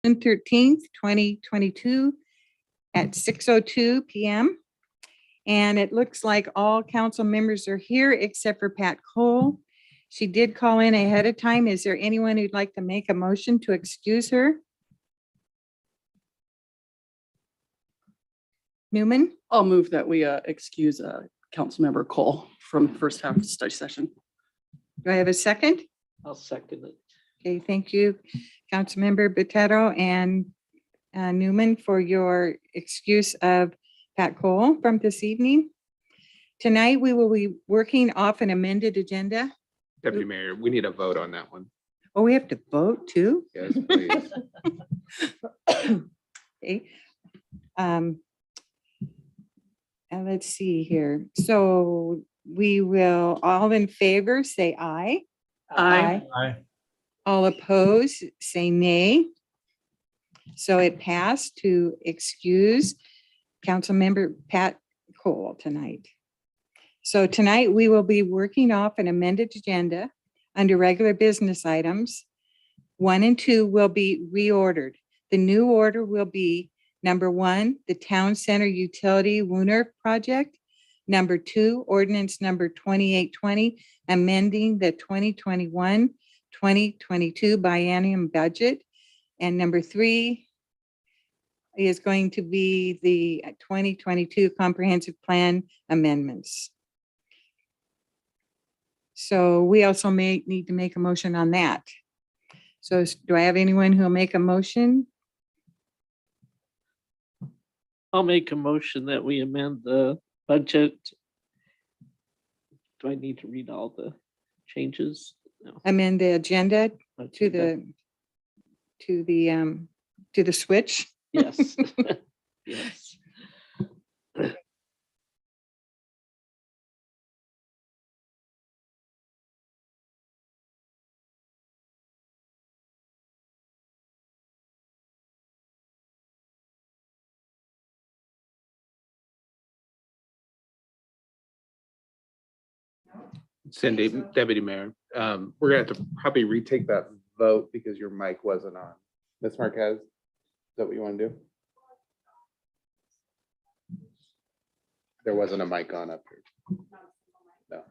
June 13th, 2022 at 6:02 p.m. And it looks like all council members are here except for Pat Cole. She did call in ahead of time. Is there anyone who'd like to make a motion to excuse her? Newman, I'll move that we excuse Councilmember Cole from the first half of the study session. do I have a second? I'll second it. Okay, thank you, Councilmember Botetto and Newman for your excuse of Pat Cole from this evening. Tonight, we will be working off an amended agenda. Deputy Mayor, we need a vote on that one. Oh, we have to vote too? Yes, please. Okay. And let's see here. So we will, all in favor, say aye. Aye. All opposed, say nay. So it passed to excuse Councilmember Pat Cole tonight. So tonight we will be working off an amended agenda under regular business items. 1 and 2 will be reordered. The new order will be number 1, the Town Center Utility Wooner Project. Number 2, ordinance number 2820, amending the 2021-2022 biennium budget. And number 3 is going to be the 2022 comprehensive plan amendments. So we also may need to make a motion on that. So do I have anyone who will make a motion? I'll make a motion that we amend the budget. Do I need to read all the changes? No. Amend the agenda Okay, to the switch? Yes. Yes. Cindy, Deputy Mayor, we're gonna have to probably retake that vote because your mic wasn't on. Ms. Marquez, is that what you want to do? There wasn't a mic on up here. No.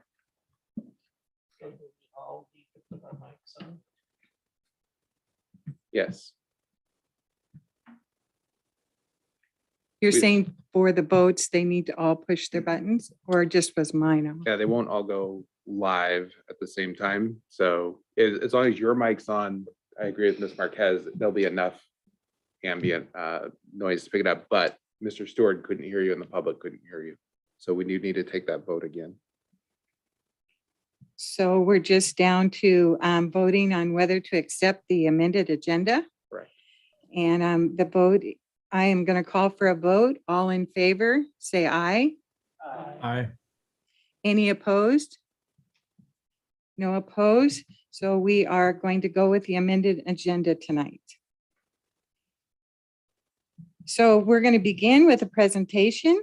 Yes. You're We- saying for the votes, they need to all push their buttons, or just was mine? Yeah, they won't all go live at the same time. So as long as your mic's on, I agree with Ms. Marquez, there'll be enough ambient noise to pick it up. But Mr. Stewart couldn't hear you and the public couldn't hear you. So we do need to take that vote again. So we're just down to voting on whether to accept the amended agenda. Correct. And the vote, I am going to call for a vote. All in favor, say aye. Aye. Any opposed? No opposed. So we are going to go with the amended agenda tonight. So we're going to begin with a presentation.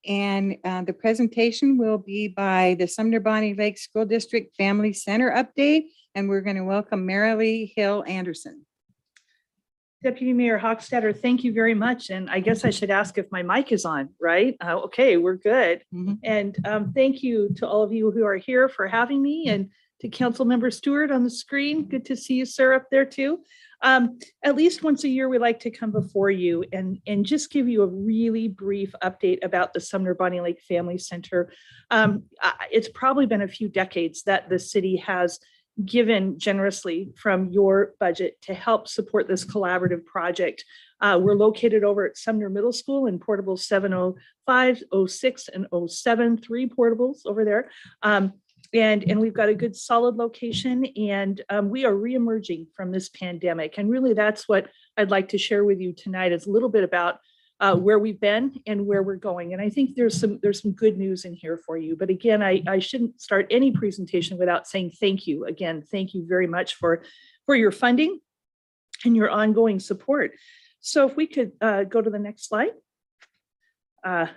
And the presentation will be by the Sumner Bonnie Lake School District Family Center update. And we're going to welcome Marilee Hill Anderson. Deputy Mayor Hochstetter, thank you very much. And I guess I should ask if my mic is on, right? Okay, we're good. Mhm. And thank you to all of you who are here for having me, and to Councilmember Stewart on the screen. Good to see you, sir, up there too. At least once a year, we like to come before you and just give you a really brief update about the Sumner Bonnie Lake Family Center. It's probably been a few decades that the city has given generously from your budget to help support this collaborative project. We're located over at Sumner Middle School in portables 705, 06, and 07, 3 portables over there. And we've got a good solid location, and we are reemerging from this pandemic. And really that's what I'd like to share with you tonight, is a little bit about where we've been and where we're going. And I think there's some good news in here for you. But again, I shouldn't start any presentation without saying thank you. Again, thank you very much for your funding and your ongoing support. So if we could go to the next slide.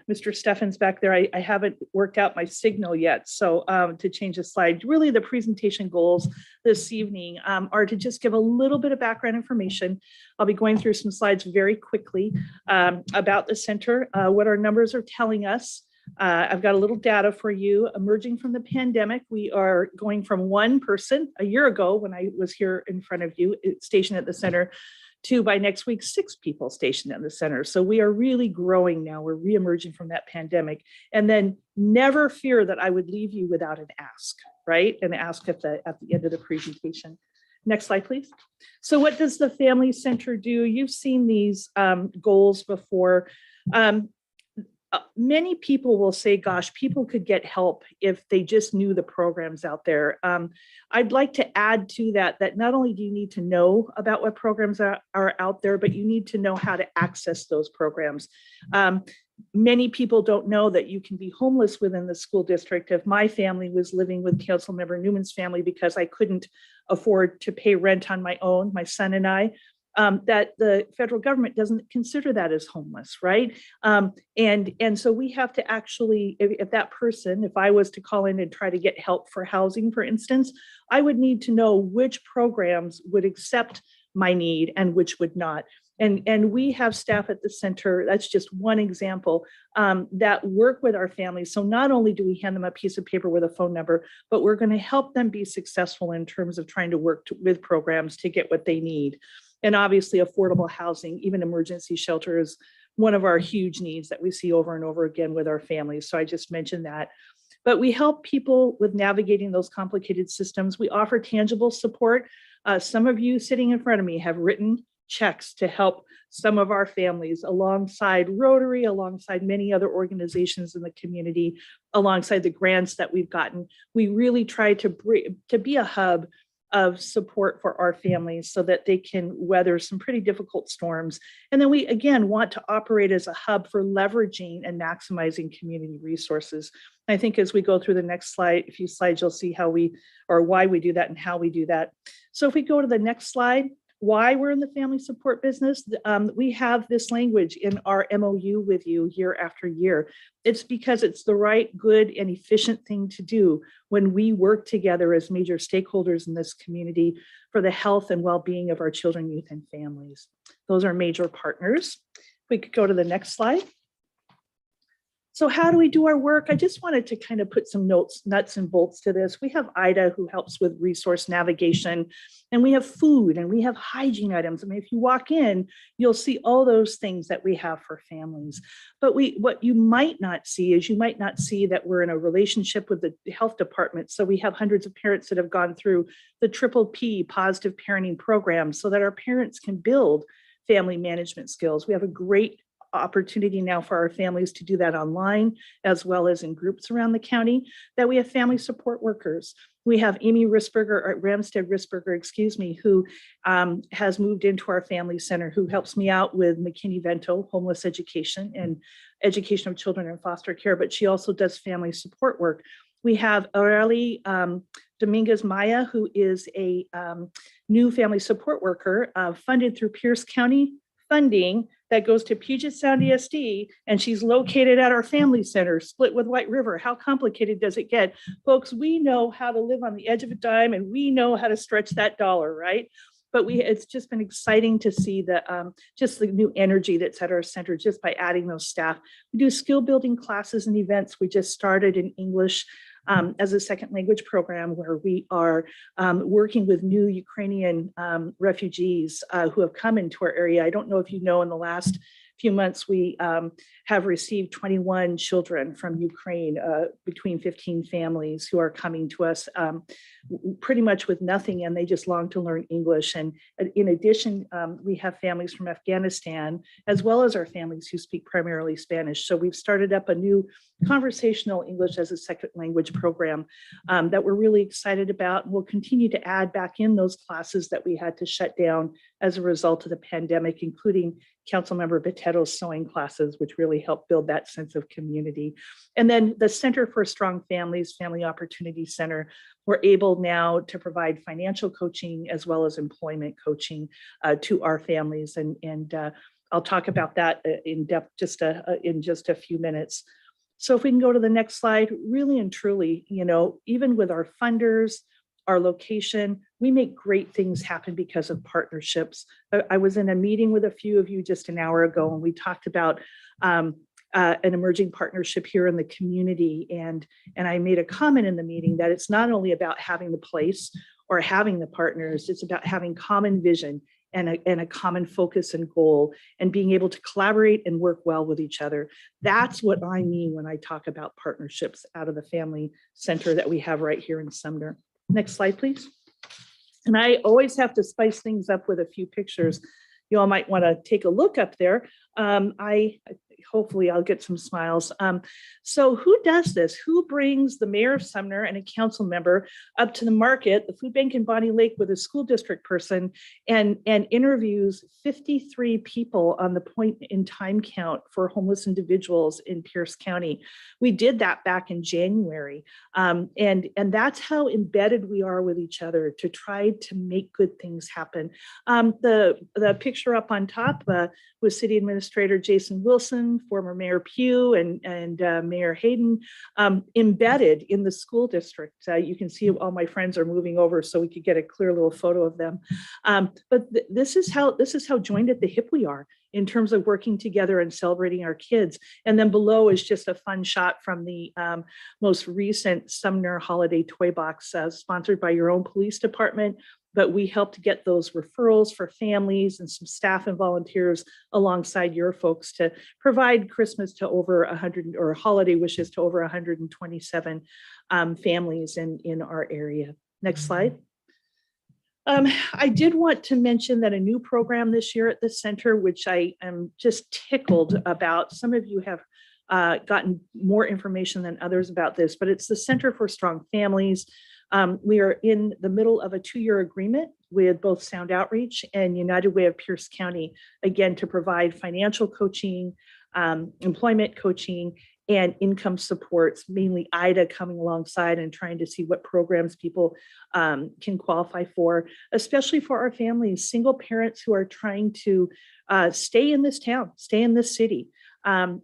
Mr. Steffens back there, I haven't worked out my signal yet. So to change the slide, really the presentation goals this evening are to just give a little bit of background information. I'll be going through some slides very quickly about the center, what our numbers are telling us. I've got a little data for you. Emerging from the pandemic, we are going from one person a year ago when I was here in front of you, stationed at the center, to by next week, 6 people stationed at the center. So we are really growing now. We're reemerging from that pandemic. And then never fear that I would leave you without an ask, right? An ask at the end of the presentation. Next slide, please. So what does the Family Center do? You've seen these goals before. Many people will say, gosh, people could get help if they just knew the programs out there. I'd like to add to that, that not only do you need to know about what programs are out there, but you need to know how to access those programs. Many people don't know that you can be homeless within the school district. If my family was living with Councilmember Newman's family because I couldn't afford to pay rent on my own, my son and I, that the federal government doesn't consider that as homeless, right? And so we have to actually, if that person, if I was to call in and try to get help for housing, for instance, I would need to know which programs would accept my need and which would not. And we have staff at the center, that's just one example, that work with our families. So not only do we hand them a piece of paper with a phone number, but we're going to help them be successful in terms of trying to work with programs to get what they need. And obviously affordable housing, even emergency shelter is one of our huge needs that we see over and over again with our families. So I just mentioned that. But we help people with navigating those complicated systems. We offer tangible support. Some of you sitting in front of me have written checks to help some of our families alongside Rotary, alongside many other organizations in the community, alongside the grants that we've gotten. We really try to be a hub of support for our families so that they can weather some pretty difficult storms. And then we, again, want to operate as a hub for leveraging and maximizing community resources. I think as we go through the next slide, a few slides, you'll see how we, or why we do that and how we do that. So if we go to the next slide, why we're in the family support business, we have this language in our MOU with you year after year. It's because it's the right, good, and efficient thing to do when we work together as major stakeholders in this community for the health and well-being of our children, youth, and families. Those are major partners. We could go to the next slide. So how do we do our work? I just wanted to kind of put some notes, nuts and bolts to this. We have Ida who helps with resource navigation, and we have food and we have hygiene items. I mean, if you walk in, you'll see all those things that we have for families. But what you might not see is you might not see that we're in a relationship with the health department. So we have hundreds of parents that have gone through the Triple P positive parenting program so that our parents can build family management skills. We have a great opportunity now for our families to do that online as well as in groups around the county, that we have family support workers. We have Amy Risberger, or Ramstead Risberger, excuse me, who has moved into our family center, who helps me out with McKinney-Vento, homeless education and education of children in foster care, but she also does family support work. We have Aureli Dominguez Maya, who is a new family support worker funded through Pierce County funding that goes to Puget Sound ESD, and she's located at our family center, split with White River. How complicated does it get? Folks, we know how to live on the edge of a dime, and we know how to stretch that dollar, right? But it's just been exciting to see just the new energy that's at our center just by adding those staff. We do skill building classes and events. We just started in English as a second language program where we are working with new Ukrainian refugees who have come into our area. I don't know if you know, in the last few months, we have received 21 children from Ukraine, between 15 families who are coming to us pretty much with nothing, and they just long to learn English. And in addition, we have families from Afghanistan, as well as our families who speak primarily Spanish. So we've started up a new conversational English as a second language program that we're really excited about. We'll continue to add back in those classes that we had to shut down as a result of the pandemic, including Councilmember Botetto's sewing classes, which really helped build that sense of community. And then the Center for Strong Families, Family Opportunity Center, we're able now to provide financial coaching as well as employment coaching to our families. And I'll talk about that in depth in just a few minutes. So if we can go to the next slide, really and truly, even with our funders, our location, we make great things happen because of partnerships. I was in a meeting with a few of you just an hour ago, and we talked about an emerging partnership here in the community. And I made a comment in the meeting that it's not only about having the place or having the partners, it's about having common vision and a common focus and goal, and being able to collaborate and work well with each other. That's what I mean when I talk about partnerships out of the family center that we have right here in Sumner. Next slide, please. And I always have to spice things up with a few pictures. You all might want to take a look up there. Hopefully I'll get some smiles. So who does this? Who brings the mayor of Sumner and a council member up to the market, the food bank in Bonnie Lake, with a school district person, and interviews 53 people on the point in time count for homeless individuals in Pierce County? We did that back in January. And that's how embedded we are with each other to try to make good things happen. The picture up on top was City Administrator Jason Wilson, former Mayor Pugh, and Mayor Hayden, embedded in the school district. You can see all my friends are moving over so we could get a clear little photo of them. But this is how joined at the hip we are in terms of working together and celebrating our kids. And then below is just a fun shot from the most recent Sumner Holiday Toy Box, sponsored by your own police department. But we helped get those referrals for families and some staff and volunteers alongside your folks to provide Christmas to over 100, or holiday wishes to over 127 families in our area. Next slide. I did want to mention that a new program this year at the center, which I am just tickled about. Some of you have gotten more information than others about this, but it's the Center for Strong Families. We are in the middle of a 2-year agreement with both Sound Outreach and United Way of Pierce County, again, to provide financial coaching, employment coaching, and income supports, mainly IDA coming alongside and trying to see what programs people can qualify for, especially for our families, single parents who are trying to stay in this town, stay in this city. And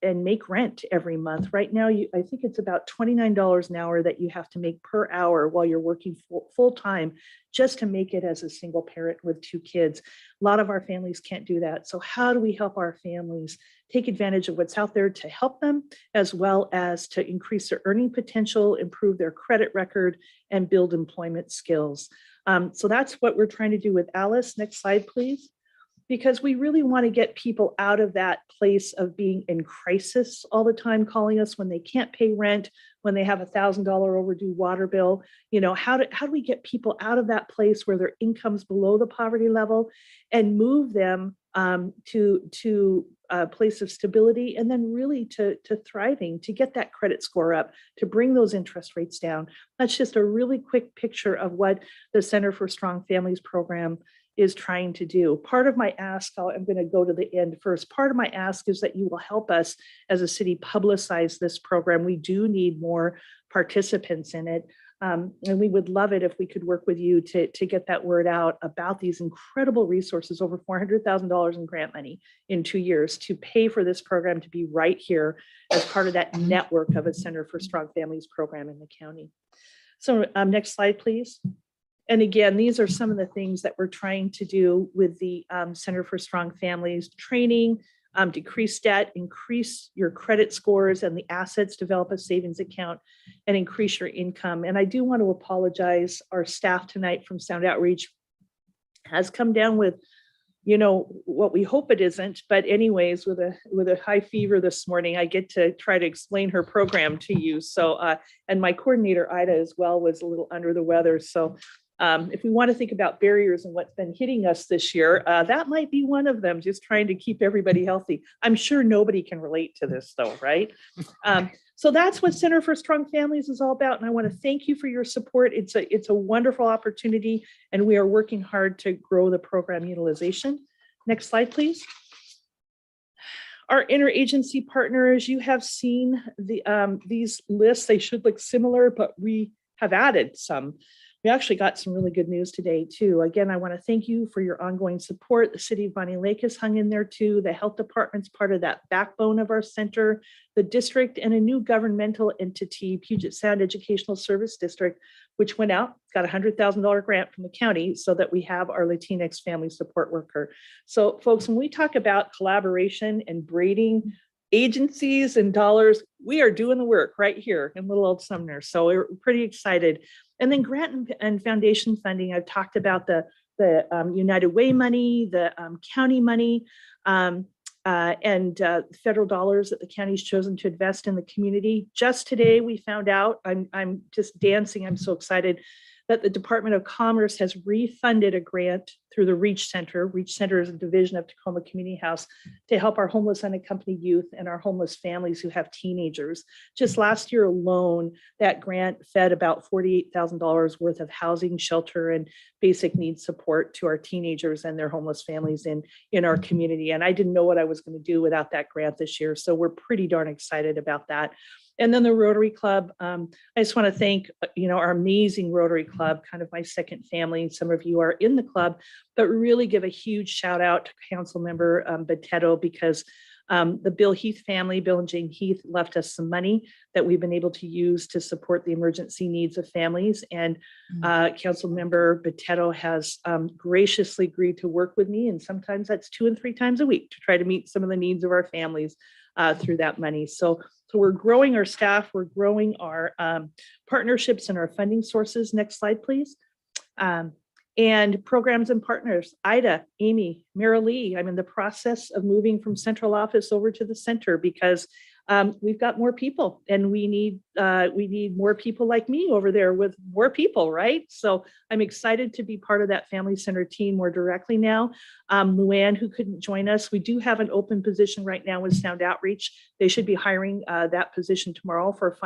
make rent every month. Right now, I think it's about $29 an hour that you have to make per hour while you're working full time, just to make it as a single parent with 2 kids. A lot of our families can't do that. So how do we help our families take advantage of what's out there to help them, as well as to increase their earning potential, improve their credit record, and build employment skills? So that's what we're trying to do with Alice. Next slide, please. Because we really want to get people out of that place of being in crisis all the time, calling us when they can't pay rent, when they have $1,000 overdue water bill. How do we get people out of that place where their income's below the poverty level and move them to a place of stability, and then really to thriving, to get that credit score up, to bring those interest rates down? That's just a really quick picture of what the Center for Strong Families program is trying to do. Part of my ask, I'm going to go to the end first. Part of my ask is that you will help us as a city publicize this program. We do need more participants in it. And we would love it if we could work with you to get that word out about these incredible resources, over $400,000 in grant money in 2 years to pay for this program to be right here as part of that network of a Center for Strong Families program in the county. So next slide, please. And again, these are some of the things that we're trying to do with the Center for Strong Families: training, decrease debt, increase your credit scores and the assets, develop a savings account, and increase your income. And I do want to apologize. Our staff tonight from Sound Outreach has come down with, what we hope it isn't. But anyways, with a high fever this morning, I get to try to explain her program to you. So, and my coordinator, Ida, as well, was a little under the weather. So if we want to think about barriers and what's been hitting us this year, that might be one of them, just trying to keep everybody healthy. I'm sure nobody can relate to this though, right? So that's what Center for Strong Families is all about. And I want to thank you for your support. It's a wonderful opportunity, and we are working hard to grow the program utilization. Next slide, please. Our interagency partners, you have seen these lists. They should look similar, but we have added some. We actually got some really good news today too. Again, I want to thank you for your ongoing support. The city of Bonnie Lake has hung in there too. The health department's part of that backbone of our center, the district, and a new governmental entity, Puget Sound Educational Service District, which went out, got a $100,000 grant from the county so that we have our Latinx family support worker. So folks, when we talk about collaboration and braiding agencies and dollars, we are doing the work right here in little old Sumner. So we're pretty excited. And then grant and foundation funding, I've talked about the United Way money, the county money, and federal dollars that the county's chosen to invest in the community. Just today, we found out, I'm just dancing, I'm so excited, that the Department of Commerce has refunded a grant through the Reach Center. Reach Center is a division of Tacoma Community House to help our homeless unaccompanied youth and our homeless families who have teenagers. Just last year alone, that grant fed about $48,000 worth of housing, shelter, and basic needs support to our teenagers and their homeless families in our community. And I didn't know what I was going to do without that grant this year. So we're pretty darn excited about that. And then the Rotary Club, I just want to thank, our amazing Rotary Club, kind of my second family. Some of you are in the club, but really give a huge shout out to Council Member Botetto, because the Bill Heath family, Bill and Jane Heath, left us some money that we've been able to use to support the emergency needs of families. And Council Member Botetto has graciously agreed to work with me. And sometimes that's 2 and 3 times a week to try to meet some of the needs of our families through that money. So we're growing our staff, we're growing our partnerships and our funding sources. Next slide, please. And programs and partners, Ida, Amy, Mara Lee. I'm in the process of moving from central office over to the center because we've got more people and we need more people like me over there with more people, right? So I'm excited to be part of that Family Center team more directly now. Luann, who couldn't join us, we do have an open position right now with Sound Outreach. They should be hiring that position tomorrow for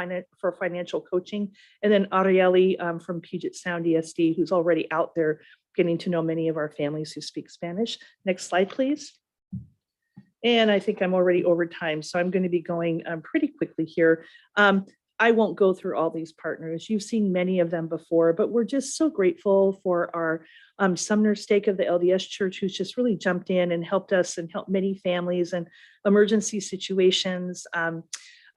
financial coaching. And then Arieli from Puget Sound ESD, who's already out there getting to know many of our families who speak Spanish. Next slide, please. And I think I'm already over time, so I'm going to be going pretty quickly here. I won't go through all these partners. You've seen many of them before, but we're just so grateful for our Sumner stake of the LDS Church, who's just really jumped in and helped us and helped many families in emergency situations.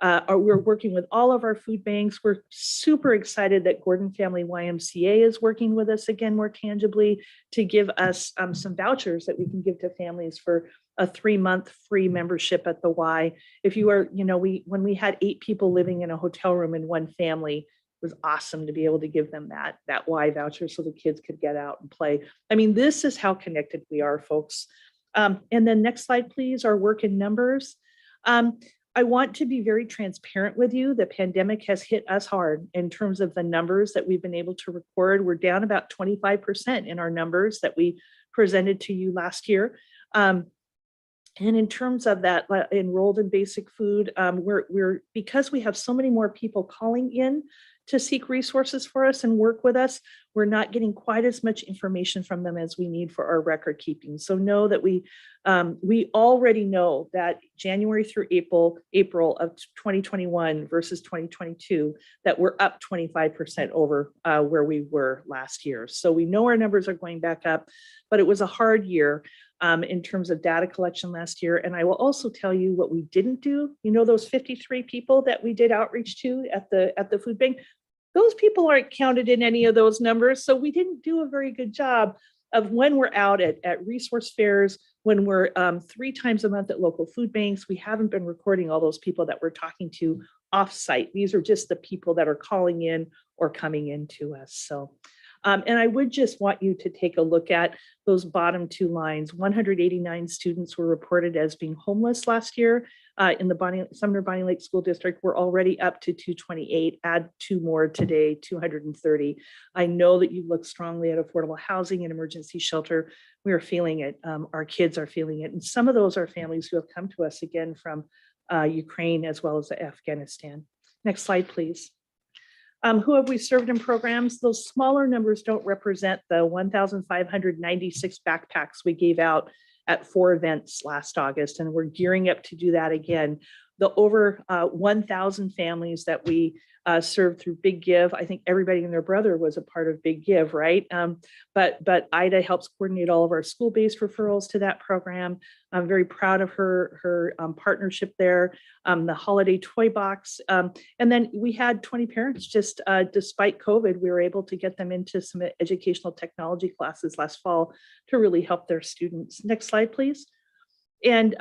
We're working with all of our food banks. We're super excited that Gordon Family YMCA is working with us again more tangibly to give us some vouchers that we can give to families for a 3-month free membership at the Y. If you are, when we had 8 people living in a hotel room in one family, it was awesome to be able to give them that Y voucher so the kids could get out and play. I mean, this is how connected we are, folks. And then next slide, please, our work in numbers. I want to be very transparent with you. The pandemic has hit us hard in terms of the numbers that we've been able to record. We're down about 25% in our numbers that we presented to you last year. And in terms of that enrolled in basic food, we're because we have so many more people calling in to seek resources for us and work with us, we're not getting quite as much information from them as we need for our record keeping. So know that we already know that January through April of 2021 versus 2022, that we're up 25% over where we were last year. So we know our numbers are going back up, but it was a hard year in terms of data collection last year. And I will also tell you what we didn't do. You know, those 53 people that we did outreach to at the food bank, those people aren't counted in any of those numbers. So we didn't do a very good job of when we're out at resource fairs, when we're 3 times a month at local food banks. We haven't been recording all those people that we're talking to offsite. These are just the people that are calling in or coming in to us. So, and I would just want you to take a look at those bottom 2 lines. 189 students were reported as being homeless last year in the Sumner Bonnie Lake School District. We're already up to 228, add 2 more today, 230. I know that you look strongly at affordable housing and emergency shelter. We are feeling it. Our kids are feeling it. And some of those are families who have come to us again from Ukraine as well as Afghanistan. Next slide, please. Who have we served in programs? Those smaller numbers don't represent the 1,596 backpacks we gave out at 4 events last August, and we're gearing up to do that again. the over 1,000 families that we served through Big Give. I think everybody and their brother was a part of Big Give, right? But Ida helps coordinate all of our school-based referrals to that program. I'm very proud of her partnership there. The holiday toy box. And then we had 20 parents just, despite COVID, we were able to get them into some educational technology classes last fall to really help their students. Next slide, please. And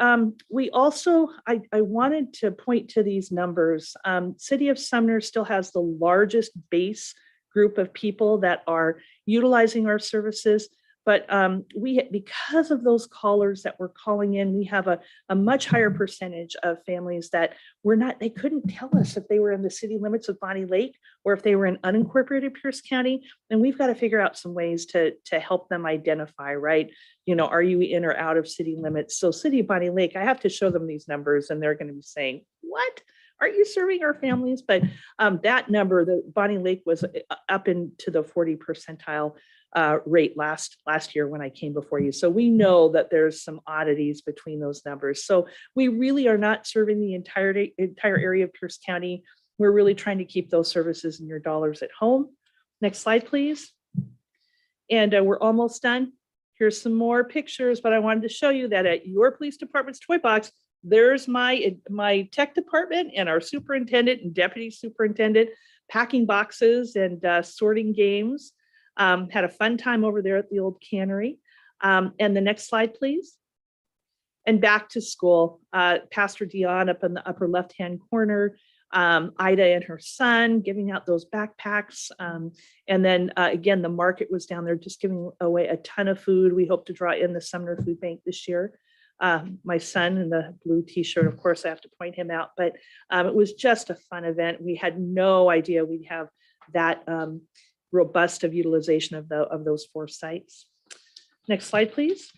we also, I wanted to point to these numbers. City of Sumner still has the largest base group of people that are utilizing our services. But because of those callers that were calling in, we have a much higher percentage of families that they couldn't tell us if they were in the city limits of Bonnie Lake or if they were in unincorporated Pierce County. And we've got to figure out some ways to help them identify, right? Are you in or out of city limits? So City of Bonnie Lake, I have to show them these numbers and they're going to be saying, what? Aren't you serving our families? But that number, the Bonnie Lake was up into the 40 percentile rate last year when I came before you. So we know that there's some oddities between those numbers. So we really are not serving the entire area of Pierce County. We're really trying to keep those services and your dollars at home. Next slide, please. And we're almost done. Here's some more pictures, but I wanted to show you that at your police department's toy box, there's my tech department and our superintendent and deputy superintendent packing boxes and sorting games. Had a fun time over there at the old cannery. And the next slide, please. And back to school. Pastor Dion up in the upper left-hand corner, Ida and her son giving out those backpacks. And then again, the market was down there just giving away a ton of food. We hope to draw in the Sumner Food Bank this year. My son in the blue t-shirt, of course, I have to point him out, but it was just a fun event. We had no idea we'd have that robust of utilization of those 4 sites. Next slide, please.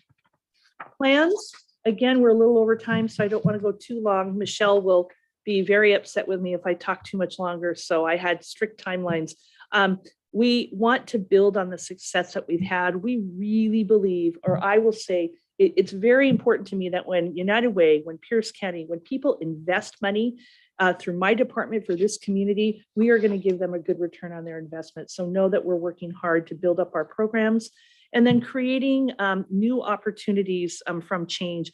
Plans. Again, we're a little over time, so I don't want to go too long. Michelle will be very upset with me if I talk too much longer, so I had strict timelines. We want to build on the success that we've had. We really believe, or I will say, it's very important to me that when United Way, when Pierce County, when people invest money through my department for this community, we are going to give them a good return on their investment. So know that we're working hard to build up our programs and then creating new opportunities from change.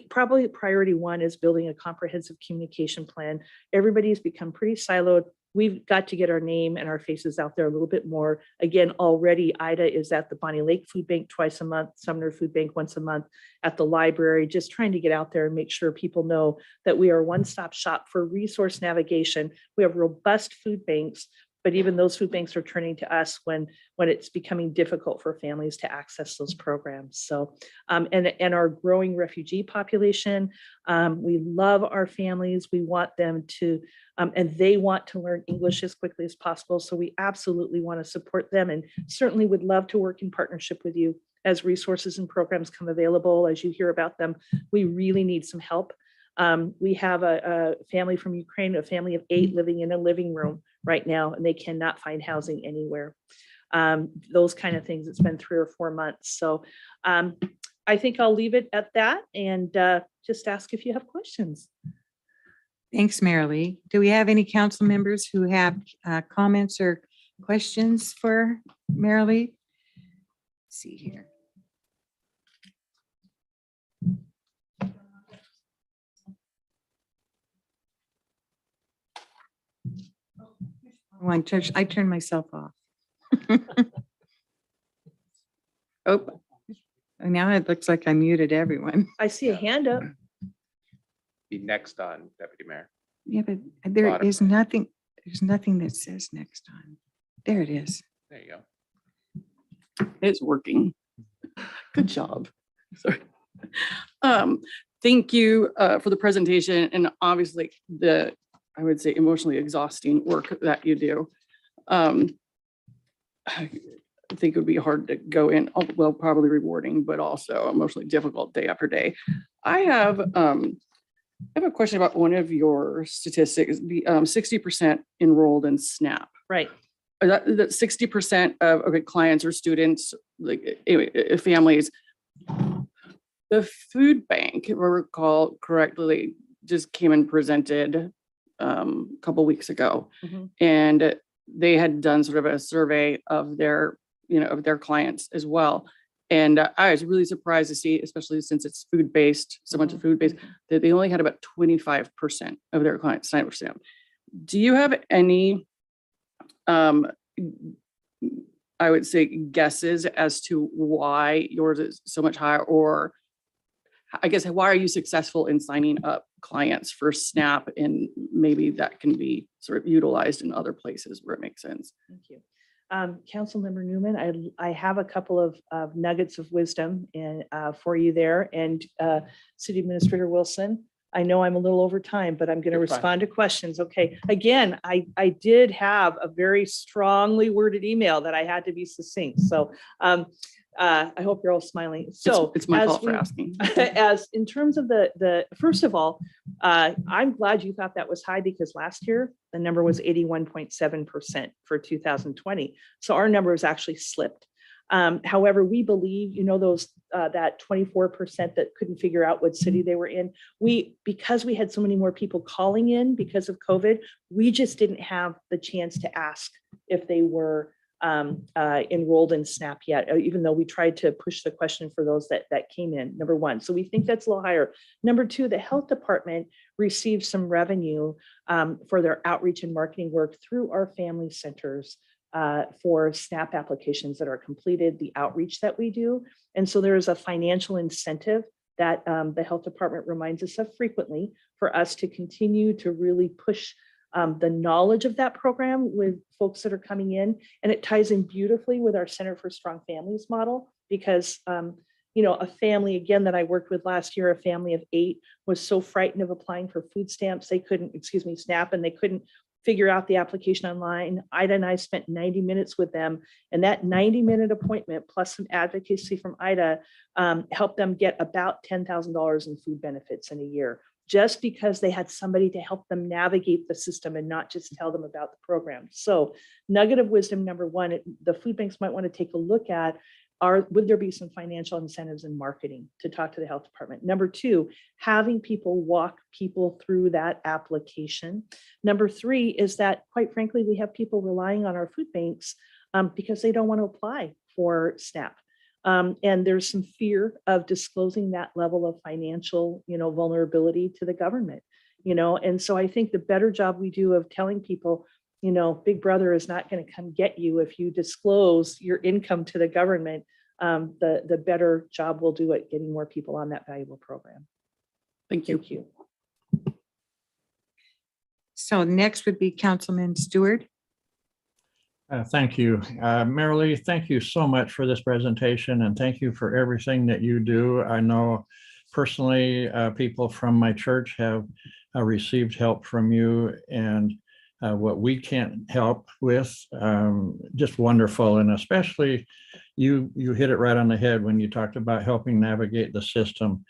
Probably priority 1 is building a comprehensive communication plan. Everybody's become pretty siloed. We've got to get our name and our faces out there a little bit more. Again, already Ida is at the Bonnie Lake Food Bank twice a month, Sumner Food Bank once a month, at the library, just trying to get out there and make sure people know that we are a one-stop shop for resource navigation. We have robust food banks, but even those food banks are turning to us when it's becoming difficult for families to access those programs. So, and our growing refugee population, we love our families. We want them to, and they want to learn English as quickly as possible. So we absolutely want to support them and certainly would love to work in partnership with you as resources and programs come available, as you hear about them. We really need some help. We have a family from Ukraine, a family of 8 living in a living room right now, and they cannot find housing anywhere. Those kind of things. It's been 3 or 4 months. So I think I'll leave it at that and just ask if you have questions. Thanks, Marilee. Do we have any council members who have comments or questions for Marilee? Let's see here. I turned myself off. Oh, now it looks like I muted everyone. I see a hand up. Be next on, Deputy Mayor. Yeah, but there Bottom is right. nothing, there's nothing that says next on. There it is. There you go. It's working. Good job. Sorry. Thank you for the presentation and obviously I would say emotionally exhausting work that you do. I think it would be hard to go in, well, probably rewarding, but also emotionally difficult day after day. I have a question about one of your statistics, the 60% enrolled in SNAP. Right. That 60% of clients or students, like anyway, families. The food bank, if I recall correctly, just came and presented a couple weeks ago. Mhm. And they had done sort of a survey of their, of their clients as well. And I was really surprised to see, especially since it's food-based, so much of food-based, that they only had about 25% of their clients sign up for SNAP. Do you have any, I would say, guesses as to why yours is so much higher? Or I guess, why are you successful in signing up clients for SNAP? And maybe that can be sort of utilized in other places where it makes sense. Thank you. Councilmember Newman, I have a couple of nuggets of wisdom and for you there. And City Administrator Wilson, I know I'm a little over time, but I'm going to You're fine. respond to questions. Okay. Again, I did have a very strongly worded email that I had to be succinct. So I hope you're all smiling. So It's my as fault for we- asking. as in terms of first of all, I'm glad you thought that was high because last year the number was 81.7% for 2020. So our number has actually slipped. However, we believe, those that 24% that couldn't figure out what city they were in, because we had so many more people calling in because of COVID, we just didn't have the chance to ask if they were enrolled in SNAP yet, even though we tried to push the question for those that came in, number one. So we think that's a little higher. Number two, the health department received some revenue for their outreach and marketing work through our family centers for SNAP applications that are completed, the outreach that we do. And so there is a financial incentive that the health department reminds us of frequently for us to continue to really push the knowledge of that program with folks that are coming in. And it ties in beautifully with our Center for Strong Families model because, a family, again, that I worked with last year, a family of 8 was so frightened of applying for food stamps. They couldn't, SNAP, and they couldn't figure out the application online. Ida and I spent 90 minutes with them, and that 90-minute appointment plus some advocacy from Ida helped them get about $10,000 in food benefits in a year, just because they had somebody to help them navigate the system and not just tell them about the program. So nugget of wisdom number one, the food banks might want to take a look at would there be some financial incentives in marketing to talk to the health department? Number two, having people walk people through that application. Number three is that, quite frankly, we have people relying on our food banks because they don't want to apply for SNAP. And there's some fear of disclosing that level of financial, vulnerability to the government, and so I think the better job we do of telling people, Big Brother is not going to come get you if you disclose your income to the government, the better job we'll do at getting more people on that valuable program. Thank you. Thank you. So next would be Councilman Stewart. Thank you. Marilee, thank you so much for this presentation and thank you for everything that you do. I know personally, people from my church have received help from you, and what we can't help with, just wonderful. And especially you hit it right on the head when you talked about helping navigate the system.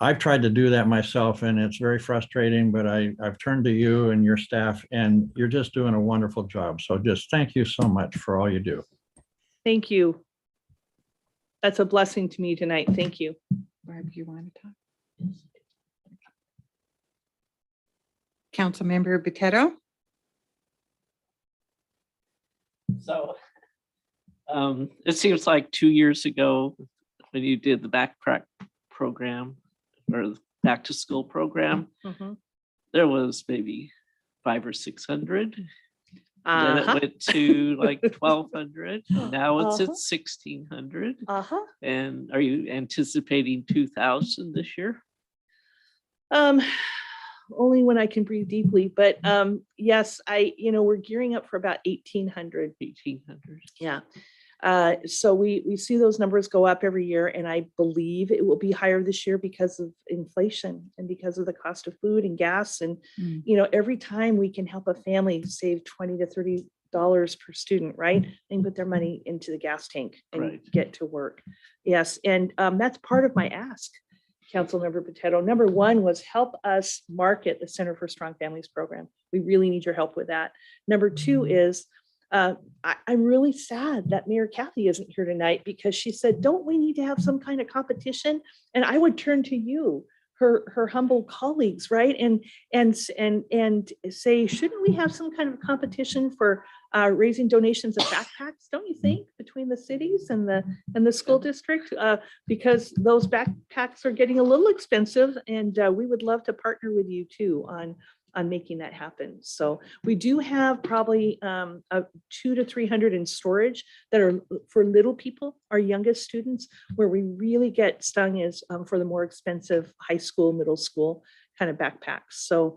I've tried to do that myself and it's very frustrating, but I've turned to you and your staff and you're just doing a wonderful job. So just thank you so much for all you do. Thank you. That's a blessing to me tonight. Thank you. Barb, you want to talk? Councilmember Botetto? So it seems like 2 years ago when you did the backpack program or the back to school program, there was maybe 500 or 600. Then it went to like 1,200. Now it's at 1,600. And are you anticipating 2,000 this year? Only when I can breathe deeply, but yes, we're gearing up for about 1,800. 1,800. Yeah. So we see those numbers go up every year, and I believe it will be higher this year because of inflation and because of the cost of food and gas. And, every time we can help a family save $20 to $30 per student, right? And put their money into the gas tank and get to work. Yes. And that's part of my ask, Councilmember Botetto. Number one was help us market the Center for Strong Families program. We really need your help with that. Number two is, I'm really sad that Mayor Kathy isn't here tonight because she said, don't we need to have some kind of competition? And I would turn to you her humble colleagues, right? And say, shouldn't we have some kind of competition for raising donations of backpacks, don't you think, between the cities and the school district? Because those backpacks are getting a little expensive, and we would love to partner with you too on making that happen. So we do have probably 200 to 300 in storage that are for little people, our youngest students. Where we really get stung is for the more expensive high school, middle school kind of backpacks. So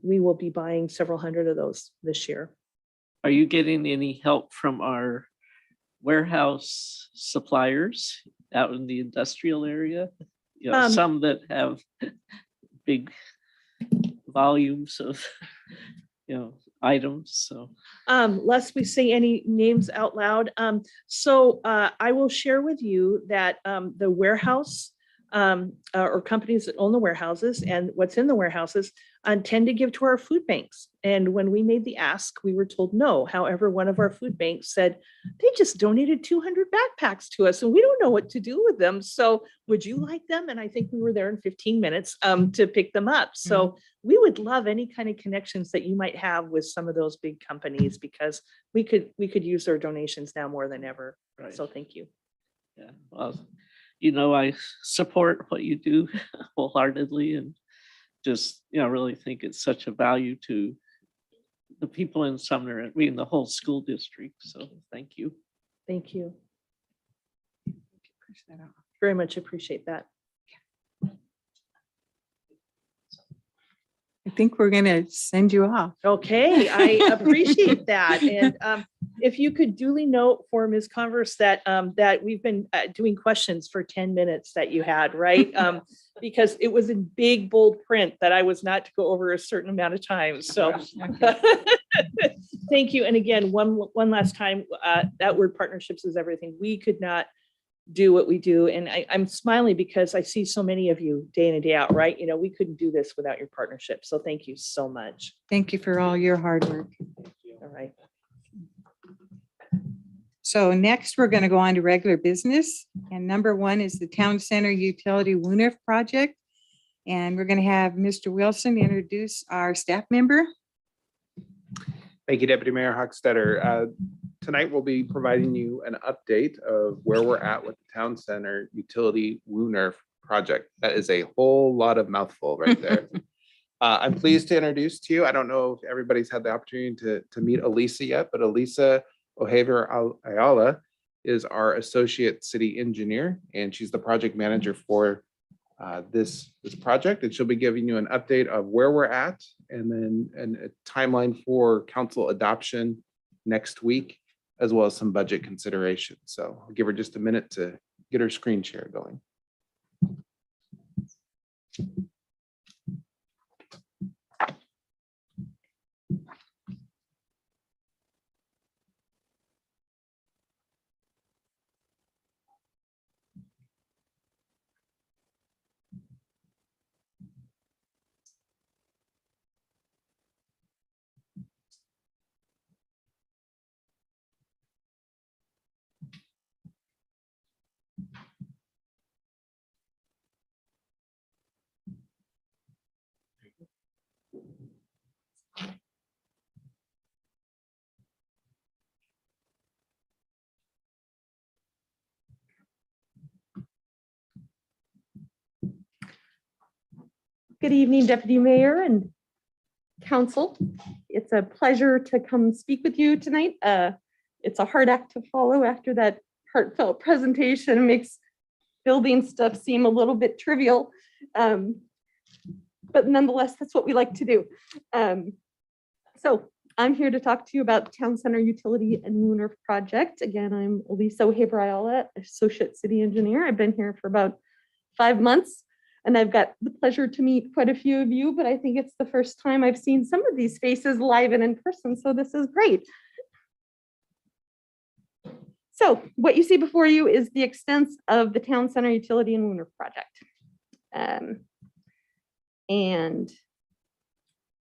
we will be buying several hundred of those this year. Are you getting any help from our warehouse suppliers out in the industrial area? You know, some that have big volumes of, you know, items. So lest we say any names out loud. So I will share with you that the warehouse or companies that own the warehouses and what's in the warehouses tend to give to our food banks. And when we made the ask, we were told no. However, one of our food banks said, they just donated 200 backpacks to us and we don't know what to do with them. So would you like them? And I think we were there in 15 minutes to pick them up. So we would love any kind of connections that you might have with some of those big companies, because we could use their donations now more than ever. Right. So thank you. yeah, well, you know, I support what you do wholeheartedly, and just, you know, really think it's such a value to the people in Sumner and we in the whole school district. So thank you. Thank you. Very much appreciate that. I think we're going to send you off. Okay, I appreciate that. And if you could duly note for Ms. Converse that that we've been doing questions for 10 minutes that you had, right? Because it was in big, bold print that I was not to go over a certain amount of time. So thank you. And again, one last time, that word partnerships is everything. We could not do what we do. And I'm smiling because I see so many of you day in and day out, right? You know, we couldn't do this without your partnership. So thank you so much. Thank you for all your hard work. All right. So next, we're going to go on to regular business. And number one is the Town Center Utility WUNIF project. And we're going to have Mr. Wilson introduce our staff member. Thank you, Deputy Mayor Hochstetter. Tonight, we'll be providing you an update of where we're at with the Town Center Utility WUNIF project. That is a whole lot of mouthful right there. I'm pleased to introduce to you, I don't know if everybody's had the opportunity to meet Elisa yet, but Elisa Ojever Ayala is our Associate City Engineer, and she's the project manager for this project. And she'll be giving you an update of where we're at, and then a timeline for council adoption next week, as well as some budget considerations. So I'll give her just a minute to get her screen share going. Good evening, Deputy Mayor and Council. It's a pleasure to come speak with you tonight. It's a hard act to follow after that heartfelt presentation. It makes building stuff seem a little bit trivial, but nonetheless, that's what we like to do. So I'm here to talk to you about Town Center Utility and WUNIF project. Again, I'm Elisa Ojever Ayala, Associate City Engineer. I've been here for about 5 months. And I've got the pleasure to meet quite a few of you, but I think it's the first time I've seen some of these faces live and in person, so this is great. So what you see before you is the extent of the Town Center Utility and WUNIF project. And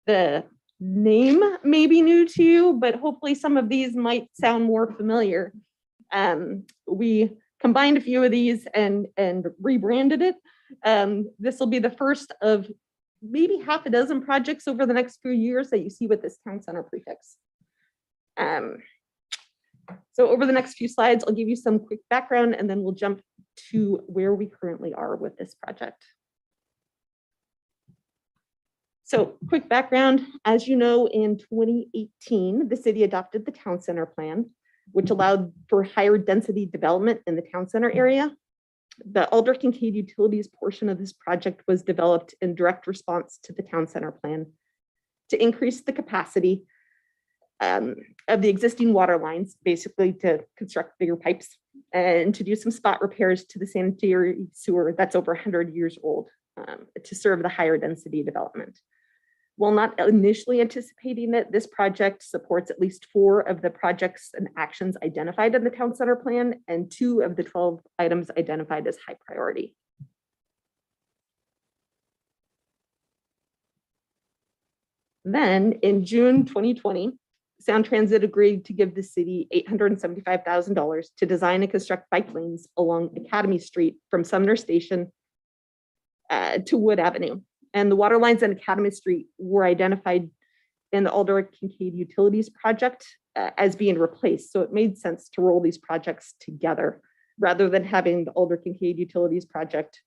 the name may be new to you, but hopefully some of these might sound more familiar. We combined a few of these and rebranded it. This will be the first of maybe half a dozen projects over the next few years that you see with this town center prefix. So over the next few slides, I'll give you some quick background and then we'll jump to where we currently are with this project. So quick background, as you know, in 2018, the city adopted the town center plan, which allowed for higher density development in the town center area. The Alder Kincaid Utilities portion of this project was developed in direct response to the town center plan to increase the capacity of the existing water lines, basically to construct bigger pipes and to do some spot repairs to the sanitary sewer that's over 100 years old to serve the higher density development. While not initially anticipating it, this project supports at least 4 of the projects and actions identified in the town center plan and 2 of the 12 items identified as high priority. Then in June 2020, Sound Transit agreed to give the city $875,000 to design and construct bike lanes along Academy Street from Sumner Station to Wood Avenue. And the water lines on Academy Street were identified in the Alder Kincaid Utilities project as being replaced. So it made sense to roll these projects together rather than having the Alder Kincaid Utilities project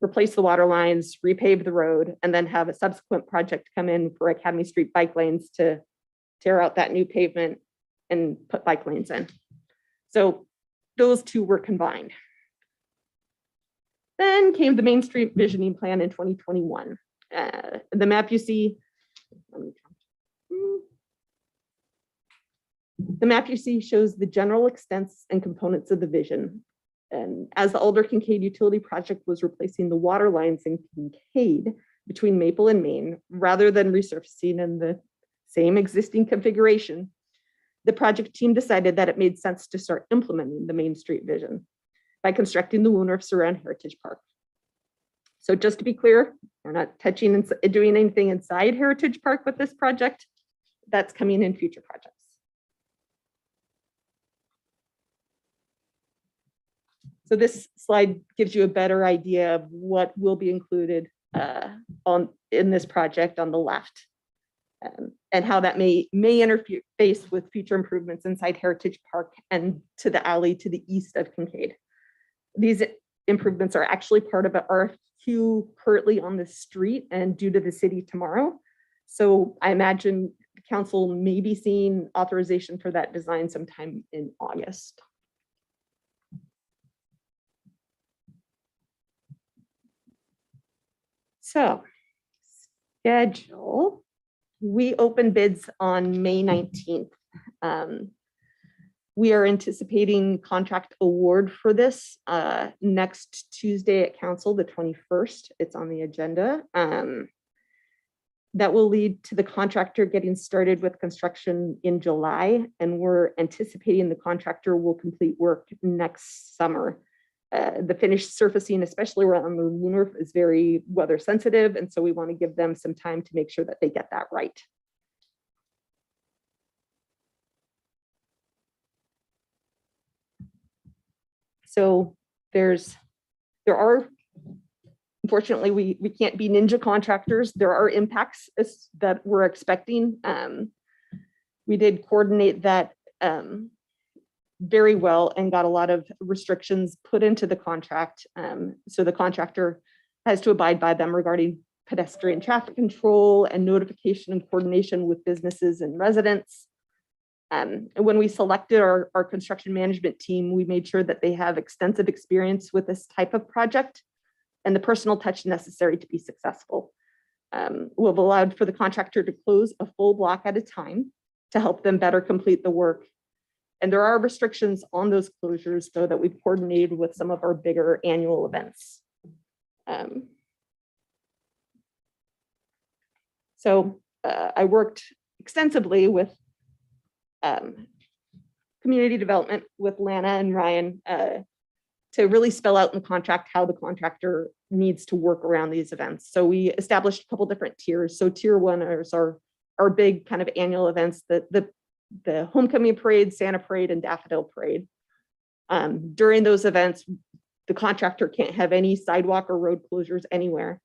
replace the water lines, repave the road, and then have a subsequent project come in for Academy Street bike lanes to tear out that new pavement and put bike lanes in. So those 2 were combined. Then came the Main Street Visioning Plan in 2021. The map you see, shows the general extents and components of the vision. And as the Alder Kincaid Utility Project was replacing the water lines in Kincaid between Maple and Main, rather than resurfacing in the same existing configuration, the project team decided that it made sense to start implementing the Main Street vision by constructing the Wooners around Heritage Park. So just to be clear, we're not touching and doing anything inside Heritage Park with this project. That's coming in future projects. So this slide gives you a better idea of what will be included in this project on the left, and how that may interface with future improvements inside Heritage Park and to the alley to the east of Kincaid. These improvements are actually part of an RFQ currently on the street and due to the city tomorrow. So I imagine the council may be seeing authorization for that design sometime in August. So schedule, we open bids on May 19th. We are anticipating contract award for this next Tuesday at council, the 21st. It's on the agenda. That will lead to the contractor getting started with construction in July, and we're anticipating the contractor will complete work next summer. The finished surfacing, especially around the moon roof, is very weather sensitive, and so we want to give them some time to make sure that they get that right. So there are, unfortunately, we can't be ninja contractors. There are impacts that we're expecting. We did coordinate that very well and got a lot of restrictions put into the contract. So the contractor has to abide by them regarding pedestrian traffic control and notification and coordination with businesses and residents. And when we selected our construction management team, we made sure that they have extensive experience with this type of project and the personal touch necessary to be successful. We've allowed for the contractor to close a full block at a time to help them better complete the work. And there are restrictions on those closures, though, that we've coordinated with some of our bigger annual events. So I worked extensively with community development with Lana and Ryan to really spell out in the contract how the contractor needs to work around these events. So we established a couple different tiers. So tier 1 is our big kind of annual events, the homecoming parade, Santa parade, and daffodil parade. During those events, The contractor can't have any sidewalk or road closures anywhere.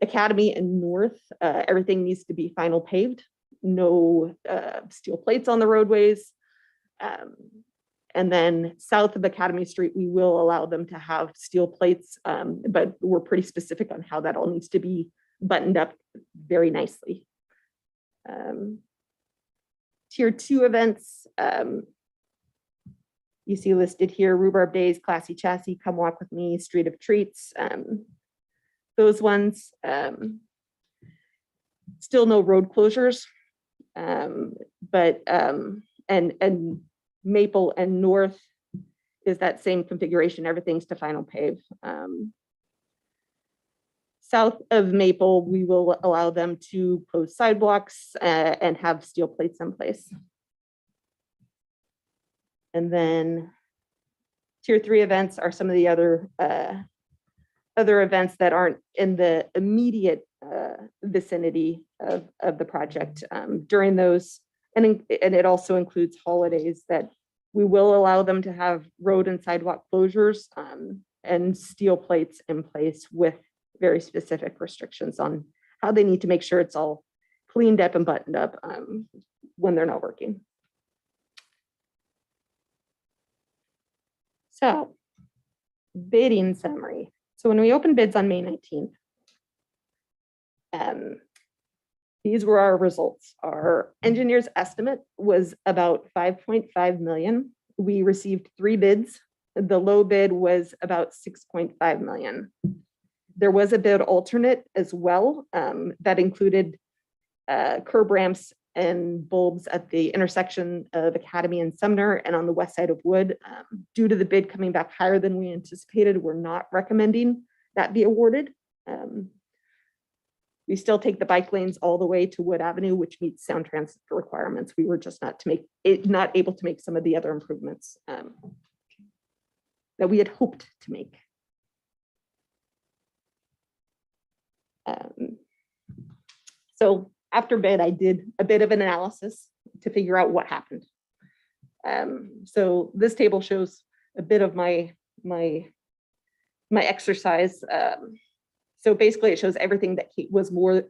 Academy and North, everything needs to be final paved, no steel plates on the roadways. And then south of Academy Street, we will allow them to have steel plates, but we're pretty specific on how that all needs to be buttoned up very nicely. Tier 2 events, you see listed here, Rhubarb Days, Classy Chassis, Come Walk With Me, Street of Treats. Those ones, still no road closures, but and Maple and North is that same configuration. Everything's to final pave. South of Maple, we will allow them to close sidewalks and have steel plates in place. And then tier 3 events are some of the other events that aren't in the immediate vicinity of the project during those. And it also includes holidays that we will allow them to have road and sidewalk closures and steel plates in place with very specific restrictions on how they need to make sure it's all cleaned up and buttoned up when they're not working. So, bidding summary. So when we opened bids on May 19th, these were our results. Our engineer's estimate was about 5.5 million. We received 3 bids. The low bid was about 6.5 million. There was a bid alternate as well that included curb ramps and bulbs at the intersection of Academy and Sumner and on the west side of Wood. Due to the bid coming back higher than we anticipated, we're not recommending that be awarded. We still take the bike lanes all the way to Wood Avenue, which meets sound transit requirements. We were just not able to make some of the other improvements that we had hoped to make. So after bid, I did a bit of an analysis to figure out what happened. So this table shows a bit of my exercise. So basically it shows everything that was more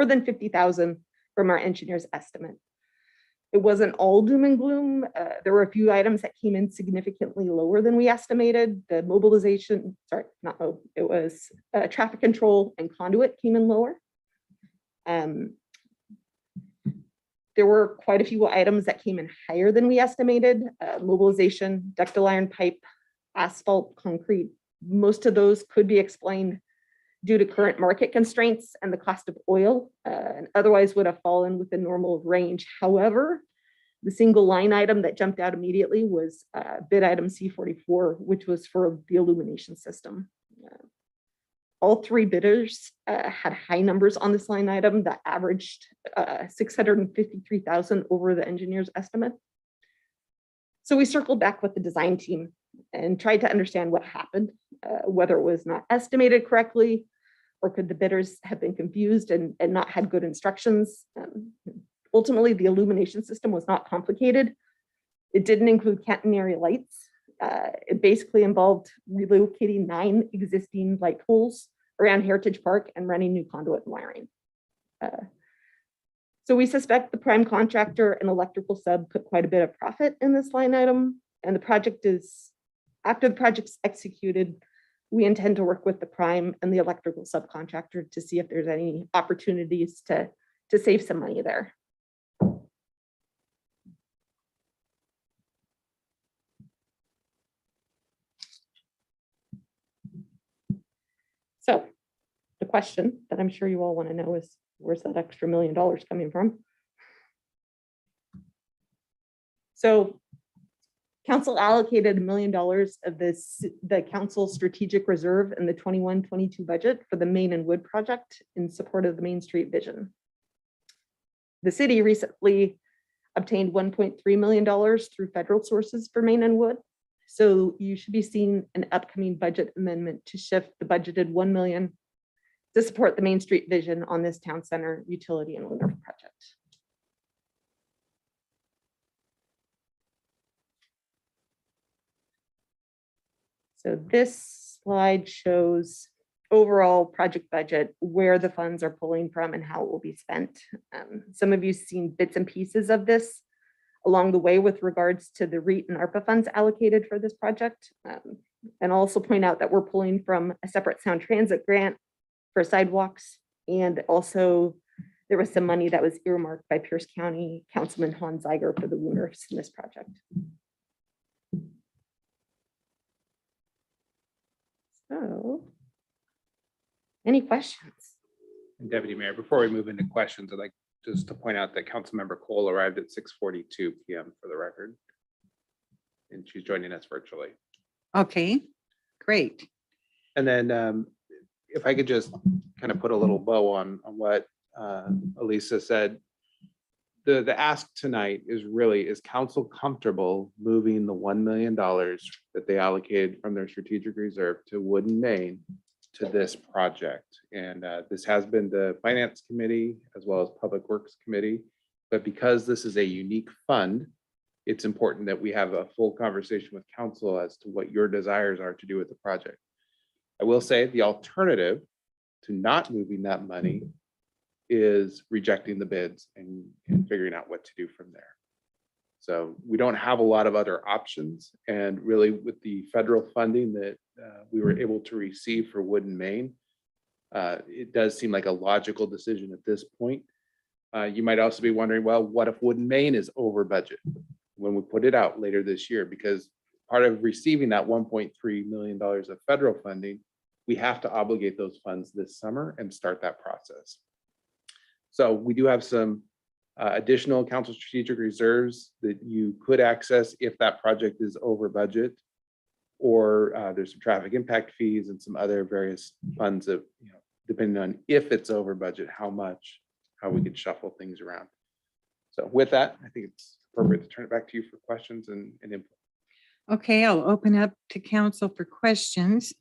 than 50,000 from our engineer's estimate. It wasn't all doom and gloom. There were a few items that came in significantly lower than we estimated. The mobilization, sorry, not mobile, it was traffic control and conduit came in lower. There were quite a few items that came in higher than we estimated. Mobilization, ductile iron pipe, asphalt, concrete. Most of those could be explained due to current market constraints and the cost of oil, and otherwise would have fallen within normal range. However, the single line item that jumped out immediately was bid item C44, which was for the illumination system. All 3 bidders had high numbers on this line item that averaged 653,000 over the engineer's estimate. So we circled back with the design team and tried to understand what happened, whether it was not estimated correctly, or could the bidders have been confused and not had good instructions. Ultimately, the illumination system was not complicated. It didn't include catenary lights. It basically involved relocating 9 existing light poles around Heritage Park and running new conduit and wiring. So we suspect the prime contractor and electrical sub put quite a bit of profit in this line item. And the project is, after the project's executed, we intend to work with the prime and the electrical subcontractor to see if there's any opportunities to save some money there. So the question that I'm sure you all want to know is, where's that extra $1 million coming from? So council allocated $1 million of the council strategic reserve in the 21-22 budget for the Main and Wood project in support of the Main Street vision. The city recently obtained $1.3 million through federal sources for Main and Wood. So you should be seeing an upcoming budget amendment to shift the budgeted $1 million to support the Main Street vision on this town center utility and lunar project. So this slide shows overall project budget, where the funds are pulling from and how it will be spent. Some of you've seen bits and pieces of this along the way with regards to the REIT and ARPA funds allocated for this project. And I'll also point out that we're pulling from a separate Sound Transit grant for sidewalks. And also there was some money that was earmarked by Pierce County Councilman Hans Zeiger for the Wooners in this project. So, any questions? And Deputy Mayor, before we move into questions, I'd like just to point out that Councilmember Cole arrived at 6:42 PM for the record. And she's joining us virtually. Okay, great. And then if I could just kind of put a little bow on what Elisa said. The ask tonight is really, is council comfortable moving the $1 million that they allocated from their strategic reserve to Wood and Main to this project? And this has been the Finance Committee as well as Public Works Committee. But because this is a unique fund, it's important that we have a full conversation with council as to what your desires are to do with the project. I will say the alternative to not moving that money is rejecting the bids and figuring out what to do from there. So we don't have a lot of other options. And really with the federal funding that we were able to receive for Wood and Main, it does seem like a logical decision at this point. You might also be wondering, well, what if Wood and Main is over budget when we put it out later this year? Because part of receiving that $1.3 million of federal funding, we have to obligate those funds this summer and start that process. So we do have some additional council strategic reserves that you could access if that project is over budget, or there's some traffic impact fees and some other various funds that, you know, depending on if it's over budget, how much, how we could shuffle things around. So with that, I think it's appropriate to turn it back to you for questions and input. Okay, I'll open up to council for questions.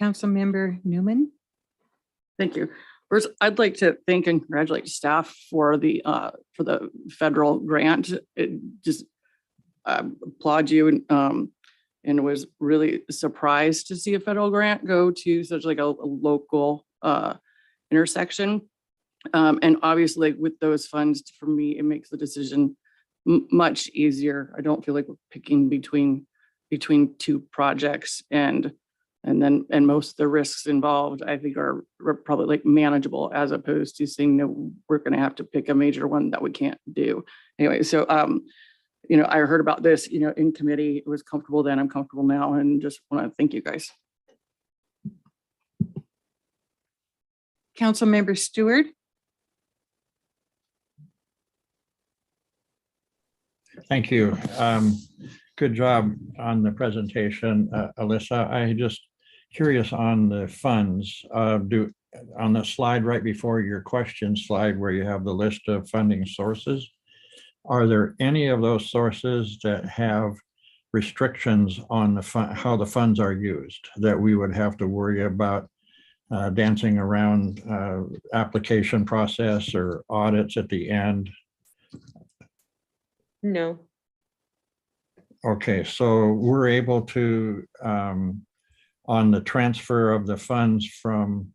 Councilmember Newman. Thank you. First, I'd like to thank and congratulate staff for the federal grant. It just applaud you and was really surprised to see a federal grant go to such like a local intersection. And obviously with those funds, for me, it makes the decision much easier. I don't feel like we're picking between two projects, and most of the risks involved, I think, are probably like manageable, as opposed to saying, no, we're going to have to pick a major one that we can't do. Anyway, so, you know, I heard about this, you know, in committee. It was comfortable then, I'm comfortable now, and just want to thank you guys. Councilmember Stewart. Thank you. Good job on the presentation, Alyssa. I just curious on the funds. On the slide right before your question slide where you have the list of funding sources, are there any of those sources that have restrictions on the how the funds are used that we would have to worry about dancing around application process or audits at the end? No. Okay, so we're able to, on the transfer of the funds from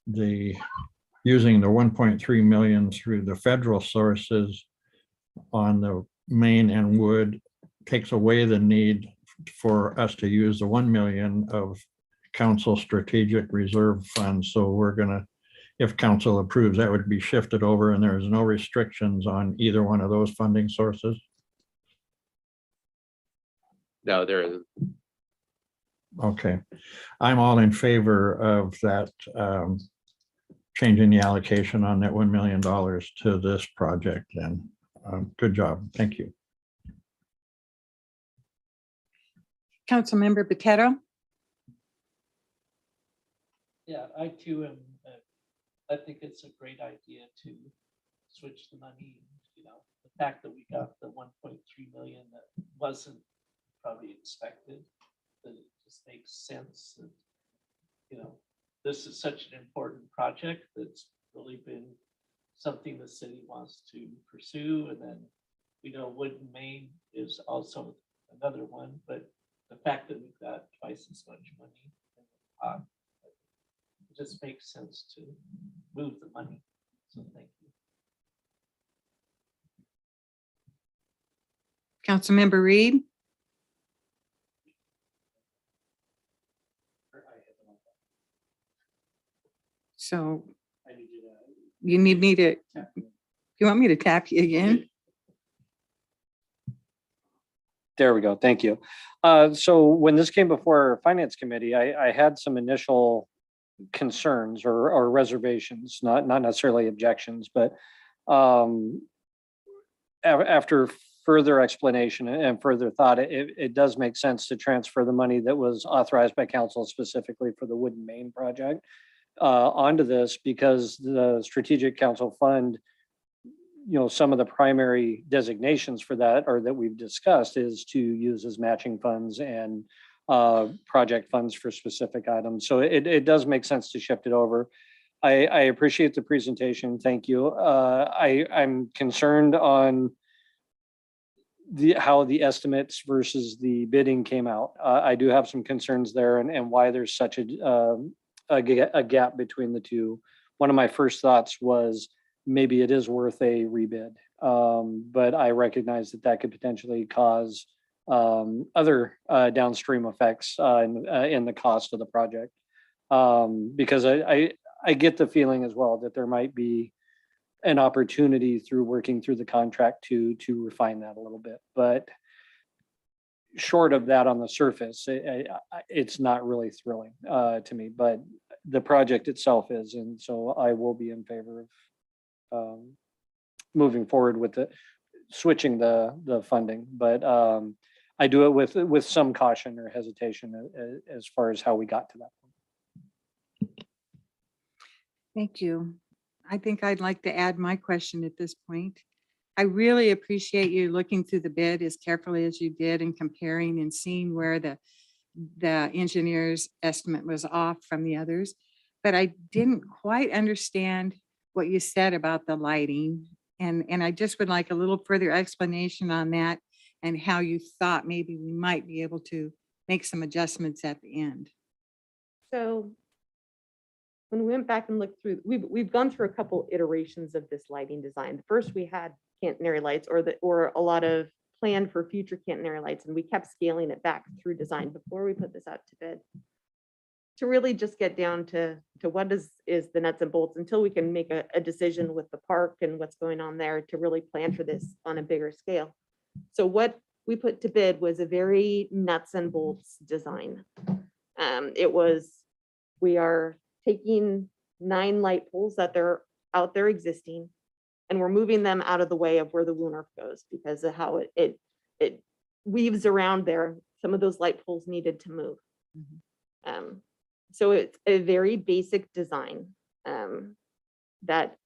using the 1.3 million through the federal sources on the Main and Wood, takes away the need for us to use the 1 million of council strategic reserve funds. So we're gonna, if council approves, that would be shifted over and there's no restrictions on either one of those funding sources. No, there isn't. Okay, I'm all in favor of that, changing the allocation on that $1 million to this project then. Good job, thank you. Councilmember Botetto. Yeah, I too am, I think it's a great idea to switch the money. You know, the fact that we got the 1.3 million that wasn't probably expected, that it just makes sense that, you know, this is such an important project that's really been something the city wants to pursue. And then we know Wood and Main is also another one, but the fact that we've got twice as much money in the pot, it just makes sense to move the money. So thank you. Councilmember Reed? So you need me to, you want me to tap you again? There we go. Thank you. So when this came before our finance committee, I had some initial concerns or reservations, not necessarily objections, but after further explanation and further thought, it does make sense to transfer the money that was authorized by council specifically for the Wooden Main project onto this, because the Strategic Council Fund, some of the primary designations for that, or that we've discussed, is to use as matching funds and project funds for specific items. So it does make sense to shift it over. I appreciate the presentation. Thank you. I'm concerned on how the estimates versus the bidding came out. I do have some concerns there, and why there's such a gap between the two. One of my first thoughts was maybe it is worth a rebid, but I recognize that could potentially cause other downstream effects in the cost of the project. Because I get the feeling as well that there might be an opportunity through working through the contract to refine that a little bit, but short of that on the surface, it's not really thrilling to me, but the project itself is, and so I will be in favor of moving forward with switching the funding, but I do it with some caution or hesitation as far as how we got to that point. Thank you. I think I'd like to add my question at this point. I really appreciate you looking through the bid as carefully as you did and comparing and seeing where the engineer's estimate was off from the others. But I didn't quite understand what you said about the lighting. And I just would like a little further explanation on that and how you thought maybe we might be able to make some adjustments at the end. So when we went back and looked through, we've gone through a couple iterations of this lighting design. First, we had catenary lights or a lot of plan for future catenary lights, and we kept scaling it back through design before we put this out to bid, to really just get down to what is the nuts and bolts until we can make a decision with the park and what's going on there to really plan for this on a bigger scale. So what we put to bid was a very nuts and bolts design. We are taking 9 light poles that they're out there existing, and we're moving them out of the way of where the Wooner goes because of how it weaves around there. Some of those light poles needed to move. So it's a very basic design that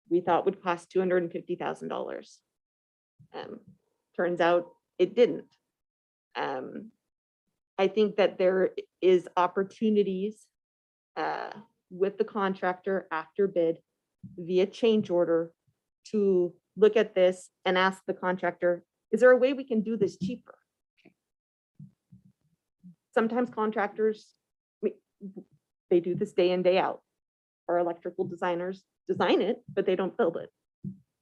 we thought would cost $250,000. Turns out it didn't. I think that there is opportunities with the contractor after bid via change order to look at this and ask the contractor, is there a way we can do this cheaper? Sometimes contractors, they do this day in, day out. Our electrical designers design it, but they don't build it.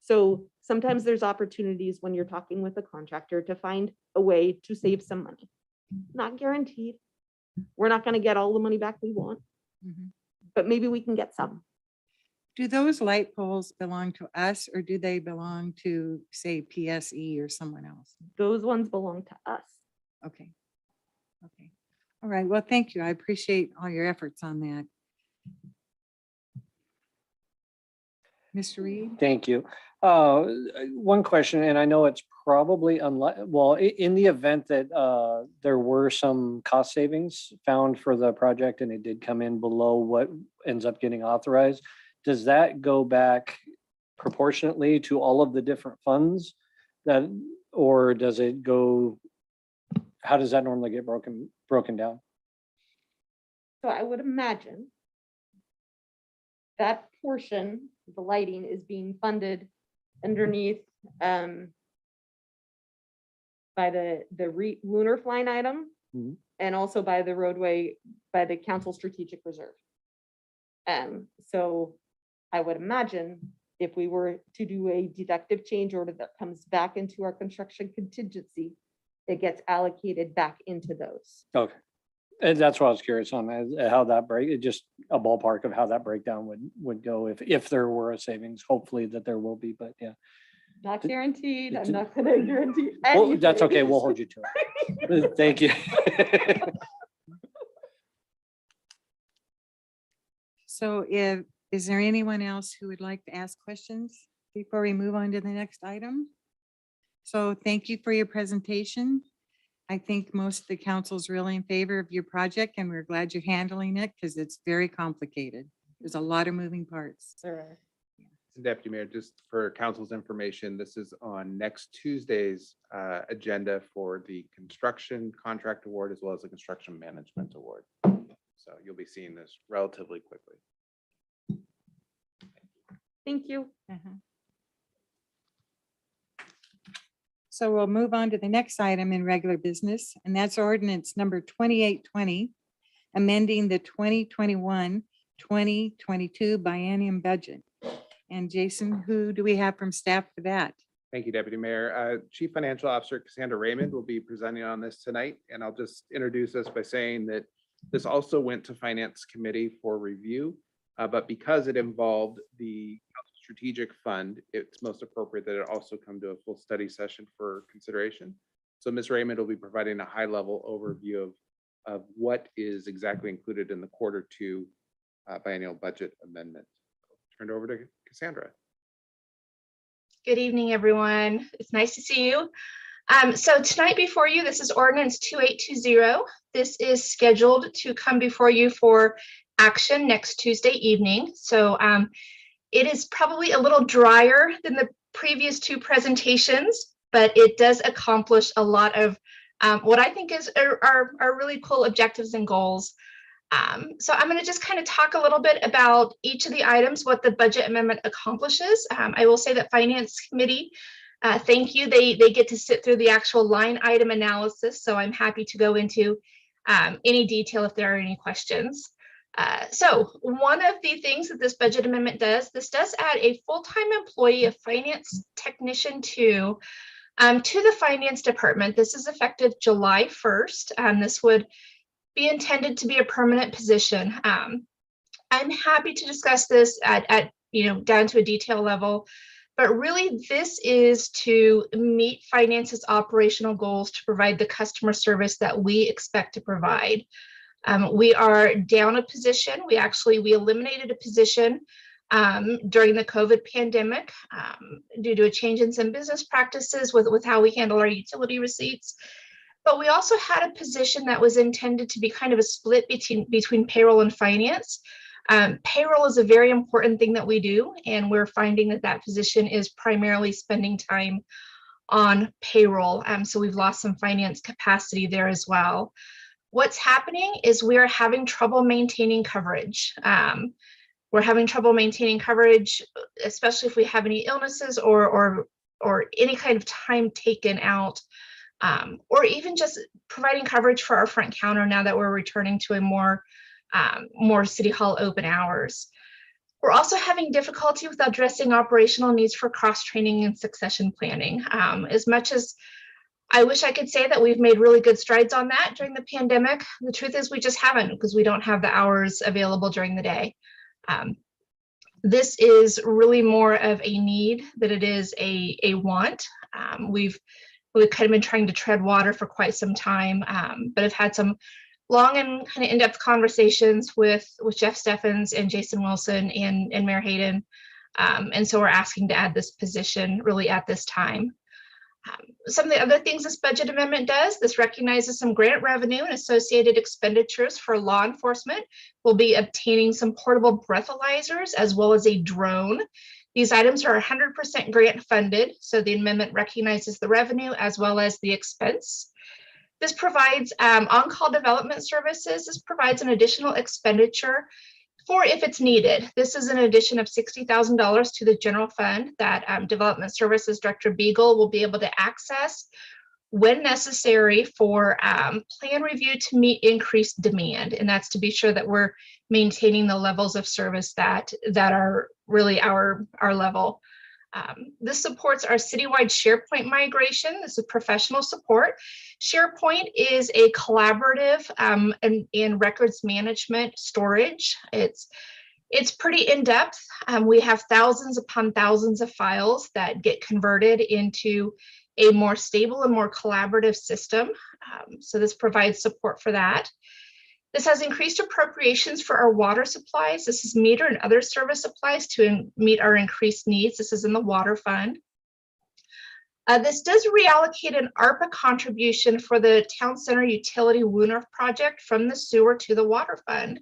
So sometimes there's opportunities when you're talking with a contractor to find a way to save some money. Not guaranteed. We're not going to get all the money back we want, but maybe we can get some. Do those light poles belong to us or do they belong to, say, PSE or someone else? Those ones belong to us. Okay. Okay. All right. Well, thank you. I appreciate all your efforts on that. Mr. Reed? Thank you. One question, and I know it's probably in the event that there were some cost savings found for the project and it did come in below what ends up getting authorized, does that go back proportionately to all of the different funds or does it go, how does that normally get broken down? So I would imagine that portion, the lighting, is being funded underneath by by the LUNRF line item Mhm. and also by the roadway, by the council strategic reserve. So I would imagine if we were to do a deductive change order that comes back into our construction contingency, it gets allocated back into those. Okay. And that's what I was curious on, how that just a ballpark of how that breakdown would go if there were a savings, hopefully that there will be, but yeah. Not guaranteed. I'm It's- not gonna guarantee. Oh, that's okay. anything. We'll hold you to it. Thank you. So is there anyone else who would like to ask questions before we move on to the next item? So thank you for your presentation. I think most of the council's really in favor of your project and we're glad you're handling it because it's very complicated. There's a lot of moving parts. Sir. Deputy Mayor, just for council's information, this is on next Tuesday's agenda for the construction contract award as well as the construction management award. So you'll be seeing this relatively quickly. Thank you. So we'll move on to the next item in regular business, and that's ordinance number 2820, amending the 2021-2022 biennium budget. And Jason, who do we have from staff for that? Thank you, Deputy Mayor. Chief Financial Officer Cassandra Raymond will be presenting on this tonight, and I'll just introduce us by saying that this also went to Finance Committee for review, but because it involved the strategic fund, it's most appropriate that it also come to a full study session for consideration. So Ms. Raymond will be providing a high-level overview of what is exactly included in the Q2 biennial budget amendment. Turn it over to Cassandra. Good evening, everyone. It's nice to see you. So tonight before you, this is ordinance 2820. This is scheduled to come before you for action next Tuesday evening. So it is probably a little drier than the previous two presentations, but it does accomplish a lot of what I think are really cool objectives and goals. So I'm going to just kind of talk a little bit about each of the items, what the budget amendment accomplishes. I will say that Finance Committee, thank you. They get to sit through the actual line item analysis. So I'm happy to go into any detail if there are any questions. So one of the things that this budget amendment does, this does add a full-time employee, a finance technician to the finance department. This is effective July 1st. This would be intended to be a permanent position. I'm happy to discuss this at down to a detail level, but really this is to meet finance's operational goals to provide the customer service that we expect to provide. We are down a position. We eliminated a position during the COVID pandemic due to a change in some business practices with how we handle our utility receipts. But we also had a position that was intended to be kind of a split between payroll and finance. Payroll is a very important thing that we do, and we're finding that position is primarily spending time on payroll. So we've lost some finance capacity there as well. What's happening is we are having trouble maintaining coverage. We're having trouble maintaining coverage, especially if we have any illnesses or any kind of time taken out, or even just providing coverage for our front counter now that we're returning to a more City Hall open hours. We're also having difficulty with addressing operational needs for cross-training and succession planning. As much as I wish I could say that we've made really good strides on that during the pandemic, the truth is we just haven't, because we don't have the hours available during the day. This is really more of a need than it is a want. We've kind of been trying to tread water for quite some time, but have had some long and kind of in-depth conversations with Jeff Steffens and Jason Wilson and Mayor Hayden. And so we're asking to add this position really at this time. Some of the other things this budget amendment does, this recognizes some grant revenue and associated expenditures for law enforcement. We'll be obtaining some portable breathalyzers as well as a drone. These items are 100% grant funded, so the amendment recognizes the revenue as well as the expense. This provides on-call development services. This provides an additional expenditure for if it's needed. This is an addition of $60,000 to the general fund that Development Services Director Beagle will be able to access when necessary for plan review to meet increased demand. And that's to be sure that we're maintaining the levels of service that are really our level. This supports our citywide SharePoint migration. This is professional support. SharePoint is a collaborative and records management storage. It's pretty in-depth. We have thousands upon thousands of files that get converted into a more stable and more collaborative system. So this provides support for that. This has increased appropriations for our water supplies. This is meter and other service supplies to meet our increased needs. This is in the water fund. This does reallocate an ARPA contribution for the Town Center Utility Wooner project from the sewer to the water fund.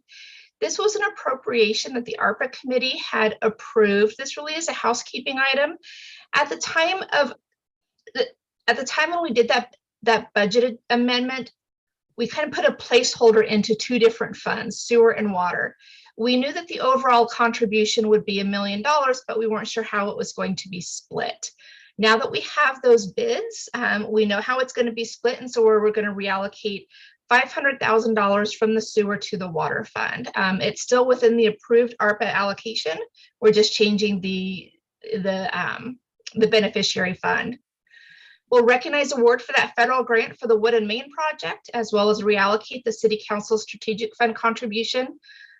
This was an appropriation that the ARPA committee had approved. This really is a housekeeping item. At the time when we did that budget amendment, we kind of put a placeholder into two different funds, sewer and water. We knew that the overall contribution would be $1 million, but we weren't sure how it was going to be split. Now that we have those bids, we know how it's going to be split, and so we're going to reallocate $500,000 from the sewer to the water fund. It's still within the approved ARPA allocation. We're just changing the beneficiary fund. We'll recognize award for that federal grant for the Wood and Main project, as well as reallocate the City Council Strategic Fund contribution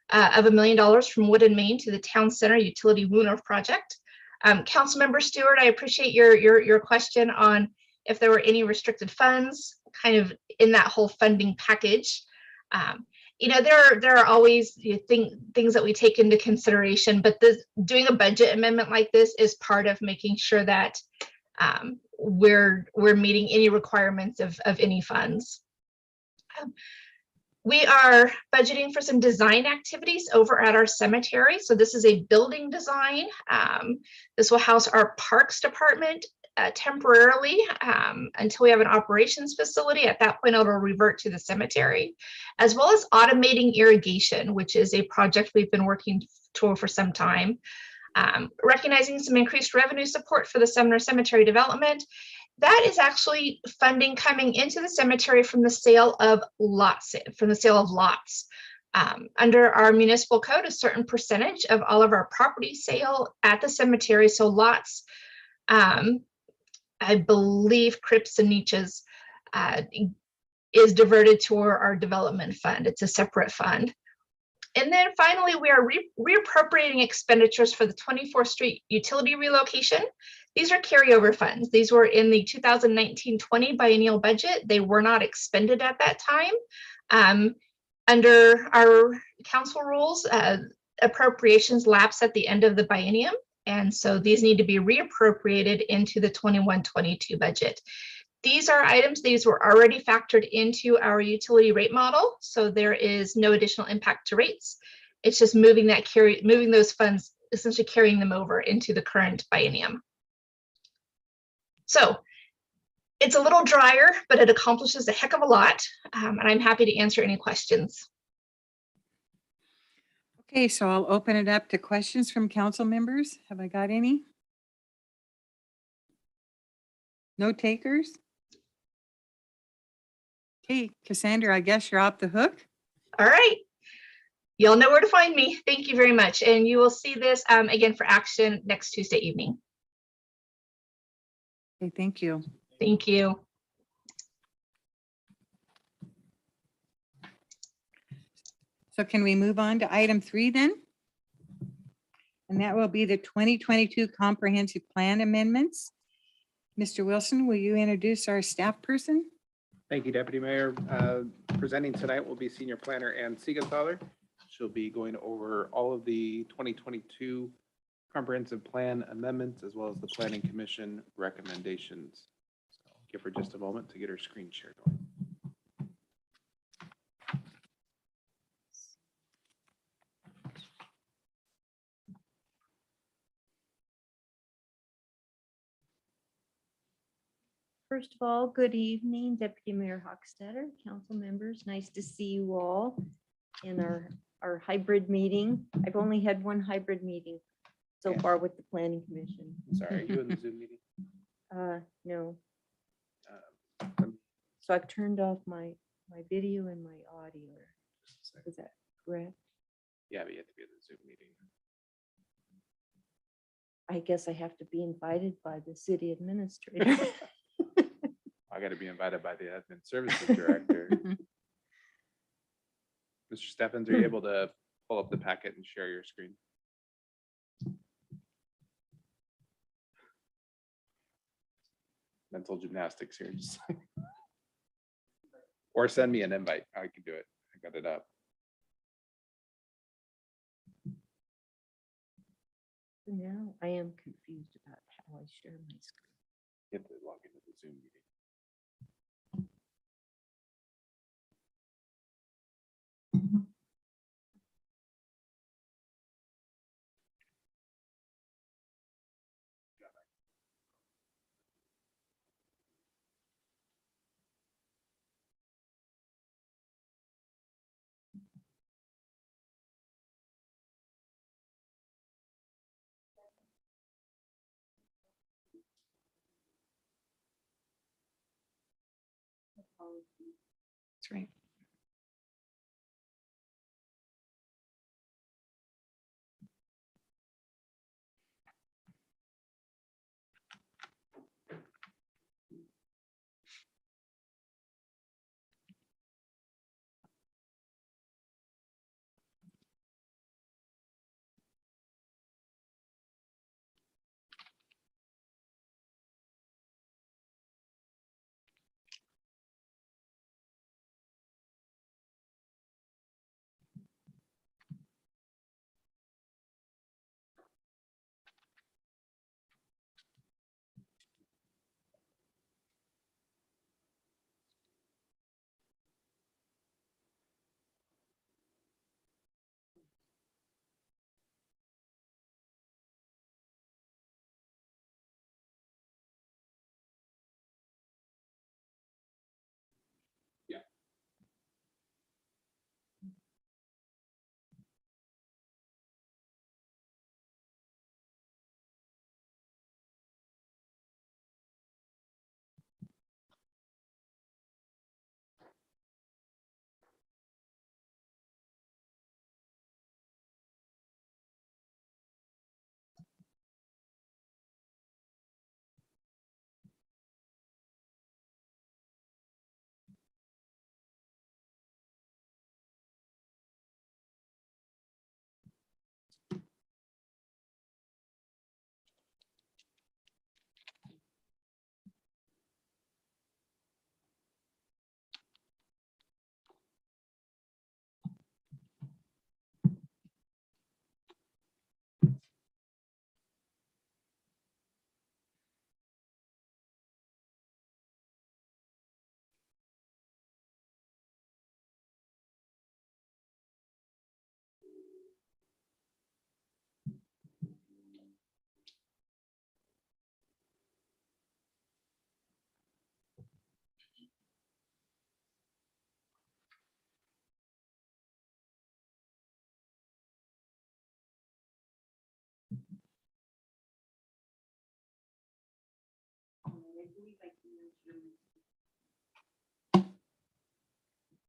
of $1 million from Wood and Main to the Town Center Utility Wooner project. Councilmember Stewart, I appreciate your question on if there were any restricted funds kind of in that whole funding package. You know, there are always things that we take into consideration, but doing a budget amendment like this is part of making sure that we're meeting any requirements of any funds. We are budgeting for some design activities over at our cemetery. So this is a building design. This will house our parks department temporarily until we have an operations facility. At that point, it'll revert to the cemetery, as well as automating irrigation, which is a project we've been working toward for some time. Recognizing some increased revenue support for the Sumner Cemetery development. That is actually funding coming into the cemetery from the sale of lots, under our municipal code, a certain percentage of all of our property sale at the cemetery. So lots, I believe crypts and niches is diverted to our development fund. It's a separate fund. And then finally, we are reappropriating expenditures for the 24th Street utility relocation. These are carryover funds. These were in the 2019-20 biennial budget. They were not expended at that time. Under our council rules, appropriations lapse at the end of the biennium. And so these need to be reappropriated into the 21-22 budget. These are items, these were already factored into our utility rate model, so there is no additional impact to rates. It's just moving those funds, essentially carrying them over into the current biennium. So it's a little drier, but it accomplishes a heck of a lot, and I'm happy to answer any questions. Okay, so I'll open it up to questions from council members. Have I got any? No takers? Okay, Cassandra, I guess you're off the hook. All right. Y'all know where to find me. Thank you very much. And you will see this again for action next Tuesday evening. Okay, thank you. Thank you. So can we move on to item 3 then? And that will be the 2022 comprehensive plan amendments. Mr. Wilson, will you introduce our staff person? Thank you, Deputy Mayor. Presenting tonight will be Senior Planner Ann Siegenthaler. She'll be going over all of the 2022 comprehensive plan amendments as well as the Planning Commission recommendations. So give her just a moment to get her screen shared on. First of all, good evening, Deputy Mayor Hochstetter, council members. Nice to see you all in our hybrid meeting. I've only had one hybrid meeting so far with the Planning Commission. Sorry, are you in the Zoom meeting? No. So I've turned off my video and my audio. Is that correct? Yeah, but you have to be at the Zoom meeting. I guess I have to be invited by the city administrator. I got to be invited by the admin services director. Mr. Steffens, are you able to pull up the packet and share your screen? Mental gymnastics here. just- Or send me an invite. I can do it. I got it up. Now I am confused about how I share my screen. You have to log into the Zoom meeting. That's right.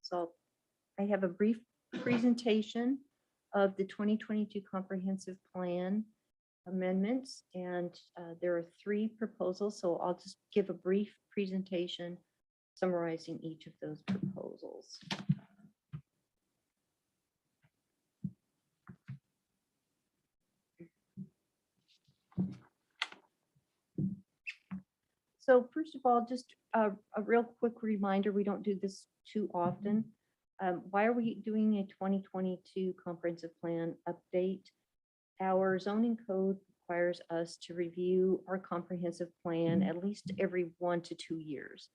So I have a brief presentation of the 2022 Comprehensive Plan amendments, and there are 3 proposals, so I'll just give a brief presentation summarizing each of those proposals. So first of all, just a real quick reminder, we don't do this too often. Why are we doing a 2022 comprehensive plan update? Our zoning code requires us to review our comprehensive plan at least every 1 to 2 years.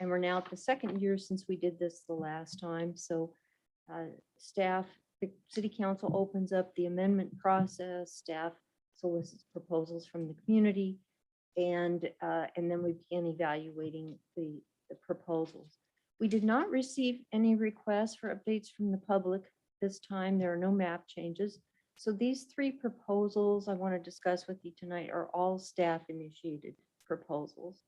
And we're now at the 2nd year since we did this the last time. So staff, the city council opens up the amendment process, staff solicits proposals from the community, and then we begin evaluating the proposals. We did not receive any requests for updates from the public this time. There are no map changes. So these 3 proposals I want to discuss with you tonight are all staff initiated proposals.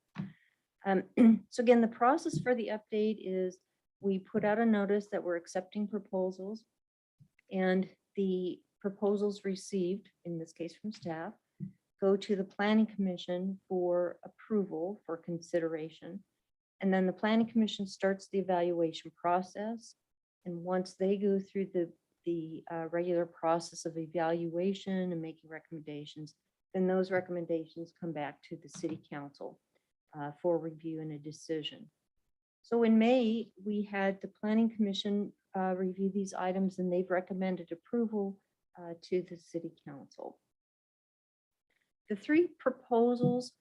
So again, the process for the update is we put out a notice that we're accepting proposals, and the proposals received, in this case from staff, go to the Planning Commission for approval, for consideration. And then the Planning Commission starts the evaluation process. And once they go through the regular process of evaluation and making recommendations, then those recommendations come back to the City Council for review and a decision. So in May, we had the Planning Commission review these items, and they've recommended approval to the City Council. The three proposals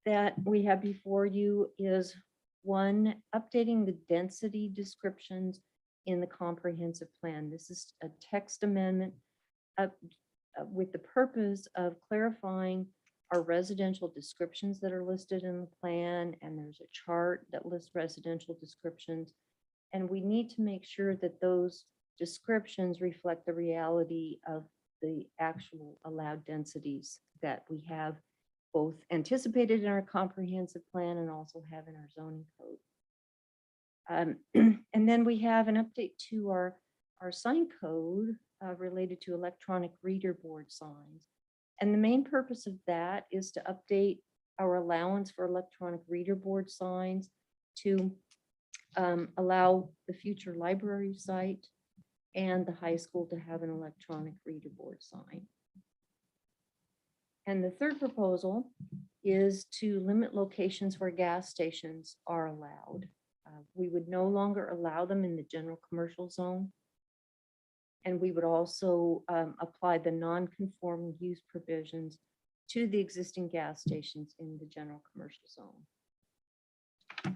that we have before you is one, updating the density descriptions in the comprehensive plan. This is a text amendment with the purpose of clarifying our residential descriptions that are listed in the plan, and there's a chart that lists residential descriptions. And we need to make sure that those descriptions reflect the reality of the actual allowed densities that we have both anticipated in our comprehensive plan and also have in our zoning code. And then we have an update to our sign code related to electronic reader board signs. And the main purpose of that is to update our allowance for electronic reader board signs to allow the future library site and the high school to have an electronic reader board sign. And the third proposal is to limit locations where gas stations are allowed. We would no longer allow them in the general commercial zone. And we would also apply the non-conforming use provisions to the existing gas stations in the general commercial zone.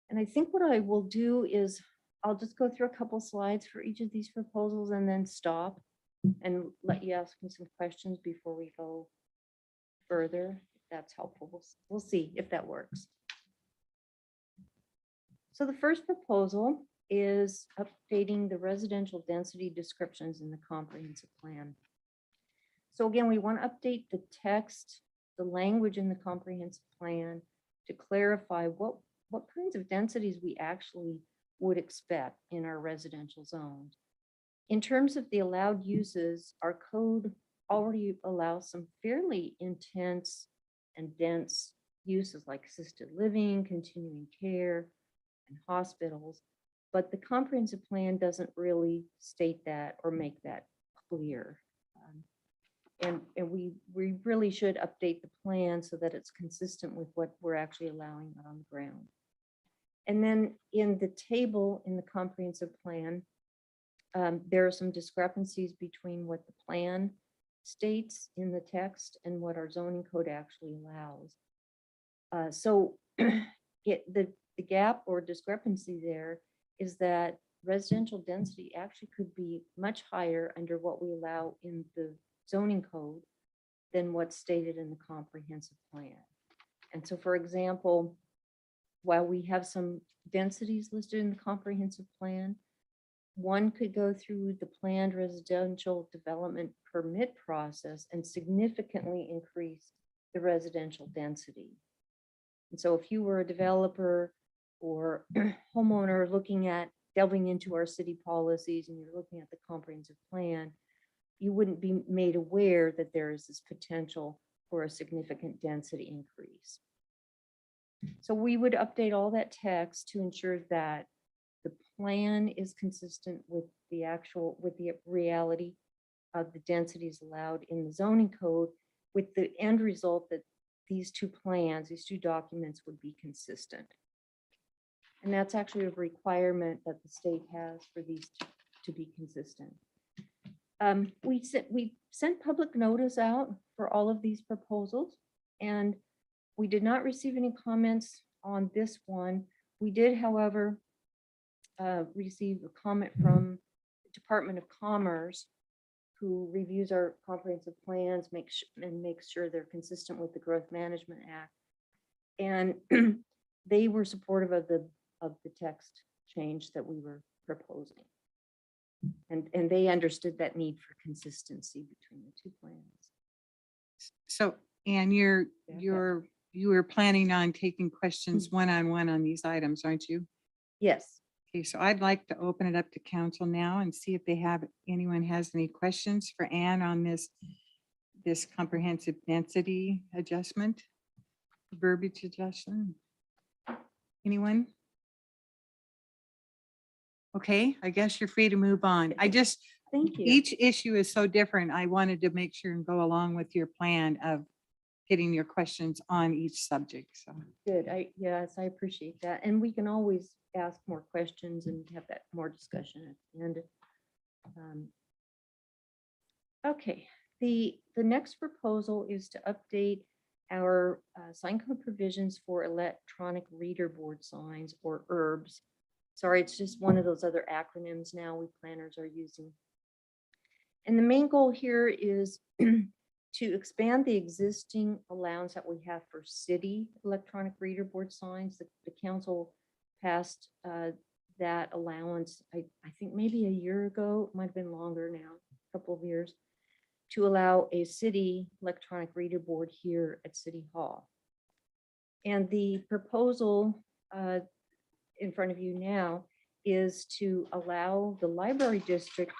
And I think what I will do is I'll just go through a couple slides for each of these proposals and then stop and let you ask me some questions before we go further. If that's helpful. We'll see if that works. So the first proposal is updating the residential density descriptions in the comprehensive plan. So again, we want to update the text, the language in the comprehensive plan to clarify what kinds of densities we actually would expect in our residential zones. In terms of the allowed uses, our code already allows some fairly intense and dense uses like assisted living, continuing care, and hospitals. But the comprehensive plan doesn't really state that or make that clear. And we really should update the plan so that it's consistent with what we're actually allowing on the ground. And then in the table in the comprehensive plan, there are some discrepancies between what the plan states in the text and what our zoning code actually allows. So the gap or discrepancy there is that residential density actually could be much higher under what we allow in the zoning code than what's stated in the comprehensive plan. And so, for example, while we have some densities listed in the comprehensive plan, one could go through the planned residential development permit process and significantly increase the residential density. And so if you were a developer or homeowner looking at delving into our city policies and you're looking at the comprehensive plan, you wouldn't be made aware that there is this potential for a significant density increase. So we would update all that text to ensure that the plan is consistent with the reality of the densities allowed in the zoning code, with the end result that these two plans, these two documents would be consistent. And that's actually a requirement that the state has for these to be consistent. We sent public notice out for all of these proposals, and we did not receive any comments on this one. We did, however, receive a comment from the Department of Commerce, who reviews our comprehensive plans, makes sure they're consistent with the Growth Management Act. And they were supportive of the text change that we were proposing. And they understood that need for consistency between the two plans. So, and your you were planning on taking questions one-on-one on these items, aren't you? Yes. Okay, so I'd like to open it up to council now and see if anyone has any questions for Ann on this comprehensive density adjustment, verbiage adjustment. Anyone? Okay, I guess you're free to move on. Thank you. Each issue is so different. I wanted to make sure and go along with your plan of getting your questions on each subject, so. Good. Yes, I appreciate that. And we can always ask more questions and have that more discussion at the end. Okay, the next proposal is to update our sign code provisions for electronic reader board signs, or ERBs. Sorry, it's just one of those other acronyms now we planners are using. And the main goal here is to expand the existing allowance that we have for city electronic reader board signs. The council passed that allowance, I think maybe a year ago, it might have been longer now, a couple of years, to allow a city electronic reader board here at City Hall. And the proposal in front of you now is to allow the library district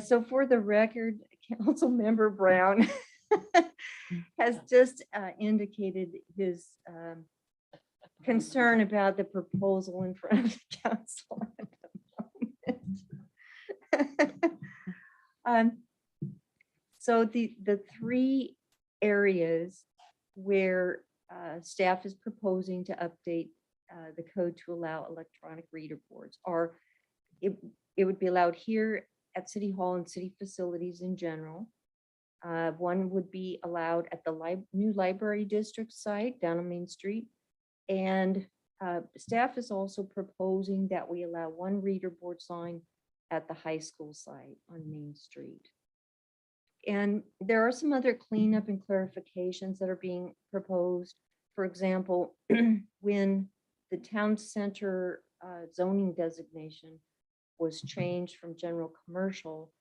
so for the record, Council Member Brown has just indicated his concern about the proposal in front of the council at the moment. So the three areas where staff is proposing to update the code to allow electronic reader boards are, it would be allowed here at City Hall and city facilities in general. One would be allowed at the new library district site down on Main Street. And staff is also proposing that we allow one reader board sign at the high school site on Main Street. And there are some other cleanup and clarifications that are being proposed. For example, when the town center zoning designation was changed from general commercial,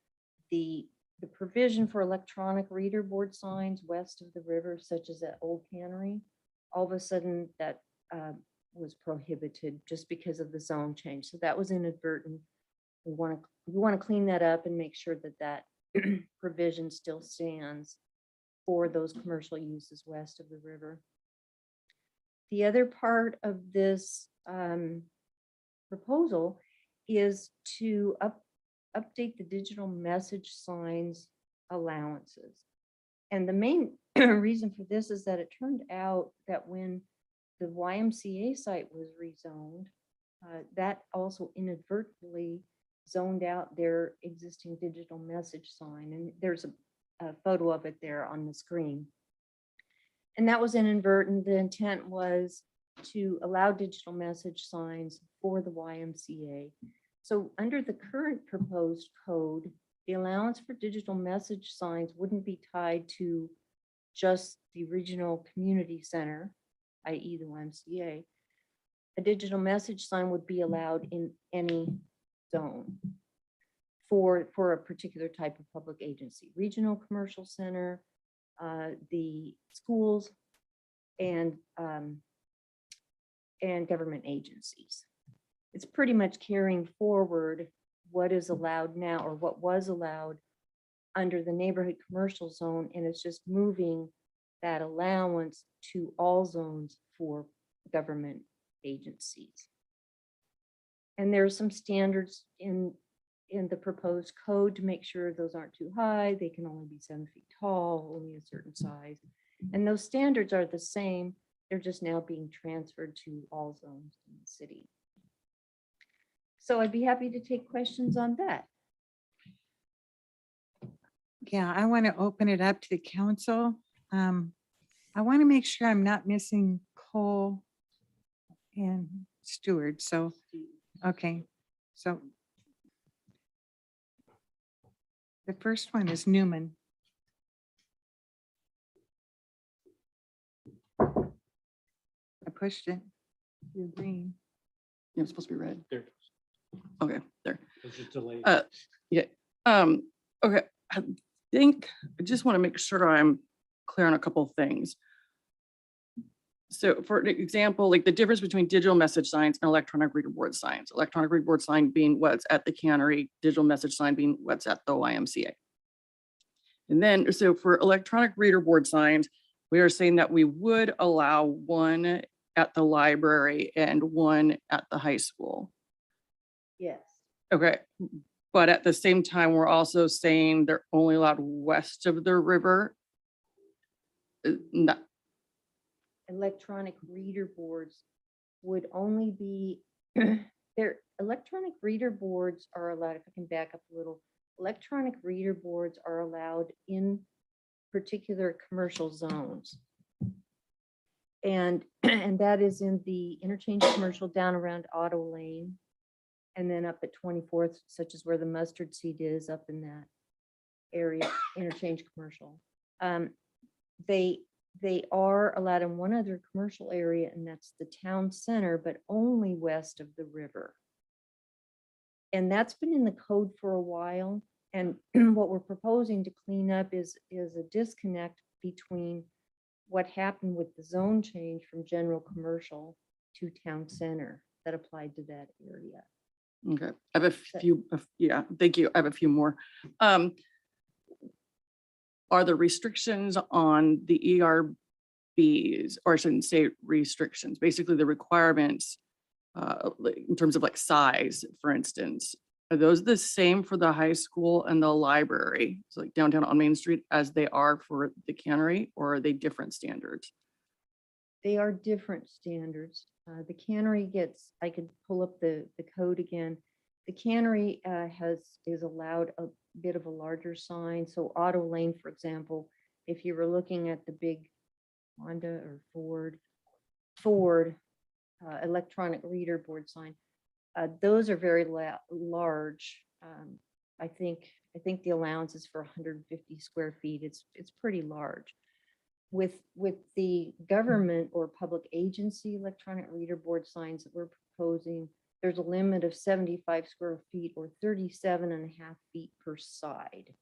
the provision for electronic reader board signs west of the river, such as at Old Cannery, all of a sudden that was prohibited just because of the zone change. So that was inadvertent. We want to clean that up and make sure that that provision still stands for those commercial uses west of the river. The other part of this proposal is to update the digital message signs allowances. And the main reason for this is that it turned out that when the YMCA site was rezoned, that also inadvertently zoned out their existing digital message sign. And there's a photo of it there on the screen. And that was inadvertent. The intent was to allow digital message signs for the YMCA. So under the current proposed code, the allowance for digital message signs wouldn't be tied to just the regional community center, i.e. the YMCA. A digital message sign would be allowed in any zone for a particular type of public agency, regional commercial center, the schools, and government agencies. It's pretty much carrying forward what is allowed now, or what was allowed under the neighborhood commercial zone, and it's just moving that allowance to all zones for government agencies. And there are some standards in the proposed code to make sure those aren't too high. They can only be 7 feet tall, only a certain size. And those standards are the same. They're just now being transferred to all zones in the city. So I'd be happy to take questions on that. Yeah, I want to open it up to the council. I want to make sure I'm not missing Cole and Stewart. So, okay, so the first one is Newman. I pushed it. You're green. Yeah, it's supposed to be red. There. Okay, there. It's just delayed. Yeah, Okay, I think, I just want to make sure I'm clear on a couple of things. So for an example, like the difference between digital message signs and electronic reader board signs, electronic reader board sign being what's at the cannery, digital message sign being what's at the YMCA. And then, so for electronic reader board signs, we are saying that we would allow one at the library and one at the high school. Yes. Okay, but at the same time, we're also saying they're only allowed west of the river. Not, Electronic reader boards would only be, their electronic reader boards are allowed, if I can back up a little, electronic reader boards are allowed in particular commercial zones. And, and that is in the interchange commercial down around Auto Lane. And then up at 24th, such as where the mustard seed is up in that area, interchange commercial. They are allowed in one other commercial area, and that's the town center, but only west of the river. And that's been in the code for a while. And what we're proposing to clean up is a disconnect between what happened with the zone change from general commercial to town center that applied to that area. okay, I have a few, yeah, thank you. I have a few more. Are the restrictions on the ERBs, or I shouldn't say restrictions, basically the requirements like in terms of like size, for instance, are those the same for the high school and the library, so like downtown on Main Street, as they are for the cannery, or are they different standards? They are different standards. The cannery gets, I could pull up the code again. The cannery is allowed a bit of a larger sign. So Auto Lane, for example, if you were looking at the big Honda or Ford electronic reader board sign, those are very large. I think the allowance is for 150 square feet. It's pretty large. With the government or public agency electronic reader board signs that we're proposing, there's a limit of 75 square feet or 37.5 feet per side.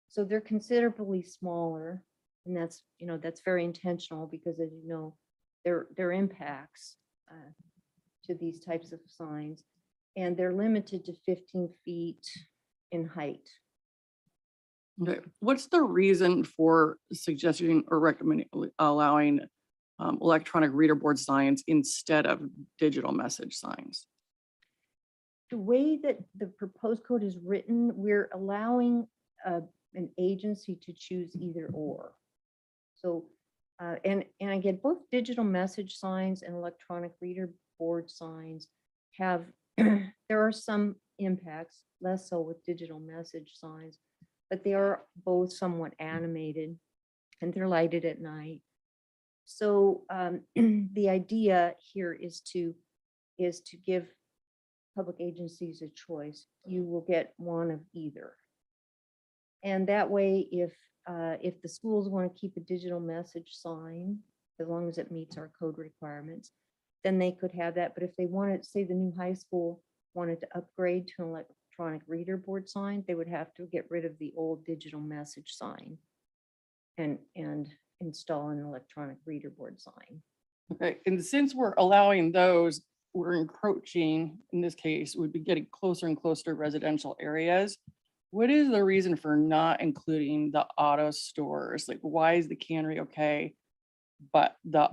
So they're considerably smaller, and that's, that's very intentional because, as you know, there impacts to these types of signs, and they're limited to 15 feet in height. Okay, what's the reason for suggesting or recommending allowing electronic reader board signs instead of digital message signs? The way that the proposed code is written, we're allowing an agency to choose either or. So, and again, both digital message signs and electronic reader board signs have, there are some impacts, less so with digital message signs, but they are both somewhat animated and they're lighted at night. So the idea here is to give public agencies a choice. You will get one of either. And that way, if the schools want to keep a digital message sign, as long as it meets our code requirements, then they could have that. But if they wanted, say the new high school wanted to upgrade to an electronic reader board sign, they would have to get rid of the old digital message sign and install an electronic reader board sign. Okay, and since we're allowing those, we're encroaching, in this case, we'd be getting closer and closer to residential areas. What is the reason for not including the auto stores? Like, why is the cannery okay, but the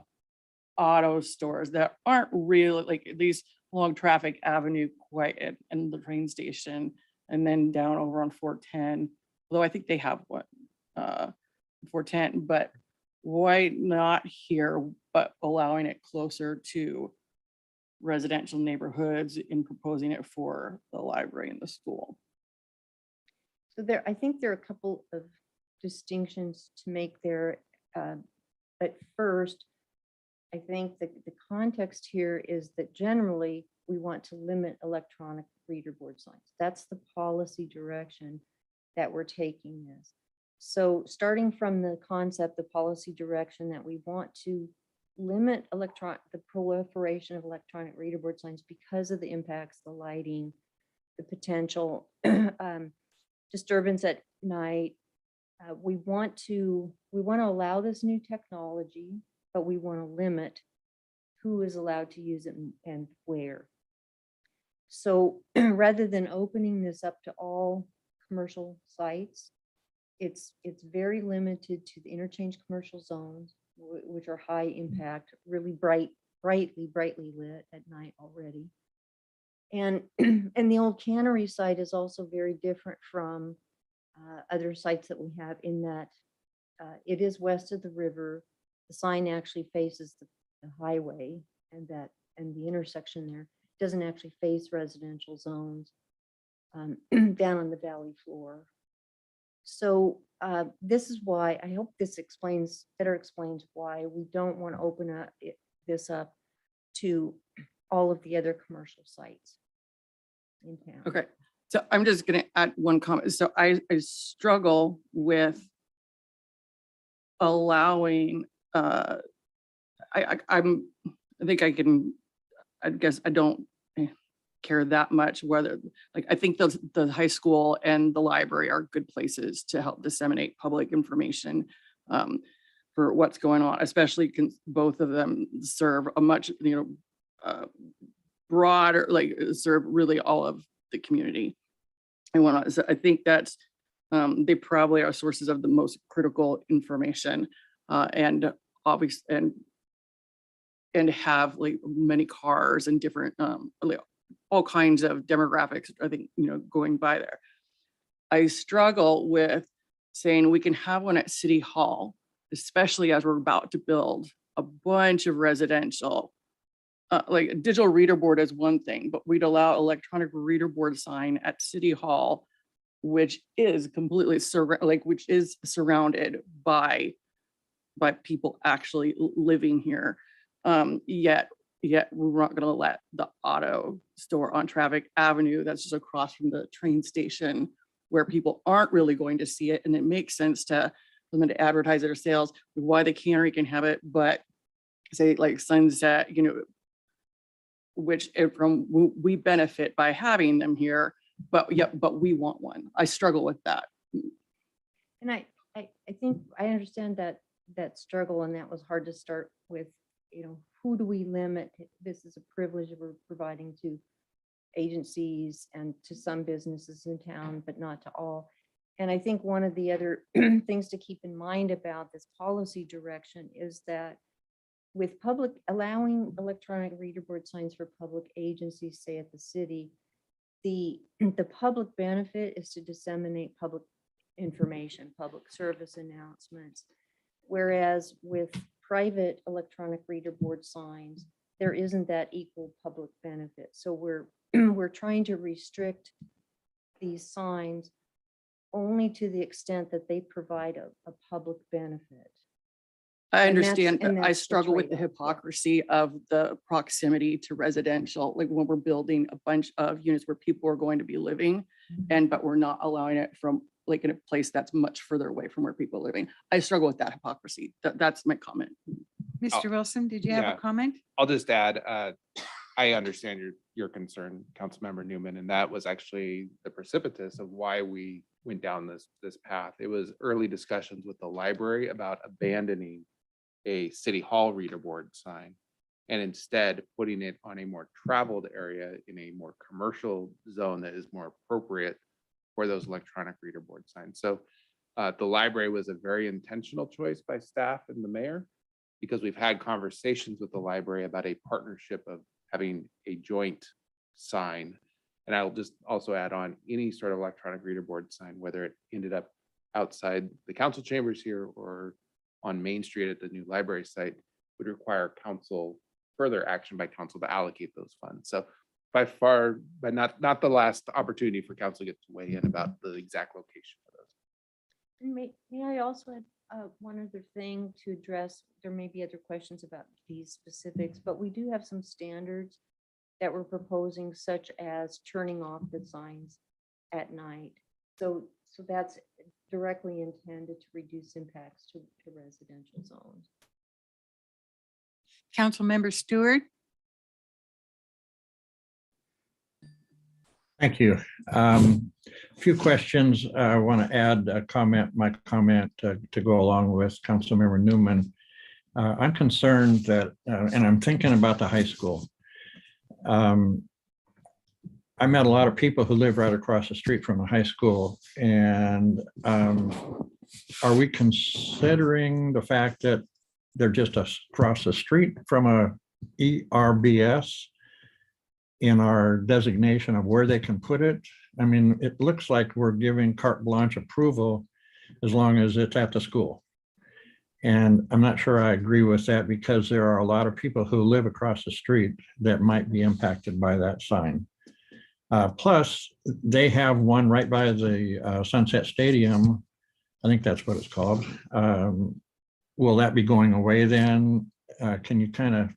auto stores that aren't really like these long traffic avenue quite and the train station and then down over on 410, although I think they have one 410, but why not here, but allowing it closer to residential neighborhoods in proposing it for the library and the school? So I think there are a couple of distinctions to make there. But first, I think that the context here is that generally we want to limit electronic reader board signs. That's the policy direction that we're taking this. So starting from the concept, the policy direction that we want to limit the proliferation of electronic reader board signs because of the impacts, the lighting, the potential disturbance at night. We want to allow this new technology, but we want to limit who is allowed to use it and where. So rather than opening this up to all commercial sites, it's very limited to the interchange commercial zones, which are high impact, really brightly lit at night already. And and the old cannery site is also very different from other sites that we have in that it is west of the river. The sign actually faces the highway, and the intersection there doesn't actually face residential zones down on the valley floor. So this is why I hope this better explains why we don't want to open this up to all of the other commercial sites in town. Okay, so I'm just gonna add one comment. So I struggle with allowing, I guess I don't care that much whether, like, I think the high school and the library are good places to help disseminate public information for what's going on, especially both of them serve a much, broader, like serve really all of the community. So I think that's, they probably are sources of the most critical information and obvious and have like many cars and different, all kinds of demographics, I think, going by there. I struggle with saying we can have one at City Hall, especially as we're about to build a bunch of residential. Like a digital reader board is one thing, but we'd allow electronic reader board sign at City Hall, which is completely which is surrounded by people actually living here. Yet we're not going to let the auto store on Traffic Avenue that's just across from the train station where people aren't really going to see it. And it makes sense for them to advertise their sales, why the cannery can have it, but say like Sunset, which we benefit by having them here, but we want one. I struggle with that. And I think I understand that struggle, and that was hard to start with, who do we limit? This is a privilege that we're providing to agencies and to some businesses in town, but not to all. And I think one of the other things to keep in mind about this policy direction is that with allowing electronic reader board signs for public agencies, say at the city, the public benefit is to disseminate public information, public service announcements. Whereas with private electronic reader board signs, there isn't that equal public benefit. So we're trying to restrict these signs only to the extent that they provide a public benefit. I And understand, but I that's the struggle with the trade-off, yeah. hypocrisy of the proximity to residential, like when we're building a bunch of units where people are going to be living, but we're not allowing it from like in a place that's much further away from where people are living. I struggle with that hypocrisy. That's my comment. Mr. Wilson, did you have yeah. a comment? I'll just add, I understand your concern, Councilmember Newman, and that was actually the precipitous of why we went down this path. It was early discussions with the library about abandoning a City Hall reader board sign and instead putting it on a more traveled area in a more commercial zone that is more appropriate for those electronic reader board signs. So the library was a very intentional choice by staff and the mayor, because we've had conversations with the library about a partnership of having a joint sign. And I'll just also add on any sort of electronic reader board sign, whether it ended up outside the council chambers here or on Main Street at the new library site, would require further action by council to allocate those funds. So by far, but not the last opportunity for council to get to weigh in about the exact location of those. And may I also add one other thing to address? There may be other questions about these specifics, but we do have some standards that we're proposing, such as turning off the signs at night. So that's directly intended to reduce impacts to residential zones. Councilmember Stewart? Thank you. A few questions. I want to add a comment, my comment to go along with Councilmember Newman. I'm concerned that, and I'm thinking about the high school. I met a lot of people who live right across the street from the high school, and are we considering the fact that they're just across the street from a ERBS in our designation of where they can put it? I mean, it looks like we're giving carte blanche approval as long as it's at the school. And I'm not sure I agree with that, because there are a lot of people who live across the street that might be impacted by that sign. Plus, they have one right by the Sunset Stadium. I think that's what it's called. Will that be going away then? Can you kind of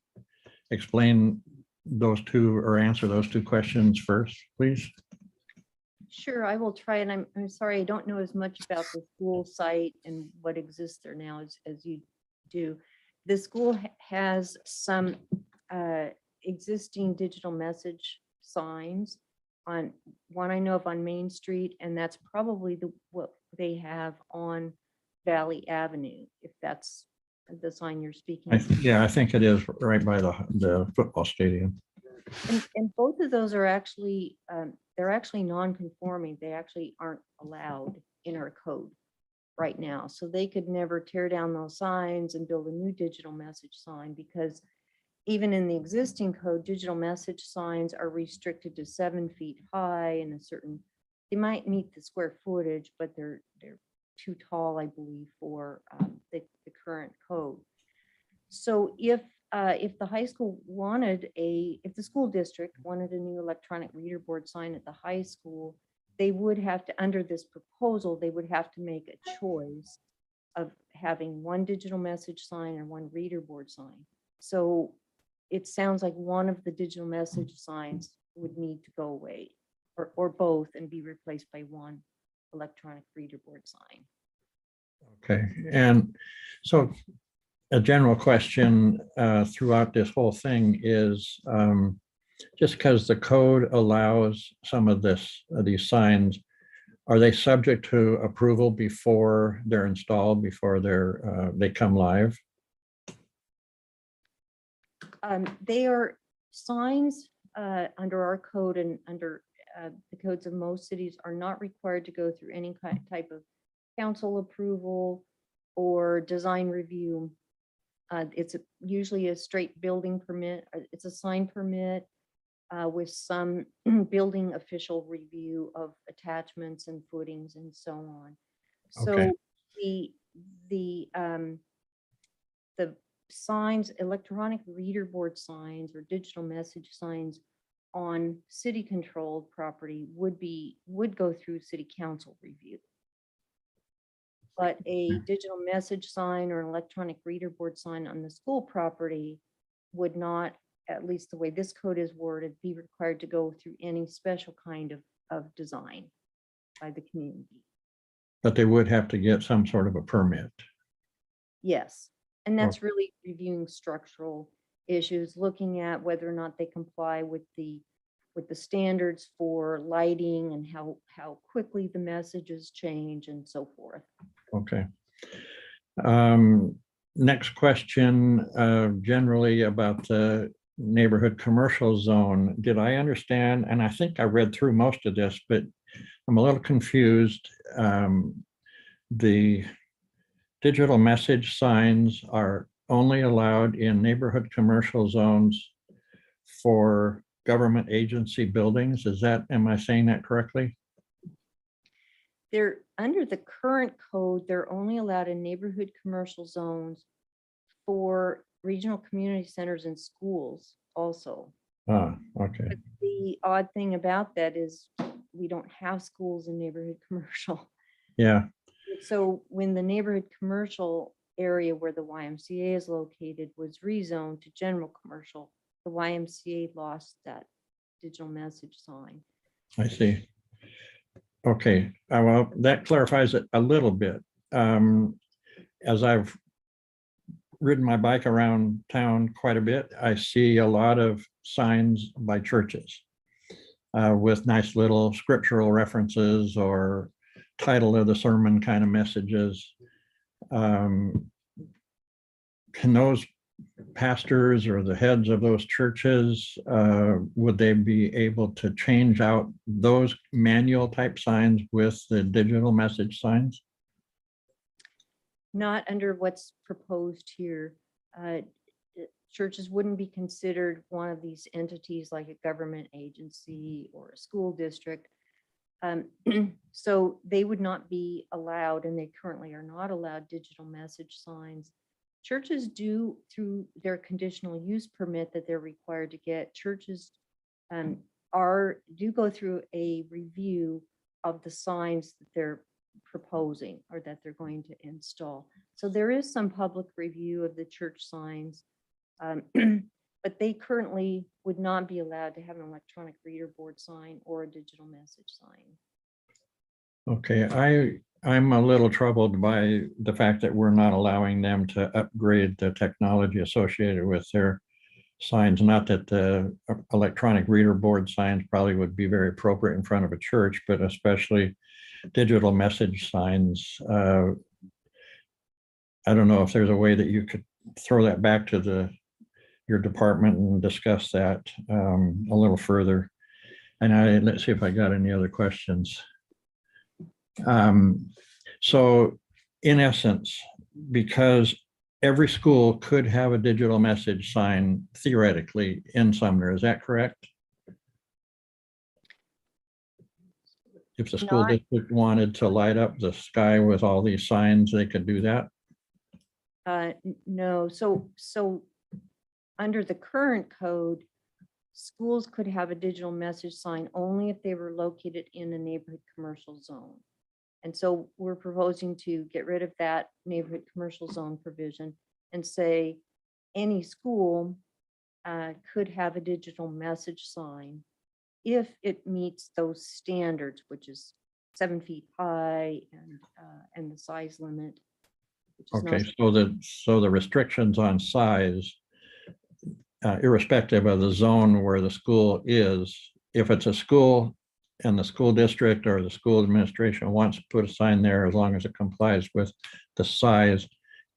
explain those two, or answer those two questions first, please? Sure, I will try, and I'm sorry, I don't know as much about the school site and what exists there now as you do. The school has some existing digital message signs on one I know of on Main Street, and that's probably what they have on Valley Avenue, if that's the sign you're speaking of. Yeah, I think it is right by the football stadium. And both of those are actually, they're actually non-conforming. They actually aren't allowed in our code right now. So they could never tear down those signs and build a new digital message sign, because even in the existing code, digital message signs are restricted to 7 feet high and a certain, they might meet the square footage, but they're too tall, I believe, for the current code. So if the high school wanted if the school district wanted a new electronic reader board sign at the high school, they would have to, under this proposal, they would have to make a choice of having one digital message sign and one reader board sign. So it sounds like one of the digital message signs would need to go away, or both, and be replaced by one electronic reader board sign. Okay, and so a general question throughout this whole thing is, just because the code allows some of these signs, are they subject to approval before they're installed, before they come live? They are signs under our code and under the codes of most cities are not required to go through any type of council approval or design review. It's usually a straight building permit. It's a sign permit with some building official review of attachments and footings and so on. Okay. So the signs, electronic reader board signs or digital message signs on city controlled property would go through city council review. But a digital message sign or an electronic reader board sign on the school property would not, at least the way this code is worded, be required to go through any special kind of design by the community. But they would have to get some sort of a permit. Yes, and that's really reviewing structural issues, looking at whether or not they comply with the standards for lighting and how quickly the messages change and so forth. Okay. Next question, generally about the neighborhood commercial zone. Did I understand, and I think I read through most of this, but I'm a little confused. The digital message signs are only allowed in neighborhood commercial zones for government agency buildings. Am I saying that correctly? They're under the current code, they're only allowed in neighborhood commercial zones for regional community centers and schools also. Ah, okay. But the odd thing about that is we don't have schools in neighborhood commercial. Yeah, So when the neighborhood commercial area where the YMCA is located was rezoned to general commercial, the YMCA lost that digital message sign. I see. Okay, well, that clarifies it a little bit. As I've ridden my bike around town quite a bit, I see a lot of signs by churches. with nice little scriptural references or title of the sermon kind of messages. Can those pastors or the heads of those churches, would they be able to change out those manual type signs with the digital message signs? Not under what's proposed here. Churches wouldn't be considered one of these entities like a government agency or a school district. So they would not be allowed, and they currently are not allowed, digital message signs. Churches do, through their conditional use permit that they're required to get, churches do go through a review of the signs that they're proposing or that they're going to install. So there is some public review of the church signs, but they currently would not be allowed to have an electronic reader board sign or a digital message sign. Okay, I'm a little troubled by the fact that we're not allowing them to upgrade the technology associated with their signs. Not that the electronic reader board signs probably would be very appropriate in front of a church, but especially digital message signs. I don't know if there's a way that you could throw that back to your department and discuss that a little further. And let's see if I got any other questions. So in essence, because every school could have a digital message sign theoretically in Sumner, is that correct? If the school district wanted to light up the sky with all these signs, they could do that? No, so under the current code, schools could have a digital message sign only if they were located in a neighborhood commercial zone. And so we're proposing to get rid of that neighborhood commercial zone provision and say any school could have a digital message sign if it meets those standards, which is 7 feet high and the size limit. which is Okay, not- so the restrictions on size, irrespective of the zone where the school is, if it's a school and the school district or the school administration wants to put a sign there, as long as it complies with the size,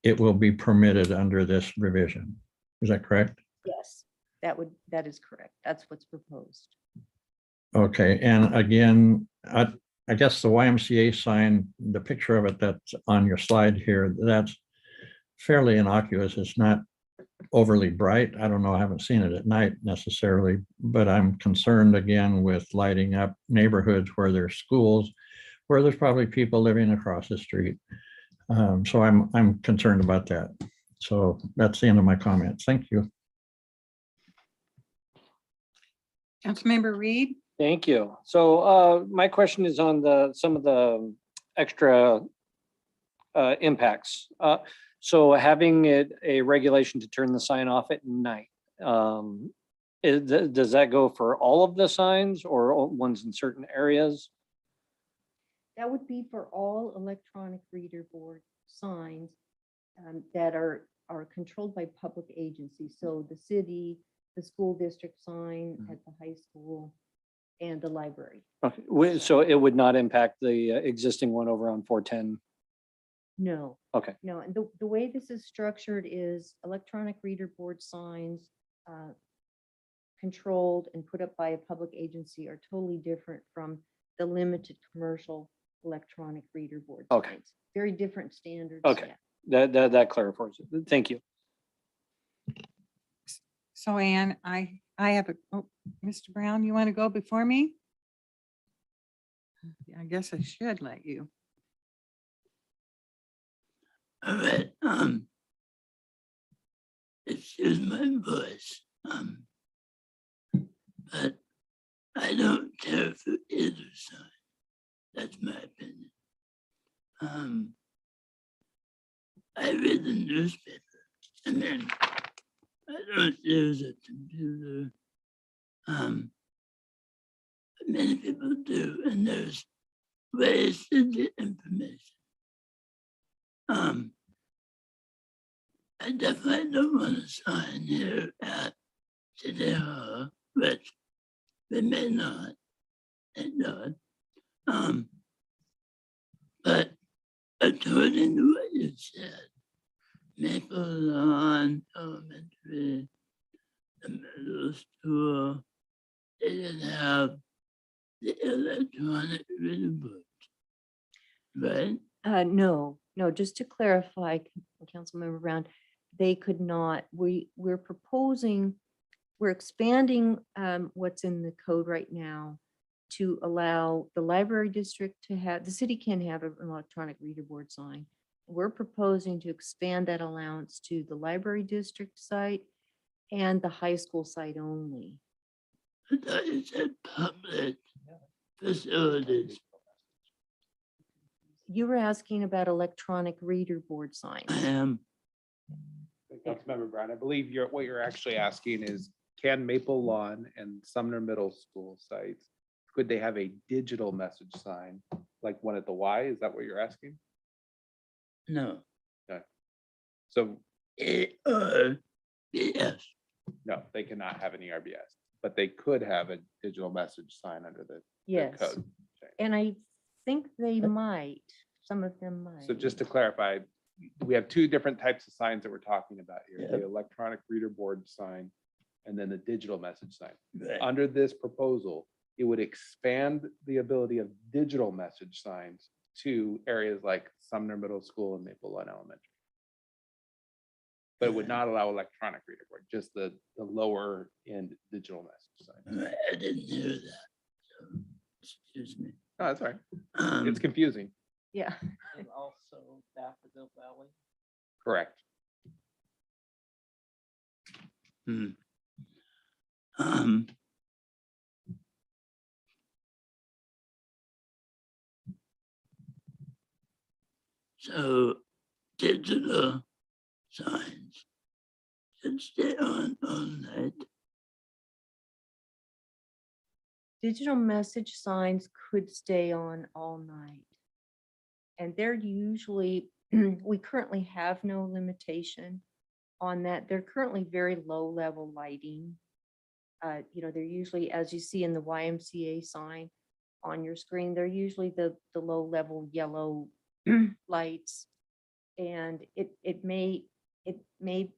it will be permitted under this revision. Is that correct? Yes, that is correct. That's what's proposed. Okay, and again, I guess the YMCA sign, the picture of it that's on your slide here, that's fairly innocuous. It's not overly bright. I don't know, I haven't seen it at night necessarily, but I'm concerned again with lighting up neighborhoods where there's schools, where there's probably people living across the street. So I'm concerned about that. So that's the end of my comments. Thank you. Councilmember Reed? Thank you. So my question is on some of the extra impacts. So having it a regulation to turn the sign off at night, does that go for all of the signs or ones in certain areas? That would be for all electronic reader board signs that are controlled by public agencies. So the city, the school district sign at the high school, and the library. Okay, so it would not impact the existing one over on 410? No. Okay. No, and the way this is structured is electronic reader board signs controlled and put up by a public agency are totally different from the limited commercial electronic reader board. Okay. signs. Very different standards. Okay. yeah. That clarifies it. Thank you. So Ann, I have Mr. Brown, you want to go before me? I guess I should let you. All right, excuse my voice, but I don't care for either side. That's my opinion. I read the newspaper, and then I don't use a computer. But many people do, and there's ways to get information. I definitely don't want to sign here at City Hall, which we may not, thank God. But according to what you said, Maple Lawn Elementary, the middle school, they didn't have the electronic reader books, right? No, just to clarify, Councilmember Brown, they could not, we're proposing, we're expanding what's in the code right now to allow the library district to have, the city can have an electronic reader board sign. We're proposing to expand that allowance to the library district site and the high school site only. I thought you said public facilities. You were asking about electronic reader board signs. I am. Councilmember Brown, I believe what you're actually asking is, can Maple Lawn and Sumner Middle School sites, could they have a digital message sign like one at the Y? Is that what you're asking? No. So Yes. no, they cannot have an ERBS, but they could have a digital message sign under the Yes, code. and I think they might, some of them might. So just to clarify, we have two different types of signs that we're talking about here, Yeah. the electronic reader board sign and then the digital message sign. Right. Under this proposal, it would expand the ability of digital message signs to areas like Sumner Middle School and Maple Lawn Elementary. But it would not allow electronic reader board, just the lower end digital message sign. I didn't hear that. So, excuse me. Oh, that's all right. Um, It's confusing. Yeah. And also Daffodil Valley. Correct. hmm. So digital signs should stay on all night. Digital message signs could stay on all night. And they're usually, we currently have no limitation on that. They're currently very low level lighting. They're usually, as you see in the YMCA sign on your screen, they're usually the low level yellow lights. And it may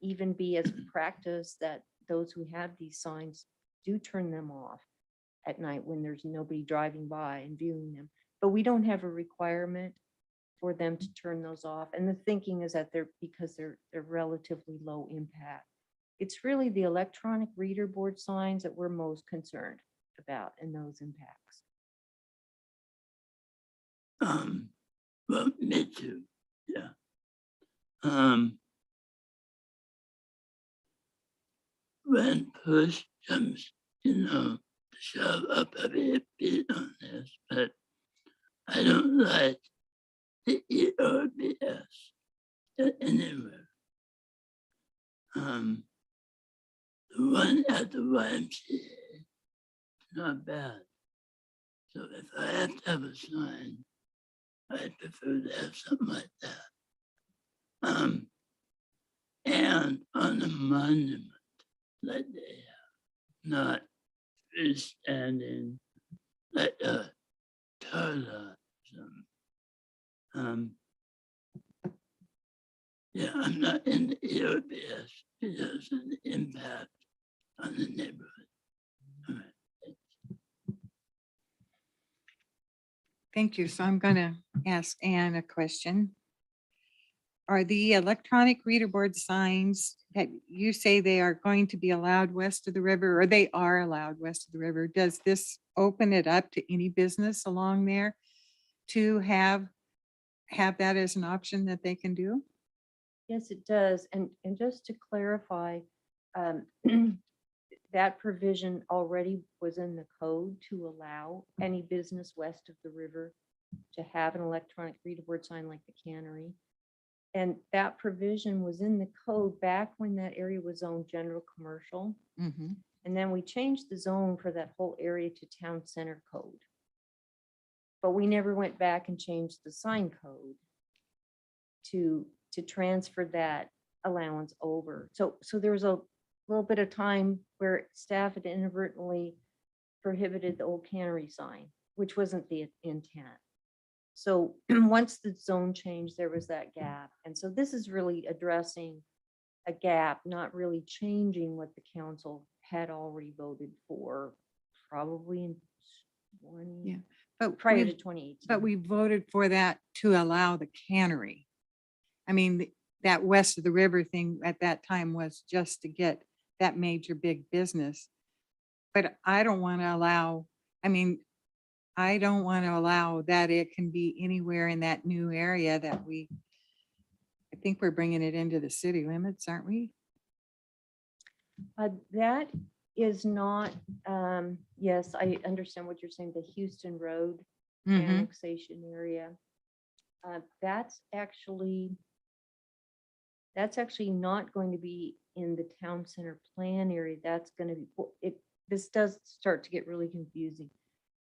even be as a practice that those who have these signs do turn them off at night when there's nobody driving by and viewing them. But we don't have a requirement for them to turn those off. And the thinking is that because they're relatively low impact. It's really the electronic reader board signs that we're most concerned about and those impacts. Well, me too. Yeah. When push comes, to shove up a bit on this, but I don't like the ERBS anywhere. The one at the YMCA, not bad. So if I have to have a sign, I prefer to have something like that. And on the monument that they have, not freestanding like a car lot. Yeah, I'm not in the ERBS because of the impact on the neighborhood. All right. Thank you. So I'm going to ask Anne a question. Are the electronic reader board signs that you say they are going to be allowed west of the river, or they are allowed west of the river? Does this open it up to any business along there to have that as an option that they can do? Yes, it does. And just to clarify, that provision already was in the code to allow any business west of the river to have an electronic reader board sign like the cannery. And that provision was in the code back when that area was zoned general commercial. Mhm. And then we changed the zone for that whole area to town center code. But we never went back and changed the sign code to transfer that allowance over. So there was a little bit of time where staff had inadvertently prohibited the old cannery sign, which wasn't the intent. So once the zone changed, there was that gap. And so this is really addressing a gap, not really changing what the council had already voted for, probably in Yeah, 20, but prior to we, 2018. but we voted for that to allow the cannery. I mean, that west of the river thing at that time was just to get that major big business. But I don't want to allow, I mean, I don't want to allow that it can be anywhere in that new area that I think we're bringing it into the city limits, aren't we? That is not, yes, I understand what you're saying, the Houston Road Mhm. annexation area. That's actually not going to be in the town center plan area. That's going to be, this does start to get really confusing.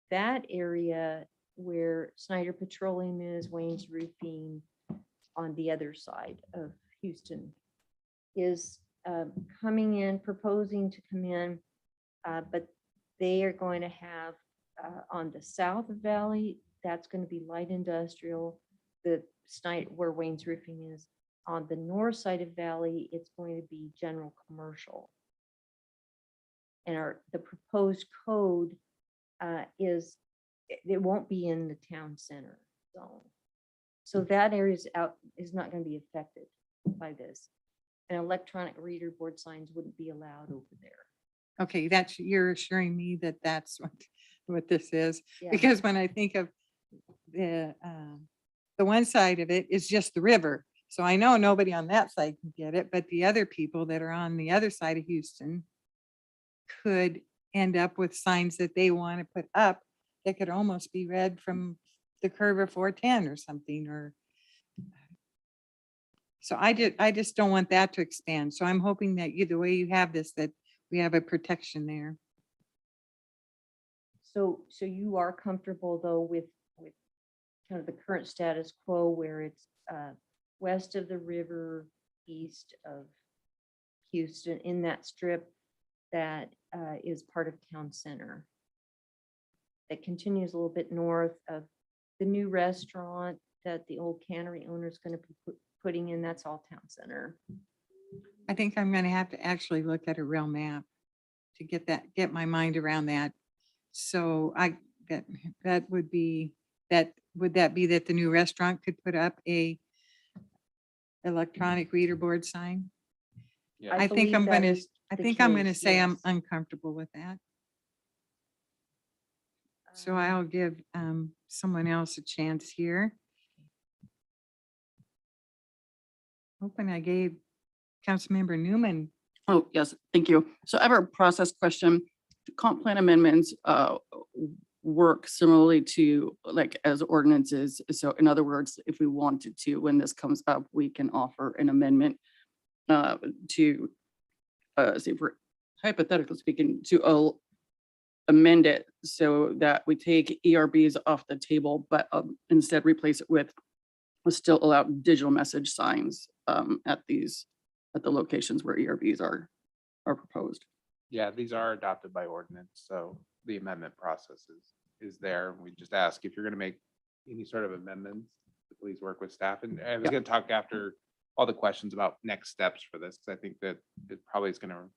That area where Snyder Petroleum is, Wayne's Roofing on the other side of Houston is coming in, proposing to come in, but they are going to have on the south valley, that's going to be light industrial, the Snyder, where Wayne's Roofing is. On the north side of Valley, it's going to be general commercial. And the proposed code is, it won't be in the town center zone. So that area is not going to be affected by this. And electronic reader board signs wouldn't be allowed over there. Okay, you're assuring me that that's what this is. Yeah. Because when I think of the one side of it is just the river. So I know nobody on that side can get it, but the other people that are on the other side of Houston could end up with signs that they want to put up that could almost be read from the curve of 410 or something, or so I just don't want that to expand. So I'm hoping that the way you have this, that we have a protection there. So you are comfortable though with kind of the current status quo where it's west of the river, east of Houston, in that strip that is part of town center. That continues a little bit north of the new restaurant that the old cannery owner is going to be putting in. That's all town center. I think I'm going to have to actually look at a real map to get my mind around that. So that would be that the new restaurant could put up a electronic reader board sign? Yeah. I think believe I'm that going to, is I the think I'm going to case, say I'm yes. uncomfortable with that. So I'll give someone else a chance here. Hoping I gave Councilmember Newman. Oh, yes, thank you. So I have a process question. Comp plan amendments work similarly to like as ordinances. So in other words, if we wanted to, when this comes up, we can offer an amendment to say for hypothetically speaking, to amend it so that we take ERBs off the table, but instead replace it with still allow digital message signs at the locations where ERBs are proposed. Yeah, these are adopted by ordinance, so the amendment process is there. We just ask if you're gonna make any sort of amendments, to please work with staff. And I was Yeah. gonna talk after all the questions about next steps for this, because I think that it probably is gonna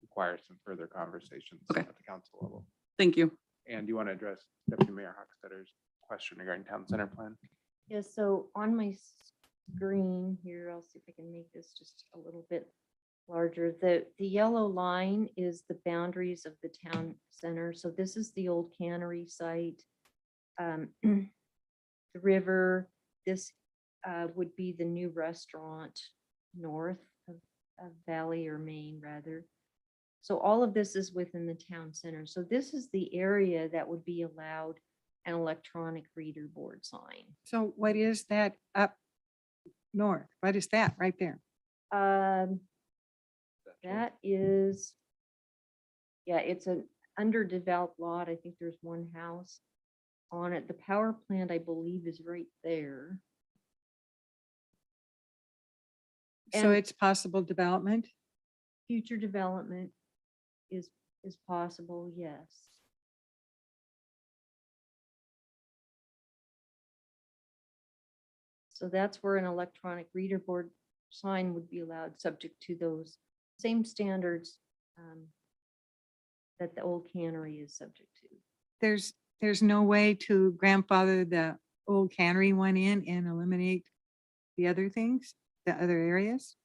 require some further conversations Okay. at the council level. Thank you. And do you want to address Deputy Mayor Hochstetter's question regarding town center plan? Yeah, so on my screen here, I'll see if I can make this just a little bit larger. The yellow line is the boundaries of the town center. So this is the old cannery site. The river, this would be the new restaurant north of Valley or Main rather. So all of this is within the town center. So this is the area that would be allowed an electronic reader board sign. So what is that up north? What is that right there? That is, yeah, it's an underdeveloped lot. I think there's one house on it. The power plant, I believe, is right there. So And- it's possible development? Future development is possible, yes. So that's where an electronic reader board sign would be allowed, subject to those same standards that the old cannery is subject to. There's no way to grandfather the old cannery one in and eliminate the other things, the other areas?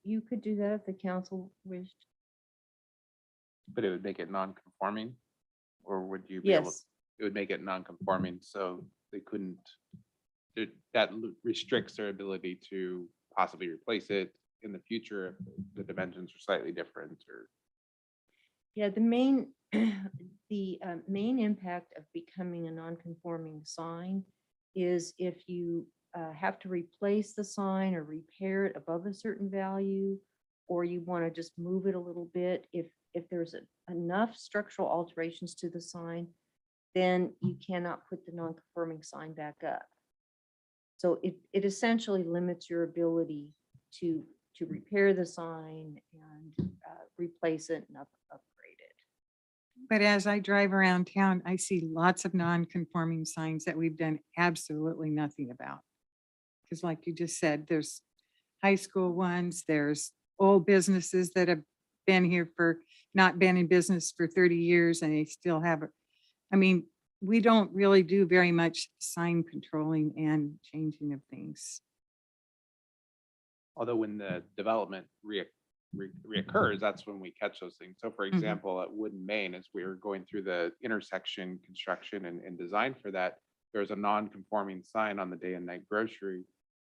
You could do that if the council wished. But it would make it non-conforming? Or would you be able, Yes, it would make it non-conforming, so they couldn't, that restricts their ability to possibly replace it in the future if the dimensions are slightly different or. yeah, the main, the main impact of becoming a non-conforming sign is if you have to replace the sign or repair it above a certain value, or you want to just move it a little bit, if there's enough structural alterations to the sign, then you cannot put the non-conforming sign back up. So it essentially limits your ability to repair the sign and replace it and upgrade it. But as I drive around town, I see lots of non-conforming signs that we've done absolutely nothing about. Because like you just said, there's high school ones, there's old businesses that have been here for, not been in business for 30 years and they still have, I mean, we don't really do very much sign controlling and changing of things. Although when the development reoccurs, that's when we catch those things. So for example, at Wooden Main, as we were going through the intersection construction and design for that, there was a non-conforming sign on the day and night grocery.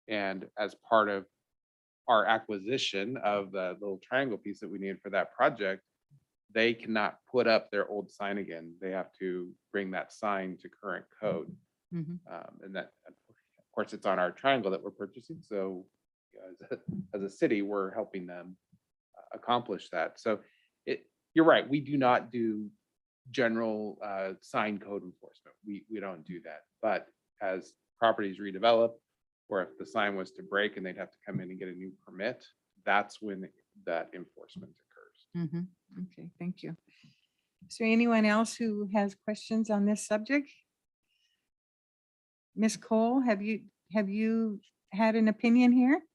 And as part of our acquisition of the little triangle piece that we needed for that project, they cannot put up their old sign again. They have to bring that sign to current code. Mhm. And that, of course, it's on our triangle that we're purchasing. So as a city, we're helping them accomplish that. So you're right. We do not do general sign code enforcement. We don't do that. But as properties redevelop, or if the sign was to break and they'd have to come in and get a new permit, that's when that enforcement occurs. Mhm. Okay, thank you. Is there anyone else who has questions on this subject? Ms. Cole, have you had an opinion here?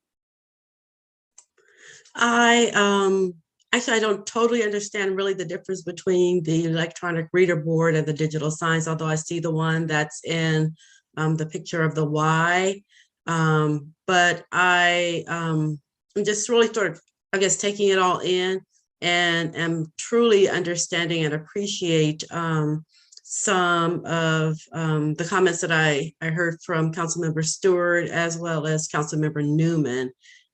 Actually, I don't totally understand really the difference between the electronic reader board and the digital signs, although I see the one that's in the picture of the Y. But I'm just really sort of, I guess, taking it all in and am truly understanding and appreciate some of the comments that I heard from Councilmember Stewart as well as Councilmember Newman.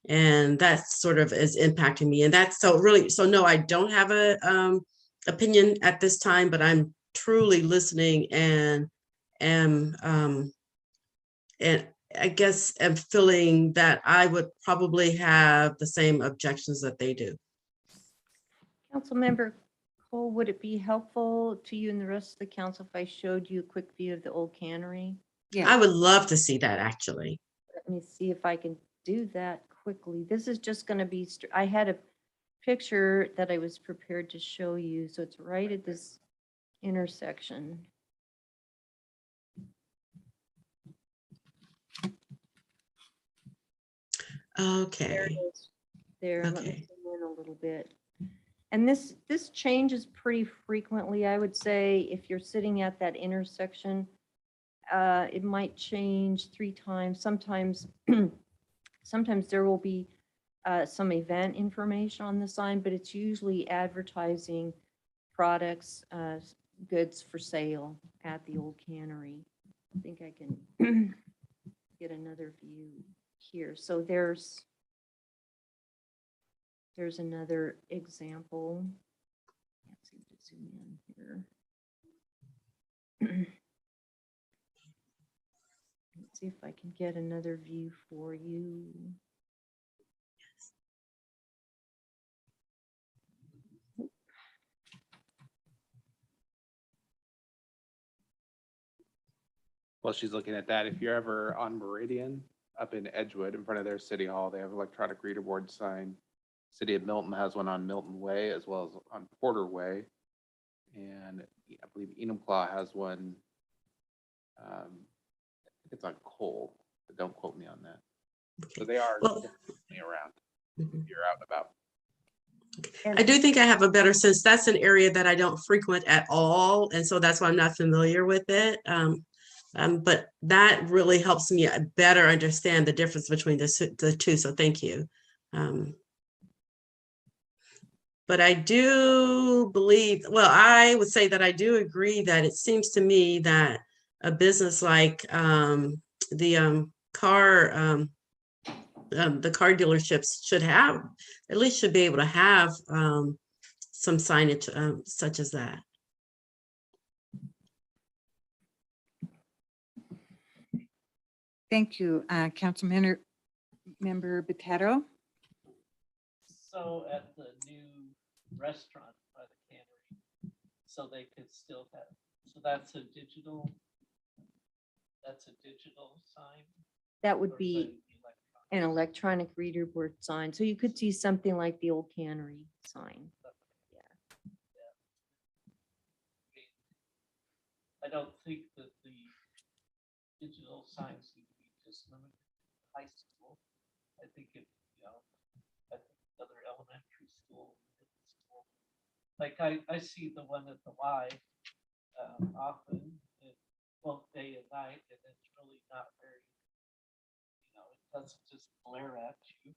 And that sort of is impacting me. And that's so really, so no, I don't have a opinion at this time, but I'm truly listening and I guess am feeling that I would probably have the same objections that they do. Councilmember Cole, would it be helpful to you and the rest of the council if I showed you a quick view of the old cannery? I would love to see that actually. Let me see if I can do that quickly. This is just going to be, I had a picture that I was prepared to show you. So it's right at this intersection. There it Okay. is. There, let me Okay. zoom in a little bit. And this changes pretty frequently. I would say if you're sitting at that intersection, it might change 3 times. Sometimes, sometimes there will be some event information on the sign, but it's usually advertising products, goods for sale at the old cannery. I think I can get another view here. So there's another example. Can't seem to zoom in here. Let's see if I can get another view for you. While she's looking at that, if you're ever on Meridian up in Edgewood in front of their city hall, they have electronic reader board sign. City of Milton has one on Milton Way as well as on Porter Way. And I believe Enumclaw has one. It's on Cole. but don't quote me on that. So they are Well- definitely around. Mhm. You're out and about. I do think I have a better sense. That's an area that I don't frequent at all. And so that's why I'm not familiar with it. But that really helps me better understand the difference between the two. So thank you. But I do believe, well, I would say that I do agree that it seems to me that a business like the car dealerships should have, at least should be able to have some signage such as that. Thank you, Councilmember Batero. So at the new restaurant by the cannery, so they could still have, so that's a digital sign? That or would is be that electronic? an electronic reader board sign. So you could see something like the old cannery sign. I don't think that the digital signs need to be just limited to high school. I think it, I think other elementary school, middle school. Like I see the one at the Y often, both day and night, and it's really not very, it doesn't just glare at you.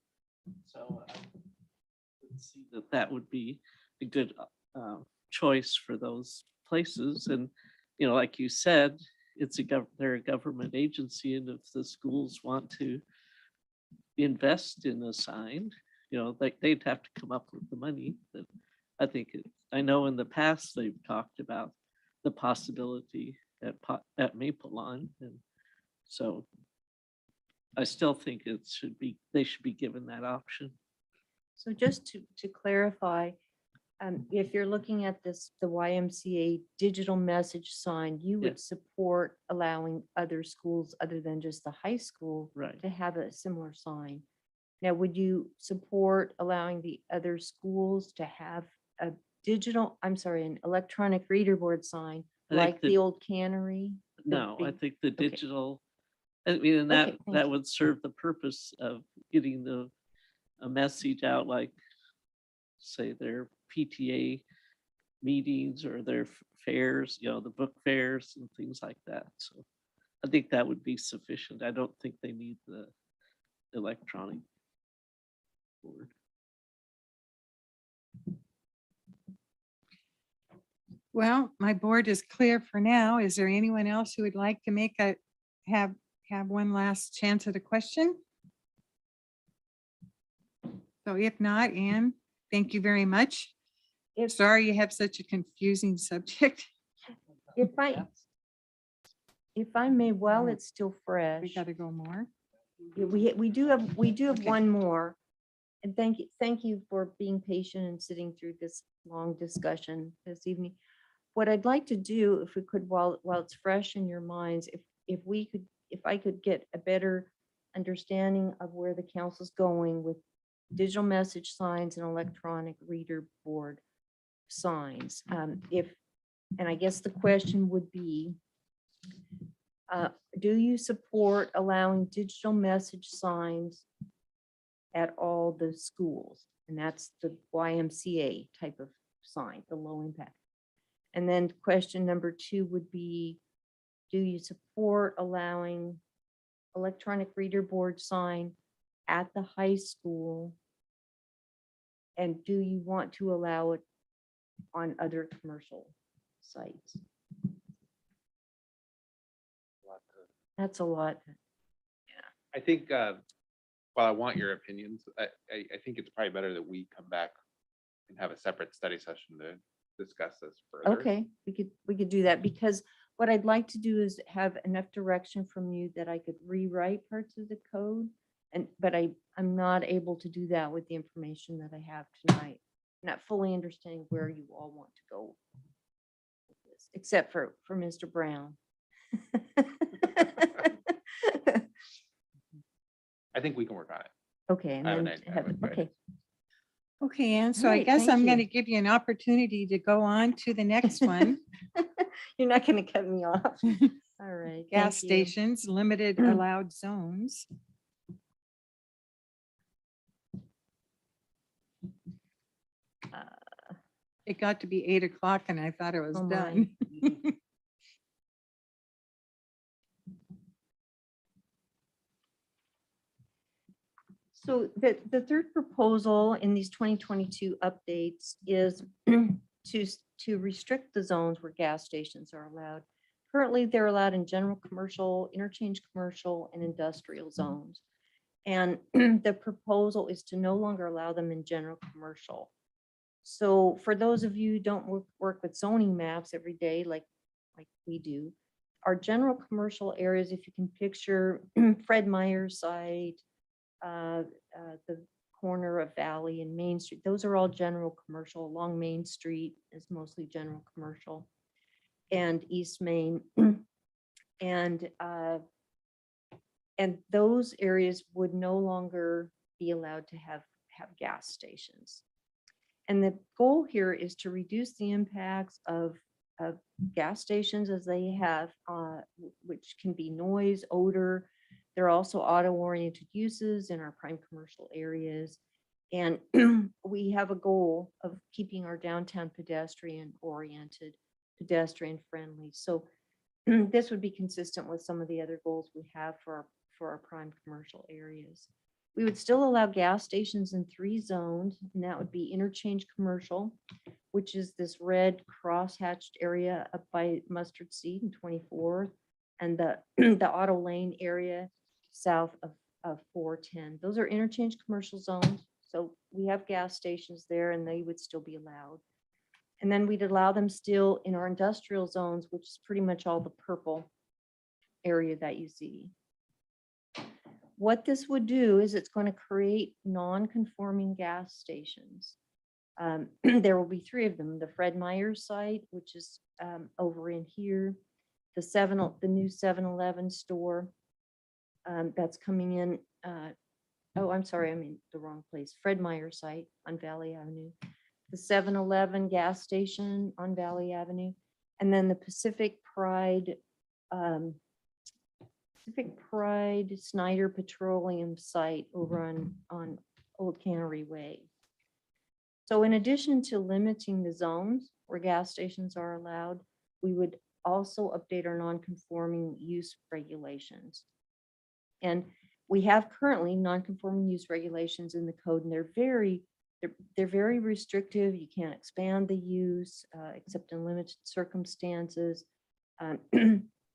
So I would see that would be a good choice for those places. And like you said, they're a government agency, and if the schools want to invest in a sign, they'd have to come up with the money. But I know in the past they've talked about the possibility at Maple Lawn, and so I still think they should be given that option. So just to clarify, if you're looking at the YMCA digital message sign, you Yeah. would support allowing other schools other than just the high school Right. to have a similar sign. Now, would you support allowing the other schools to have an electronic reader board sign I think like the old cannery? No, I big- think the okay. digital, I mean, and Okay, thank that you. would serve the purpose of getting a message out, like say their PTA meetings or their fairs, the book fairs and things like that. So I think that would be sufficient. I don't think they need the electronic board. Well, my board is clear for now. Is there anyone else who would like to have one last chance at a question? So if not, Anne, thank you very much. Sorry you have such a confusing subject. If I may, while it's still fresh. We got to go more. Yeah, we do have Okay. one more. And thank you for being patient and sitting through this long discussion this evening. What I'd like to do, if we could, while it's fresh in your minds, if I could get a better understanding of where the council's going with digital message signs and electronic reader board signs. And I guess the question would be, do you support allowing digital message signs at all the schools? And that's the YMCA type of sign, the low impact. And then question number 2 would be, do you support allowing electronic reader board sign at the high school? And do you want to allow it on other commercial sites? That's a lot. I think, while I want your opinions, I think it's probably better that we come back and have a separate study session to discuss this further. Okay, we could do that, because what I'd like to do is have enough direction from you that I could rewrite parts of the code. But I'm not able to do that with the information that I have tonight. Not fully understanding where you all want to go with this, except for Mr. Brown. I think we can work on it. Okay, and I have an then idea, I have a good okay. Okay, Anne, so I Alright, guess thank I'm going to you. give you an opportunity to go on to the next one. You're not going to cut me off. All right. gas thank you. stations, limited allowed zones. It got to be 8 o'clock and I thought it was Oh, my. done. So the third proposal in these 2022 updates is to restrict the zones where gas stations are allowed. Currently, they're allowed in general commercial, interchange commercial, and industrial zones. And the proposal is to no longer allow them in general commercial. So for those of you who don't work with zoning maps every day like we do, our general commercial areas, if you can picture Fred Meyer's site, the corner of Valley and Main Street, those are all general commercial. Along Main Street is mostly general commercial, and East Main. And those areas would no longer be allowed to have gas stations. And the goal here is to reduce the impacts of gas stations as they have, which can be noise, odor. There are also auto-oriented uses in our prime commercial areas. And we have a goal of keeping our downtown pedestrian-oriented, pedestrian-friendly. So this would be consistent with some of the other goals we have for our prime commercial areas. We would still allow gas stations in 3 zones, and that would be interchange commercial, which is this red cross-hatched area up by Mustard Seed and 24th, and the auto lane area south of 410. Those are interchange commercial zones. So we have gas stations there and they would still be allowed. And then we'd allow them still in our industrial zones, which is pretty much all the purple area that you see. What this would do is it's going to create non-conforming gas stations. There will be 3 of them. The Fred Meyer site, which is over in here, the new 7-Eleven store that's coming in. Oh, I'm sorry, I'm in the wrong place. Fred Meyer site on Valley Avenue, the 7-Eleven gas station on Valley Avenue, and then the Pacific Pride Snyder Petroleum site over on Old Cannery Way. So in addition to limiting the zones where gas stations are allowed, we would also update our non-conforming use regulations. And we have currently non-conforming use regulations in the code, and they're very restrictive. You can't expand the use except in limited circumstances.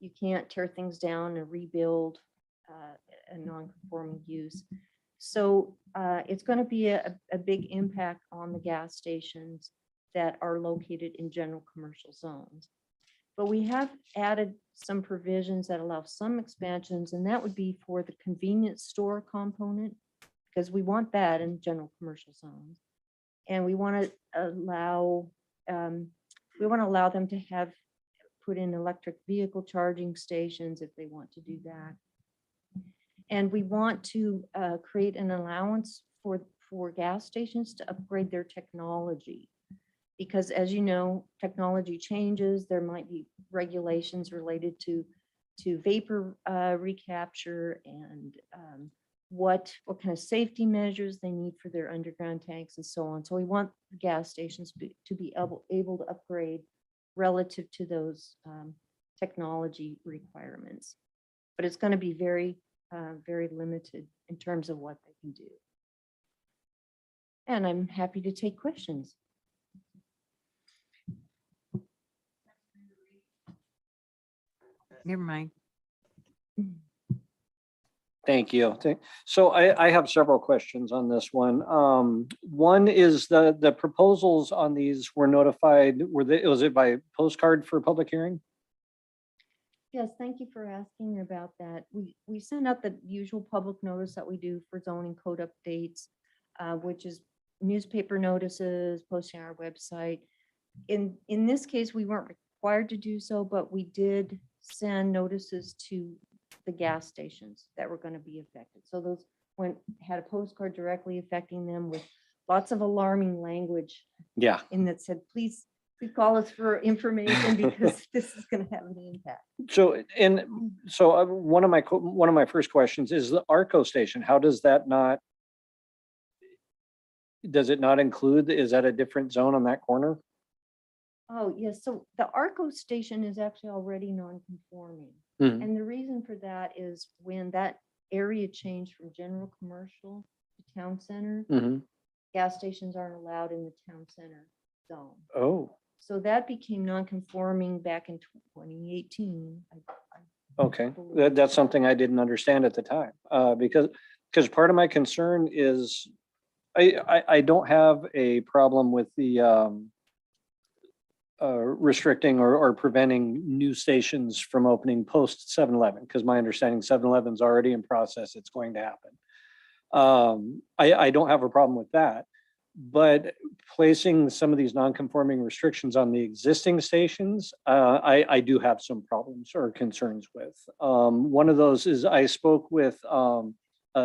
You can't tear things down and rebuild a non-conforming use. So it's going to be a big impact on the gas stations that are located in general commercial zones. But we have added some provisions that allow some expansions, and that would be for the convenience store component, because we want that in general commercial zones. And we want to allow them to have put in electric vehicle charging stations if they want to do that. And we want to create an allowance for gas stations to upgrade their technology. Because as you know, technology changes. There might be regulations related to vapor recapture and what kind of safety measures they need for their underground tanks and so on. So we want the gas stations to be able to upgrade relative to those technology requirements. But it's going to be very limited in terms of what they can do. And I'm happy to take questions. Never mind. Thank you. So I have several questions on this one. One is the proposals on these were notified, was it by postcard for public hearing? Yes, thank you for asking about that. We send out the usual public notice that we do for zoning code updates, which is newspaper notices, posting on our website. In this case, we weren't required to do so, but we did send notices to the gas stations that were going to be affected. So those had a postcard directly affecting them with lots of alarming language Yeah. in that said, please to call us for information because this is going to have an impact. So, one of my first questions is the ARCO station. How does that not? Does it not include, is that a different zone on that corner? Oh, yes. So the ARCO station is actually already non-conforming. Mhm. And the reason for that is when that area changed from general commercial to town center, Mhm. gas stations aren't allowed in the town center zone. Oh, So that became non-conforming back in 2018. okay. That's something I didn't understand at the time, because part of my concern is I don't have a problem with the restricting or preventing new stations from opening post 7-Eleven, because my understanding 7-Eleven's already in process, it's going to happen. I don't have a problem with that, but placing some of these non-conforming restrictions on the existing stations, I do have some problems or concerns with. One of those is I spoke with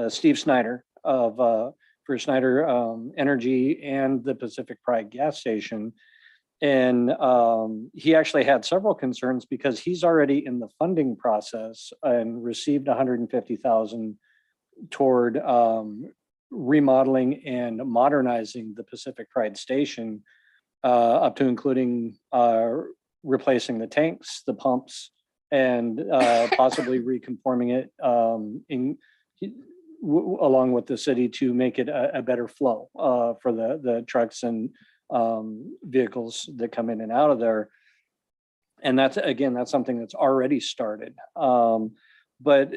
Steve Snyder for Snyder Energy and the Pacific Pride gas station. And he actually had several concerns because he's already in the funding process and received 150,000 toward remodeling and modernizing the Pacific Pride station, up to including replacing the tanks, the pumps, and possibly reconforming it along with the city to make it a better flow for the trucks and vehicles that come in and out of there. And that's something that's already started. But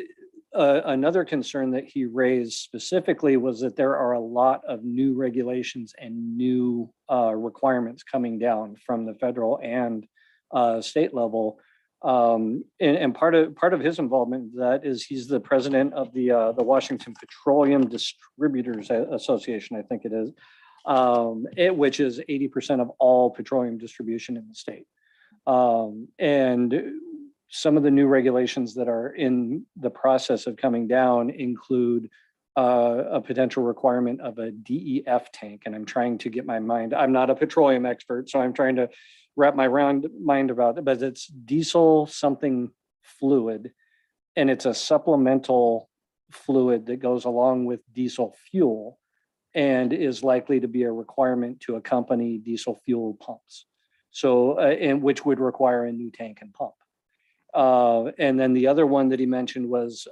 another concern that he raised specifically was that there are a lot of new regulations and new requirements coming down from the federal and state level. And part of his involvement in that is he's the president of the Washington Petroleum Distributors Association, I think it is, which is 80% of all petroleum distribution in the state. And some of the new regulations that are in the process of coming down include a potential requirement of a DEF tank. And I'm trying to get my mind, I'm not a petroleum expert, so I'm trying to wrap my mind about it, but it's diesel something fluid. And it's a supplemental fluid that goes along with diesel fuel and is likely to be a requirement to accompany diesel fuel pumps. So, and which would require a new tank and pump. And then the other one that he mentioned was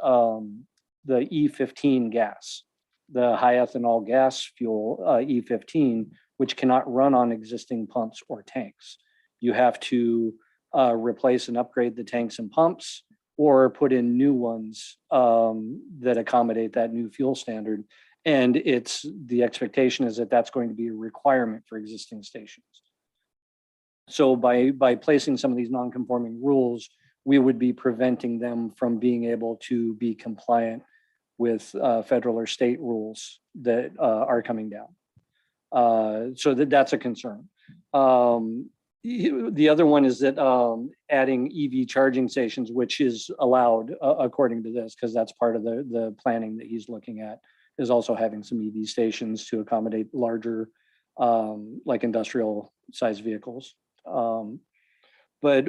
the E15 gas, the high ethanol gas fuel, E15, which cannot run on existing pumps or tanks. You have to replace and upgrade the tanks and pumps or put in new ones that accommodate that new fuel standard. And the expectation is that that's going to be a requirement for existing stations. So by placing some of these non-conforming rules, we would be preventing them from being able to be compliant with federal or state rules that are coming down. So that's a concern. The other one is that adding EV charging stations, which is allowed according to this, because that's part of the planning that he's looking at, is also having some EV stations to accommodate larger, like industrial size vehicles. But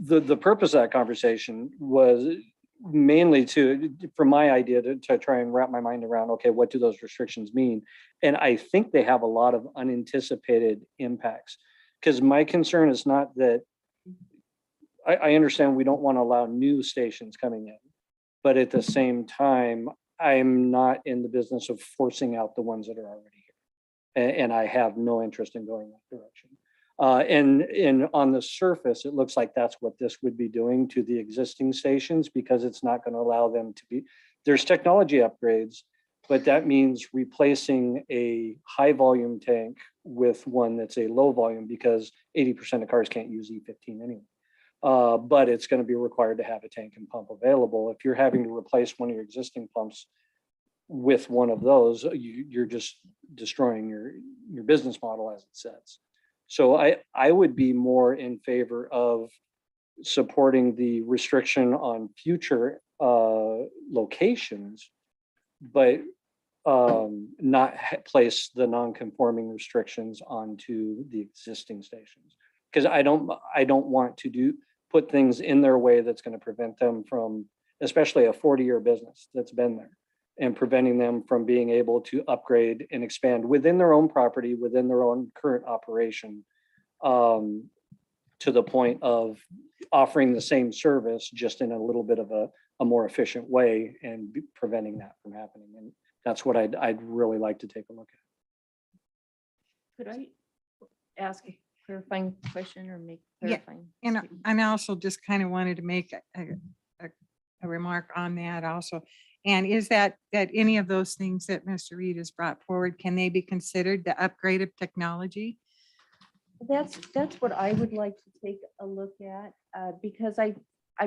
the purpose of that conversation was mainly for my idea to try and wrap my mind around, okay, what do those restrictions mean? And I think they have a lot of unanticipated impacts, because my concern is not that I understand we don't want to allow new stations coming in, but at the same time, I'm not in the business of forcing out the ones that are already here. And I have no interest in going that direction. And on the surface, it looks like that's what this would be doing to the existing stations, because it's not going to allow them to be, there's technology upgrades, but that means replacing a high volume tank with one that's a low volume, because 80% of cars can't use E15 anyway. But it's going to be required to have a tank and pump available. If you're having to replace one of your existing pumps with one of those, you're just destroying your business model as it sets. So I would be more in favor of supporting the restriction on future locations, but not place the non-conforming restrictions onto the existing stations. Because I don't want to put things in their way that's going to prevent them from, especially a 40-year business that's been there, and preventing them from being able to upgrade and expand within their own property, within their own current operation, to the point of offering the same service, just in a little bit of a more efficient way, and preventing that from happening. And that's what I'd really like to take a look at. Could I ask a clarifying question or make Yeah, clarifying? And statement? I also just kind of wanted to make a remark on that also. And is that any of those things that Mr. Reed has brought forward, can they be considered the upgrade of technology? That's what I would like to take a look at, because I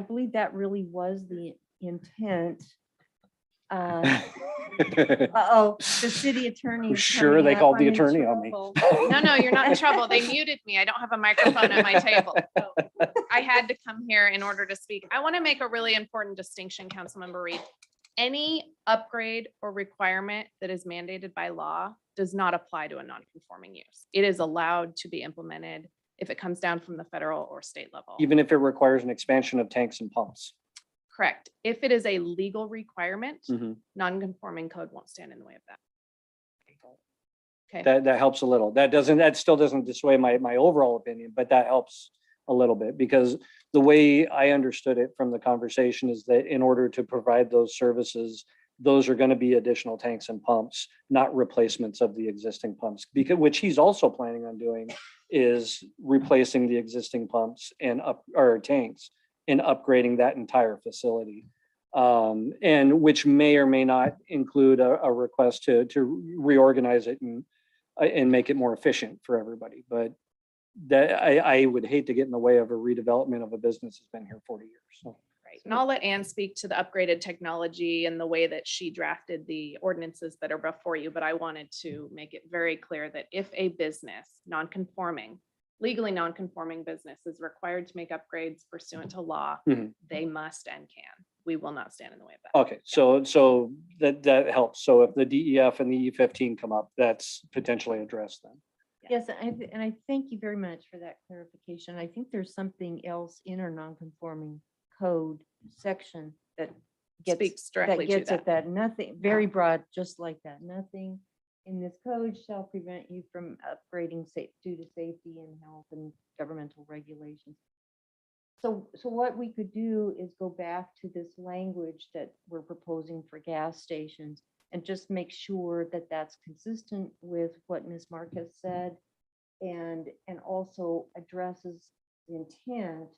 believe that really was the intent. Uh-oh, the city attorney. is Sure, coming they up. called the I'm in attorney on me. trouble. No, you're not in trouble. They muted me. I don't have a microphone at my table. So I had to come here in order to speak. I want to make a really important distinction, Councilmember Reed. Any upgrade or requirement that is mandated by law does not apply to a non-conforming use. It is allowed to be implemented if it comes down from the federal or state level. Even if it requires an expansion of tanks and pumps. Correct. If it is a legal requirement, Mhm. non-conforming code won't stand in the way of that. Okay. That helps a little. That still doesn't dissuade my overall opinion, but that helps a little bit, because the way I understood it from the conversation is that in order to provide those services, those are going to be additional tanks and pumps, not replacements of the existing pumps, because which he's also planning on doing is replacing the existing pumps and tanks and upgrading that entire facility. And which may or may not include a request to reorganize it and make it more efficient for everybody. But that I would hate to get in the way of a redevelopment of a business that's been here 40 years. So Right. And I'll let Ann speak to the upgraded technology and the way that she drafted the ordinances that are before you. But I wanted to make it very clear that if a business, non-conforming, legally non-conforming business is required to make upgrades pursuant to law, Mhm. they must and can. We will not stand in the way of that. okay, so that helps. So if the DEF and the E15 come up, that's potentially addressed then. Yes, and I thank you very much for that clarification. I think there's something else in our non-conforming code section that Speaks directly to gets that. at that. Nothing, very broad, just like that. Nothing in this code shall prevent you from upgrading due to safety and health and governmental regulations. So what we could do is go back to this language that we're proposing for gas stations and just make sure that that's consistent with what Ms. Marquez said, and also addresses the intent,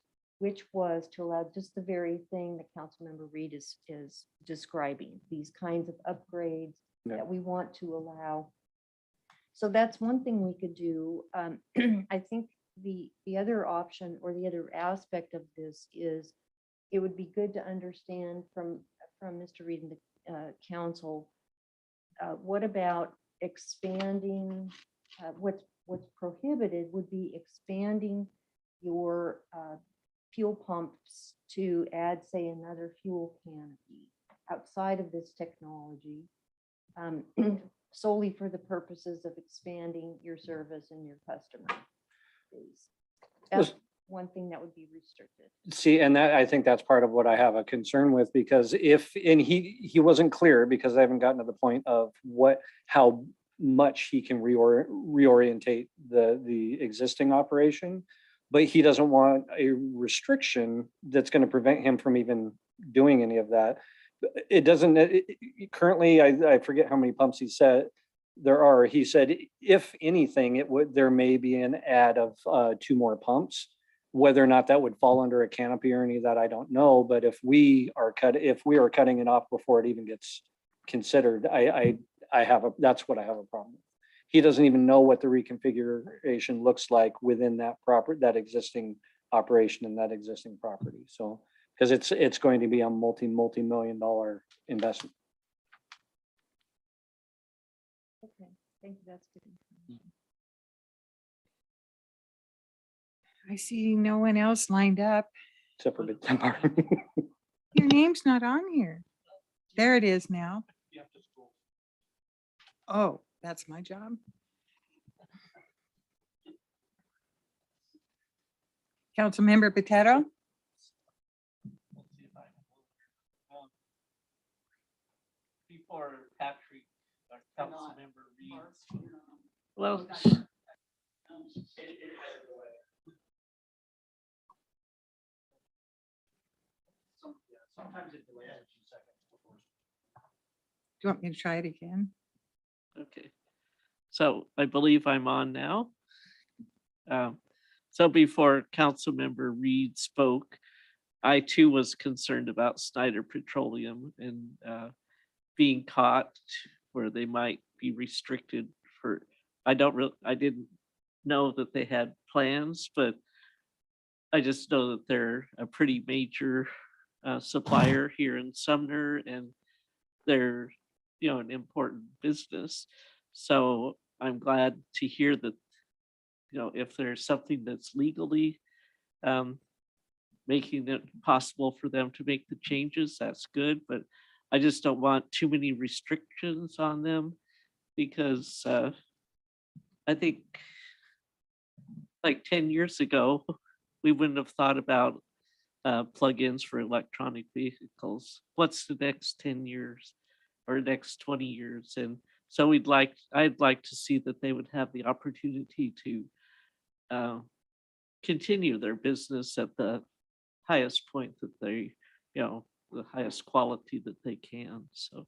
which was to allow just the very thing that Councilmember Reed is describing, these kinds of upgrades Yeah. that we want to allow. So that's one thing we could do. I think the other option or the other aspect of this is it would be good to understand from Mr. Reed and the council, what about expanding, what's prohibited would be expanding your fuel pumps to add, say, another fuel canopy outside of this technology, solely for the purposes of expanding your service and your customer base. That's one thing that would be restricted. See, and that, I think that's part of what I have a concern with, because and he wasn't clear, because I haven't gotten to the point of how much he can reorientate the existing operation, but he doesn't want a restriction that's going to prevent him from even doing any of that. It doesn't, currently, I forget how many pumps he said there are. He said, if anything, there may be an add of 2 more pumps. Whether or not that would fall under a canopy or any of that, I don't know. But if we are cutting it off before it even gets considered, that's what I have a problem with. He doesn't even know what the reconfiguration looks like within that existing operation and that existing property. So, because it's going to be a multi-million-dollar investment. Okay, thank you. That's good information. I see no one else lined up. Except for the Your name's not on here. There it is now. Oh, that's my job. Councilmember Potato? Let's see if I can hold her. Before Patrick, our council member reads. Well, Sometimes it delays a few seconds before. Do you want me to try it again? okay. So I believe I'm on now. So before Councilmember Reed spoke, I too was concerned about Snyder Petroleum and being caught where they might be restricted for, I didn't know that they had plans, but I just know that they're a pretty major supplier here in Sumner, and they're, an important business. So I'm glad to hear that, if there's something that's legally making it possible for them to make the changes, that's good, but I just don't want too many restrictions on them because I think like 10 years ago, we wouldn't have thought about plugins for electronic vehicles. What's the next 10 years or next 20 years? And so I'd like to see that they would have the opportunity to continue their business at the highest point that they, the highest quality that they can. So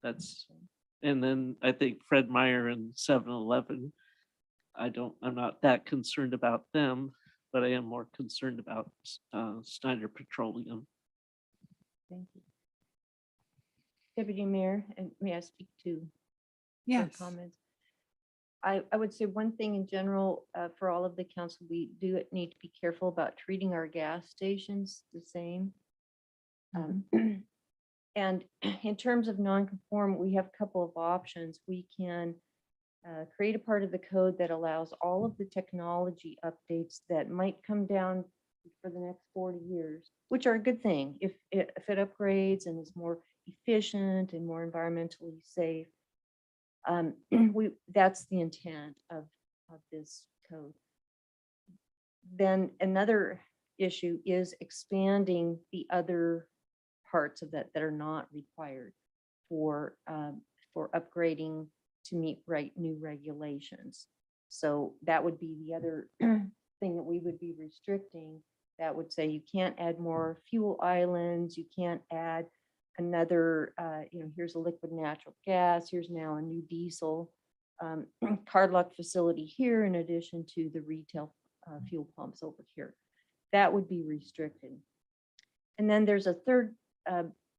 that's, and then I think Fred Meyer and 7-Eleven, I'm not that concerned about them, but I am more concerned about Snyder Petroleum. Thank you. Deputy Mayor, and may I speak to your Yes. comments? I would say one thing in general, for all of the council, we do need to be careful about treating our gas stations the same. And in terms of non-conform, we have a couple of options. We can create a part of the code that allows all of the technology updates that might come down for the next 40 years, which are a good thing if it upgrades and is more efficient and more environmentally safe. That's the intent of this code. Then another issue is expanding the other parts of that that are not required for upgrading to meet new regulations. So that would be the other thing that we would be restricting. That would say you can't add more fuel islands, you can't add another, here's a liquid natural gas, here's now a new diesel card lock facility here in addition to the retail fuel pumps over here. That would be restricted. And then there's a third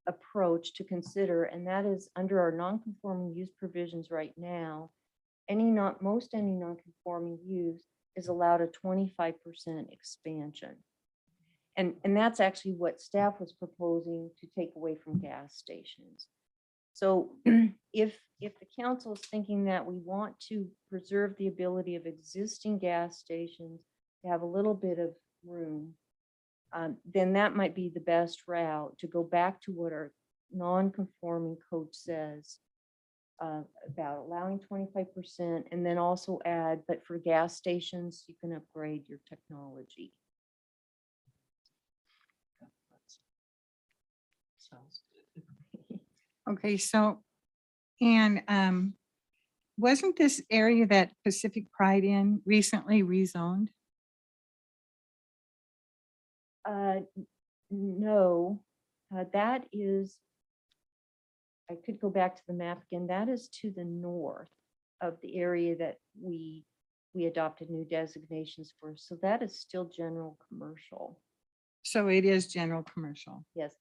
approach to consider, and that is under our non-conforming use provisions right now, most any non-conforming use is allowed a 25% expansion. And that's actually what staff was proposing to take away from gas stations. So if the council is thinking that we want to preserve the ability of existing gas stations to have a little bit of room, then that might be the best route to go back to what our non-conforming code says about allowing 25%, and then also add, but for gas stations, you can upgrade your technology. Sounds good. Okay, so, and wasn't this area that Pacific Pride in recently rezoned? No, that is, I could go back to the map again. That is to the north of the area that we adopted new designations for. So that is still general commercial. So it is general commercial. Yes.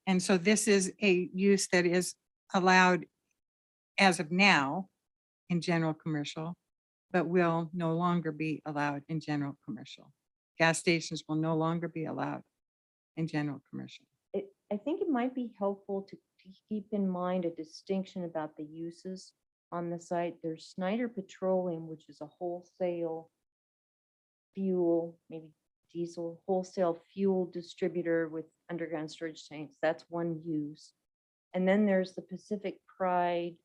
And so this is a use that is allowed as of now in general commercial, but will no longer be allowed in general commercial. Gas stations will no longer be allowed in general commercial. I think it might be helpful to keep in mind a distinction about the uses on the site. There's Snyder Petroleum, which is a wholesale fuel, maybe diesel, wholesale fuel distributor with underground storage tanks. That's one use. And then there's the Pacific Pride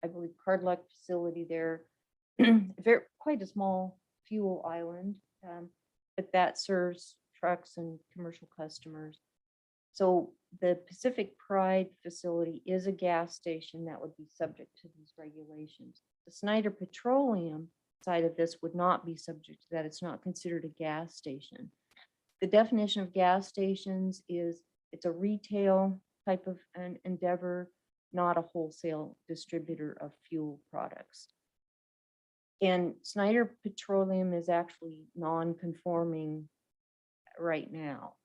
I believe, Card Luck facility there. Very, quite a small fuel island, but that serves trucks and commercial customers. So the Pacific Pride facility is a gas station that would be subject to these regulations. The Snyder Petroleum side of this would not be subject to that. It's not considered a gas station. The definition of gas stations is it's a retail type of an endeavor, not a wholesale distributor of fuel products. And Snyder Petroleum is actually non-conforming right now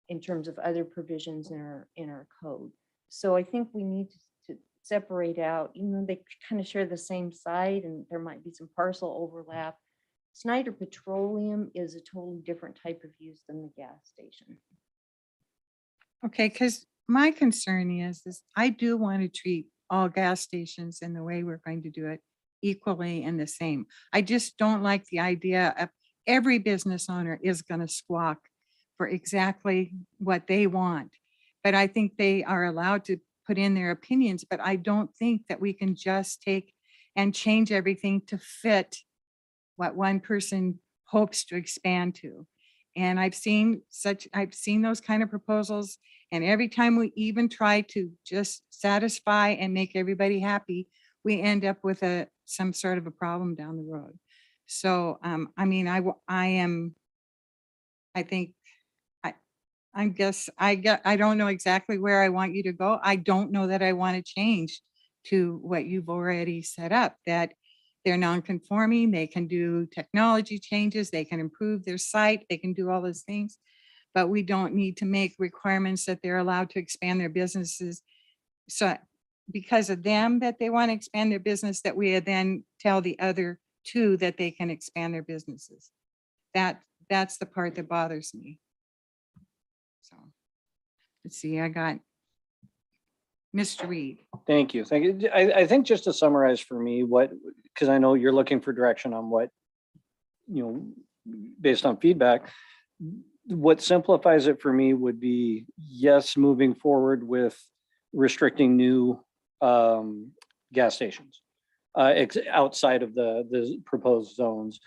in terms of other provisions in our code. So I think we need to separate out, even though they kind of share the same site and there might be some parcel overlap. Snyder Petroleum is a totally different type of use than the gas station. Okay, because my concern is I do want to treat all gas stations in the way we're going to do it equally and the same. I just don't like the idea of every business owner is going to squawk for exactly what they want. But I think they are allowed to put in their opinions, but I don't think that we can just take and change everything to fit what one person hopes to expand to. And I've seen those kind of proposals. And every time we even try to just satisfy and make everybody happy, we end up with some sort of a problem down the road. So, I mean, I don't know exactly where I want you to go. I don't know that I want to change to what you've already set up, that they're non-conforming, they can do technology changes, they can improve their site, they can do all those things. But we don't need to make requirements that they're allowed to expand their businesses. So because of them that they want to expand their business, that we then tell the other two that they can expand their businesses. That's the part that bothers me. So let's see, I got Mr. Reed. Thank you. Thank you. I think just to summarize for me because I know you're looking for direction on what, based on feedback, what simplifies it for me would be, yes, moving forward with restricting new gas stations outside of the proposed zones.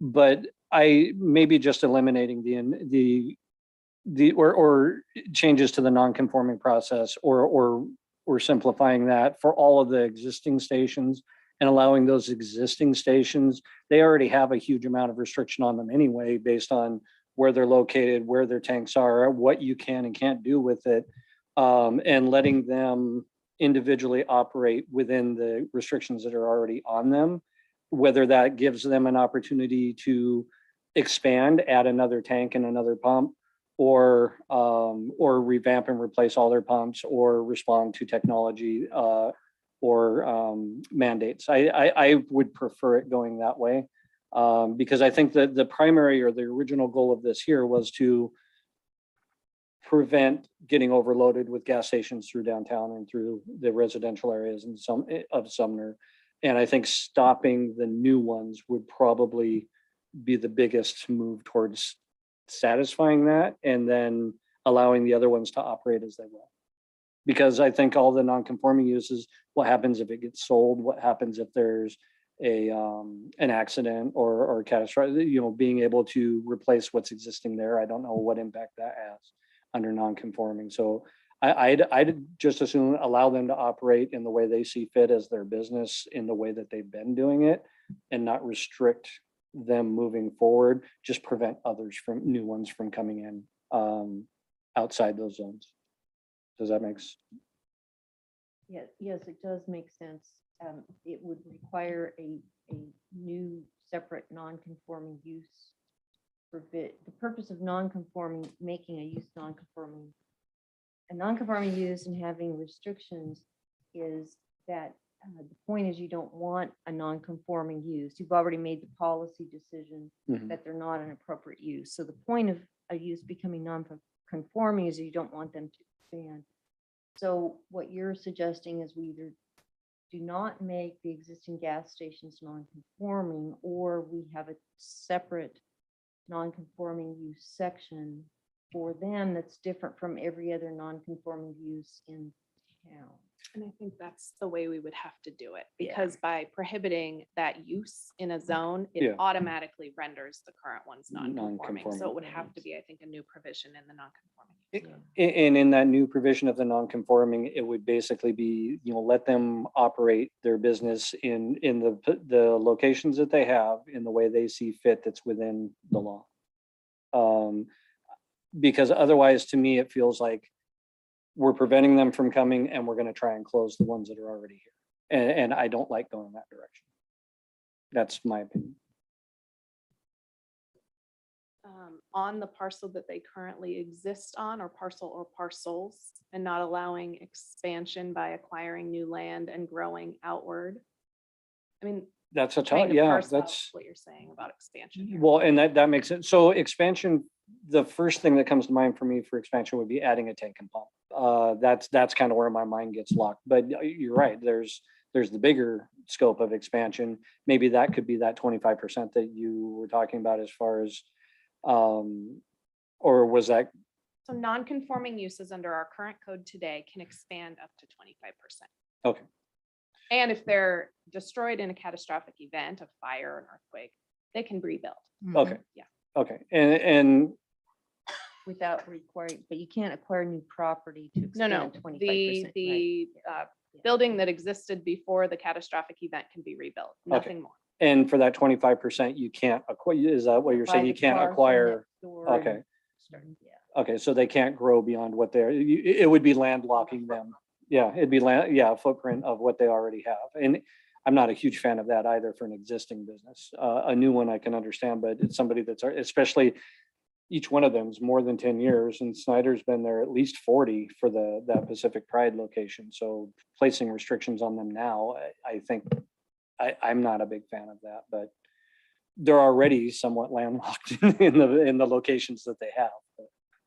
But I maybe just eliminating or changes to the non-conforming process or simplifying that for all of the existing stations and allowing those existing stations, they already have a huge amount of restriction on them anyway, based on where they're located, where their tanks are, what you can and can't do with it, and letting them individually operate within the restrictions that are already on them, whether that gives them an opportunity to expand, add another tank and another pump, or revamp and replace all their pumps, or respond to technology or mandates. I would prefer it going that way, because I think that the primary or the original goal of this here was to prevent getting overloaded with gas stations through downtown and through the residential areas and of Sumner. And I think stopping the new ones would probably be the biggest move towards satisfying that, and then allowing the other ones to operate as they will. Because I think all the non-conforming uses, what happens if it gets sold? What happens if there's an accident or catastrophic, being able to replace what's existing there? I don't know what impact that has under non-conforming. So I'd just as soon allow them to operate in the way they see fit as their business, in the way that they've been doing it, and not restrict them moving forward, just prevent new ones from coming in outside those zones. Does that make sense? Yes, it does make sense. It would require a new separate non-conforming use. The purpose of non-conforming, making a use non-conforming, a non-conforming use and having restrictions is that the point is you don't want a non-conforming use. You've already made the policy decision that they're not an appropriate use. So the point of a use becoming non-conforming is you don't want them to expand. So what you're suggesting is we either do not make the existing gas stations non-conforming, or we have a separate non-conforming use section for them that's different from every other non-conforming use in town. And I think that's the way we would have to do it, Yeah. because by prohibiting that use in a zone, Yeah. it automatically renders the current ones non-conforming. So Non-conforming. it would have to be, I think, a new provision in the non-conforming. use. And in that new provision of the non-conforming, it would basically be, let them operate their business in the locations that they have in the way they see fit that's within the law. Because otherwise, to me, it feels like we're preventing them from coming and we're gonna try and close the ones that are already here. And I don't like going that direction. That's my opinion. On the parcel that they currently exist on, or parcel or parcels, and not allowing expansion by acquiring new land and growing outward. I mean, That's a trying tough, to yeah, parse out that's. what you're saying about expansion here. Well, and that makes sense. So expansion, the first thing that comes to mind for me for expansion would be adding a tank and pump. That's kind of where my mind gets locked. But you're right, there's the bigger scope of expansion. Maybe that could be that 25% that you were talking about as far as, or was that, So non-conforming uses under our current code today can expand up to 25%. okay, And if they're destroyed in a catastrophic event, a fire, an earthquake, they can rebuild. okay. Yeah. Okay, and Without requiring, but you can't acquire new property to No, expand 25%. the building that existed before the catastrophic event can be rebuilt, nothing more. and for that 25%, you can't acquire, is that what you're saying? You can't acquire? Okay. Okay, so they can't grow beyond what they're, it would be landlocking them. Yeah, it'd be a footprint of what they already have. And I'm not a huge fan of that either for an existing business. A new one I can understand, but it's somebody that's, especially each one of them is more than 10 years and Snyder's been there at least 40 for that Pacific Pride location. So placing restrictions on them now, I think I'm not a big fan of that, but they're already somewhat landlocked in the locations that they have.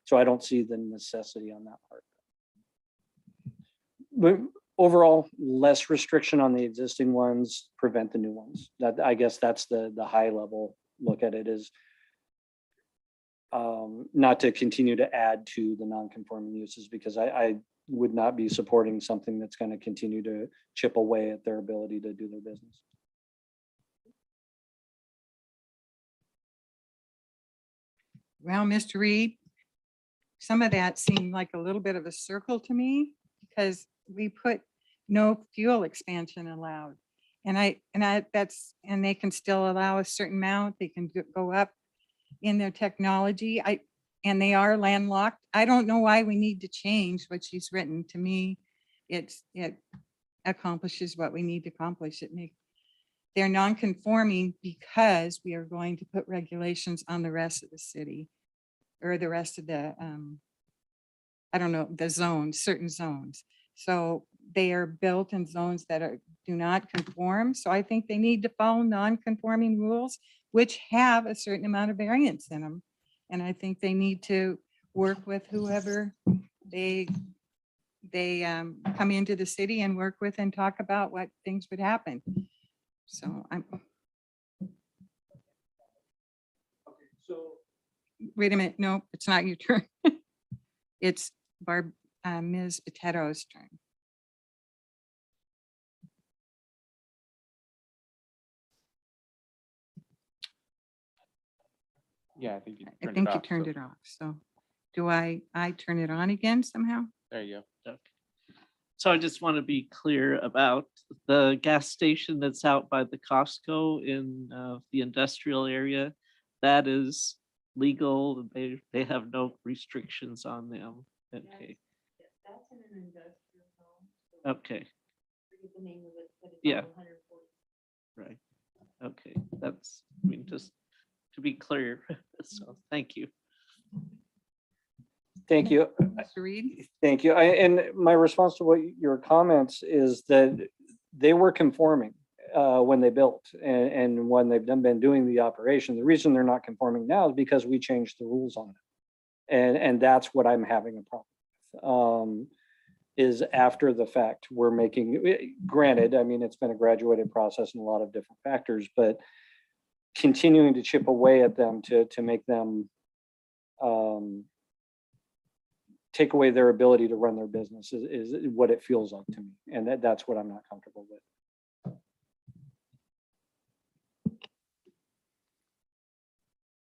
So I don't see the necessity on that part. But overall, less restriction on the existing ones, prevent the new ones. That, I guess that's the high level look at it, is not to continue to add to the non-conforming uses, because I would not be supporting something that's going to continue to chip away at their ability to do their business. Well, Mr. Reed, some of that seemed like a little bit of a circle to me, because we put no fuel expansion allowed. And they can still allow a certain amount, they can go up in their technology. And they are landlocked. I don't know why we need to change what she's written. To me, it accomplishes what we need to accomplish. They're non-conforming because we are going to put regulations on the rest of the city, or the rest of the, I don't know, the zones, certain zones. So they are built in zones that do not conform. So I think they need to follow non-conforming rules, which have a certain amount of variance in them. And I think they need to work with whoever they come into the city and work with and talk about what things would happen. So wait a minute. No, it's not your turn. It's Ms. Potato's turn. Yeah, I think you I turned think it you off. turned so it off. So do I turn it on again somehow? There you go. Okay. So I just want to be clear about the gas station that's out by the Costco in the industrial area. That is legal. They have no restrictions on them. Okay. That's in an industrial zone. Okay. Forget the name of it, but it's Yeah. on 140. Right. Okay. That's, I mean, just to be clear. So thank you. Thank you. Mr. Reed? Thank you. And my response to what your comments is that they were conforming when they built and when they've been doing the operation. The reason they're not conforming now is because we changed the rules on it. And that's what I'm having a problem with. Is after the fact, we're making, granted, I mean, it's been a graduated process and a lot of different factors, but continuing to chip away at them to make them take away their ability to run their business is what it feels like to me. And that's what I'm not comfortable with.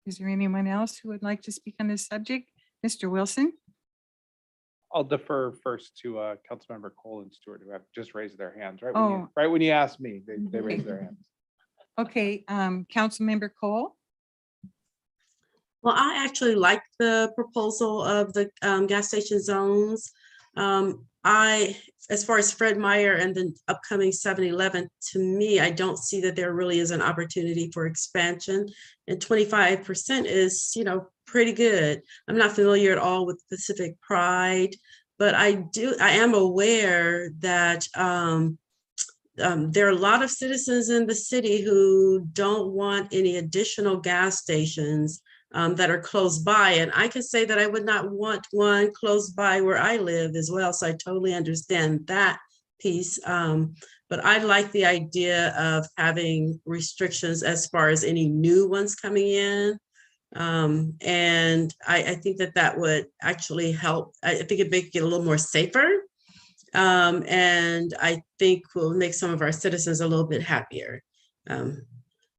Is there anyone else who would like to speak on this subject? Mr. Wilson? I'll defer first to Councilmember Cole and Stewart, who have just raised their hands, right? Oh. Right when you asked me, they raised their hands. Okay, Councilmember Cole? Well, I actually like the proposal of the gas station zones. As far as Fred Meyer and the upcoming 7-Eleven, to me, I don't see that there really is an opportunity for expansion. And 25% is, pretty good. I'm not familiar at all with Pacific Pride, but I am aware that there are a lot of citizens in the city who don't want any additional gas stations that are close by. And I can say that I would not want one close by where I live as well. So I totally understand that piece. But I like the idea of having restrictions as far as any new ones coming in. And I think that would actually help. I think it'd make it a little more safer. And I think will make some of our citizens a little bit happier.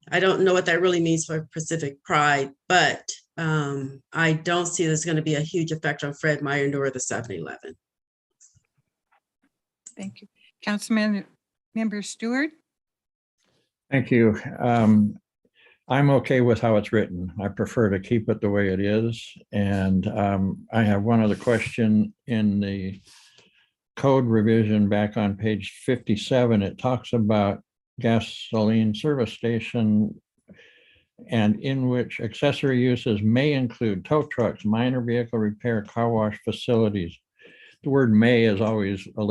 I don't know what that really means for Pacific Pride, but I don't see there's going to be a huge effect on Fred Meyer nor the 7-Eleven. Thank you. Councilmember Stewart? Thank you. I'm okay with how it's written. I prefer to keep it the way it is. And I have one other question. In the code revision back on page 57, it talks about gasoline service station and in which accessory uses may include tow trucks, minor vehicle repair, car wash facilities. The word may is always a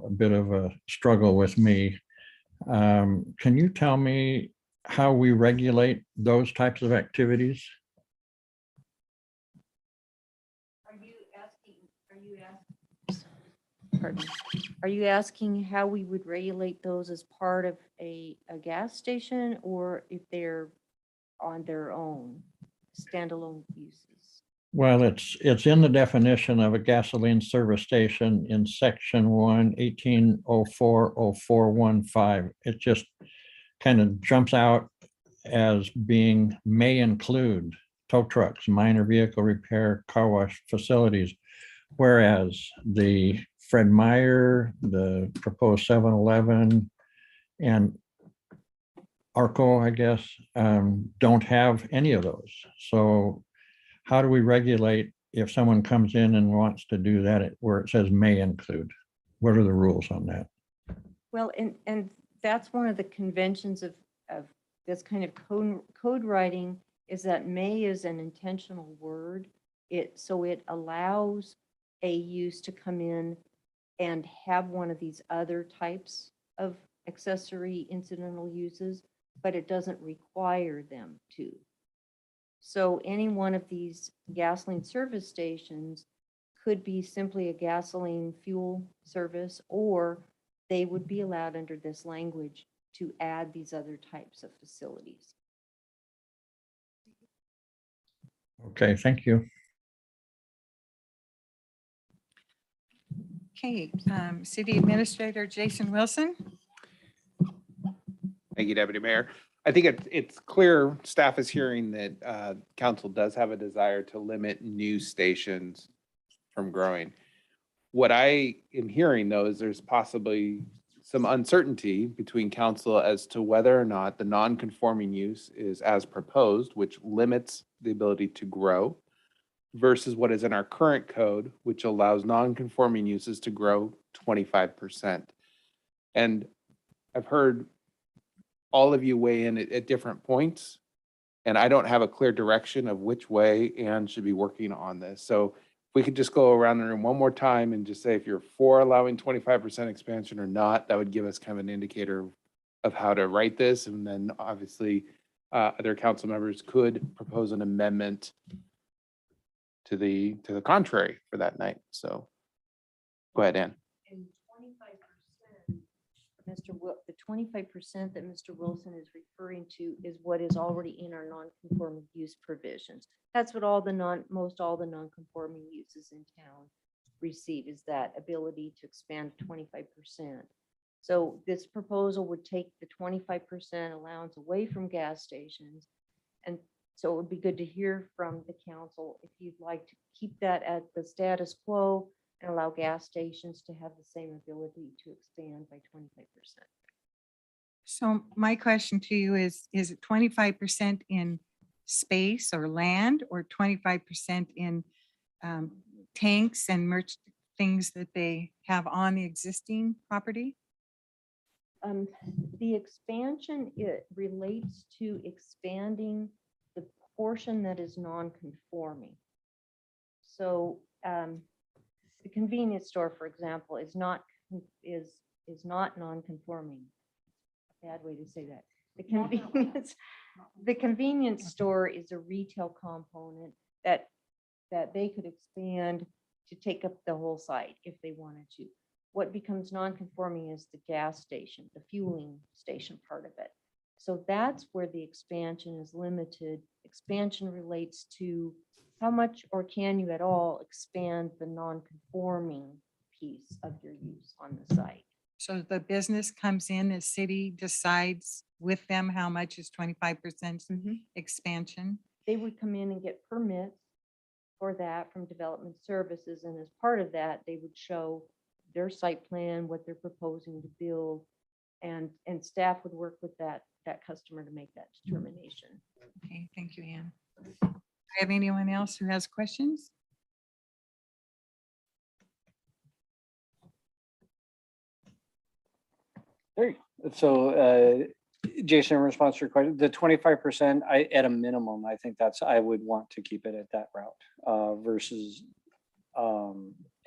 bit of a struggle with me. Can you tell me how we regulate those types of activities? Are you asking how we would regulate those as part of a gas station or if they're on their own standalone uses? Well, it's in the definition of a gasoline service station in section 1, 18040415. It just kind of jumps out as being may include tow trucks, minor vehicle repair, car wash facilities. Whereas the Fred Meyer, the proposed 7-Eleven, and ARCO, I guess, don't have any of those. So how do we regulate if someone comes in and wants to do that where it says may include? What are the rules on that? Well, and that's one of the conventions of this kind of code writing is that may is an intentional word. So it allows a use to come in and have one of these other types of accessory incidental uses, but it doesn't require them to. So any one of these gasoline service stations could be simply a gasoline fuel service, or they would be allowed under this language to add these other types of facilities. Okay, thank you. Okay, City Administrator Jason Wilson? Thank you, Deputy Mayor. I think it's clear staff is hearing that council does have a desire to limit new stations from growing. What I am hearing, though, is there's possibly some uncertainty between council as to whether or not the non-conforming use is as proposed, which limits the ability to grow, versus what is in our current code, which allows non-conforming uses to grow 25%. And I've heard all of you weigh in at different points, and I don't have a clear direction of which way Ann should be working on this. So if we could just go around the room one more time and just say if you're for allowing 25% expansion or not, that would give us kind of an indicator of how to write this. And then obviously other council members could propose an amendment to the contrary for that night. So go ahead, Ann. And 25%, the 25% that Mr. Wilson is referring to is what is already in our non-conforming use provisions. That's what most all the non-conforming uses in town receive is that ability to expand 25%. So this proposal would take the 25% allowance away from gas stations. And so it would be good to hear from the council if you'd like to keep that at the status quo and allow gas stations to have the same ability to expand by 25%. So my question to you is it 25% in space or land or 25% in tanks and merch things that they have on the existing property? The expansion, it relates to expanding the portion that is non-conforming. So the convenience store, for example, is not non-conforming. Bad way to say that. The convenience store is a retail component that they could expand to take up the whole site if they wanted to. What becomes non-conforming is the gas station, the fueling station part of it. So that's where the expansion is limited. Expansion relates to how much or can you at all expand the non-conforming piece of your use on the site. So the business comes in, the city decides with them how much is 25% expansion? They would come in and get permits for that from development services. And as part of that, they would show their site plan, what they're proposing to build, and staff would work with that customer to make that determination. Okay, thank you, Ann. Do I have anyone else who has questions? So Jason, in response to your question, the 25%, at a minimum, I think I would want to keep it at that route versus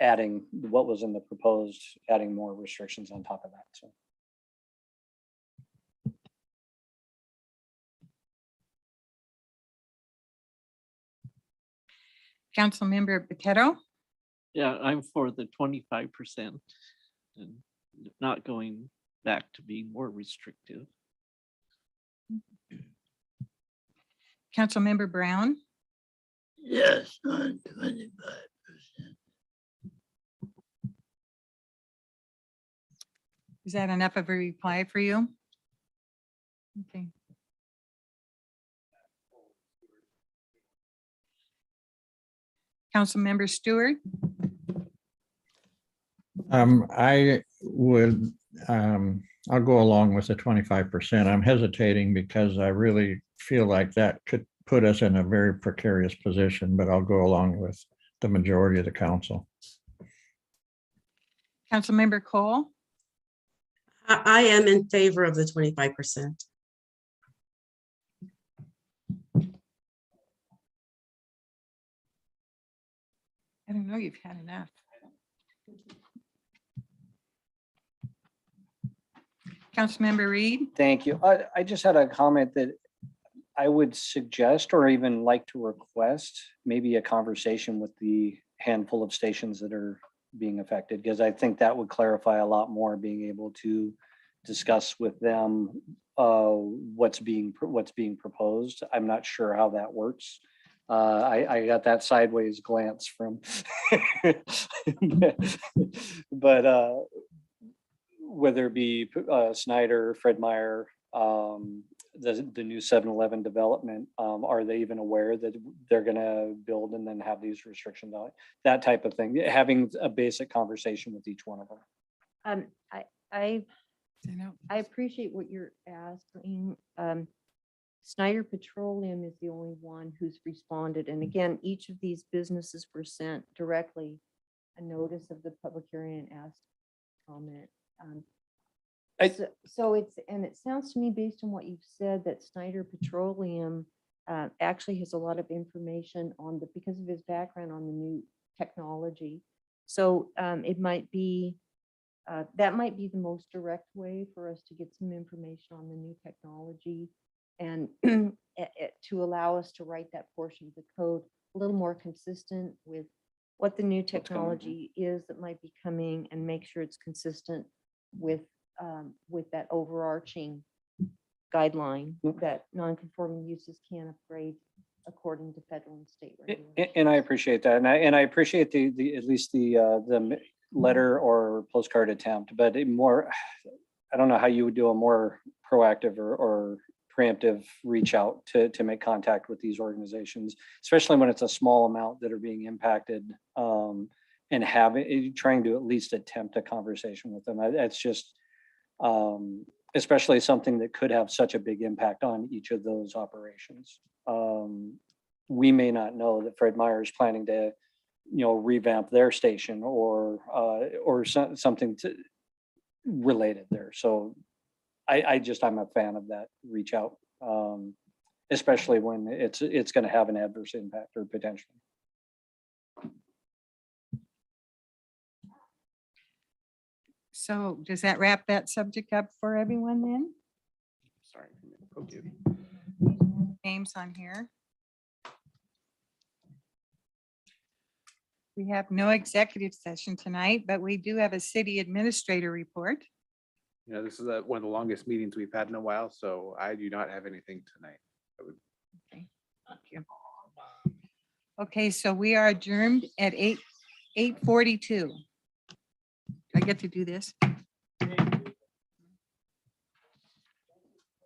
adding what was in the proposed, adding more restrictions on top of that. So. Councilmember Potato? Yeah, I'm for the 25% and not going back to be more restrictive. Councilmember Brown? Yes, on 25%. Is that enough of a reply for you? Okay. Councilmember Stewart? I would, I'll go along with the 25%. I'm hesitating because I really feel like that could put us in a very precarious position, but I'll go along with the majority of the council. Councilmember Cole? I am in favor of the 25%. I don't know, you've had enough. Councilmember Reed? Thank you. I just had a comment that I would suggest or even like to request maybe a conversation with the handful of stations that are being affected, because I think that would clarify a lot more, being able to discuss with them what's being proposed. I'm not sure how that works. I got that sideways glance from, but whether it be Snyder, Fred Meyer, the new 7-Eleven development, are they even aware that they're going to build and then have these restrictions on it? That type of thing, having a basic conversation with each one of them. I appreciate what you're asking. Snyder Petroleum is the only one who's responded. And again, each of these businesses were sent directly a notice of the public hearing and asked comment. So it sounds to me, based on what you've said, that Snyder Petroleum actually has a lot of information on because of his background on the new technology. So it might be, that might be the most direct way for us to get some information on the new technology and to allow us to write that portion of the code a little more consistent with what the new technology is that might be coming, and make sure it's consistent with that overarching guideline that non-conforming uses can upgrade according to federal and state A- regulations. And I appreciate that. And I appreciate the, at least the letter or postcard attempt, but more, I don't know how you would do a more proactive or preemptive reach out to make contact with these organizations, especially when it's a small amount that are being impacted. And trying to at least attempt a conversation with them. That's just, especially something that could have such a big impact on each of those operations. We may not know that Fred Meyer is planning to, revamp their station or something related there. So I'm a fan of that reach out, especially when it's going to have an adverse impact or potentially. So does that wrap that subject up for everyone then? Sorry. Okay. Names on here. We have no executive session tonight, but we do have a city administrator report. You know, this is one of the longest meetings we've had in a while, so I do not have anything tonight. Thank you. Okay, so we are adjourned at 8:42. I get to do this?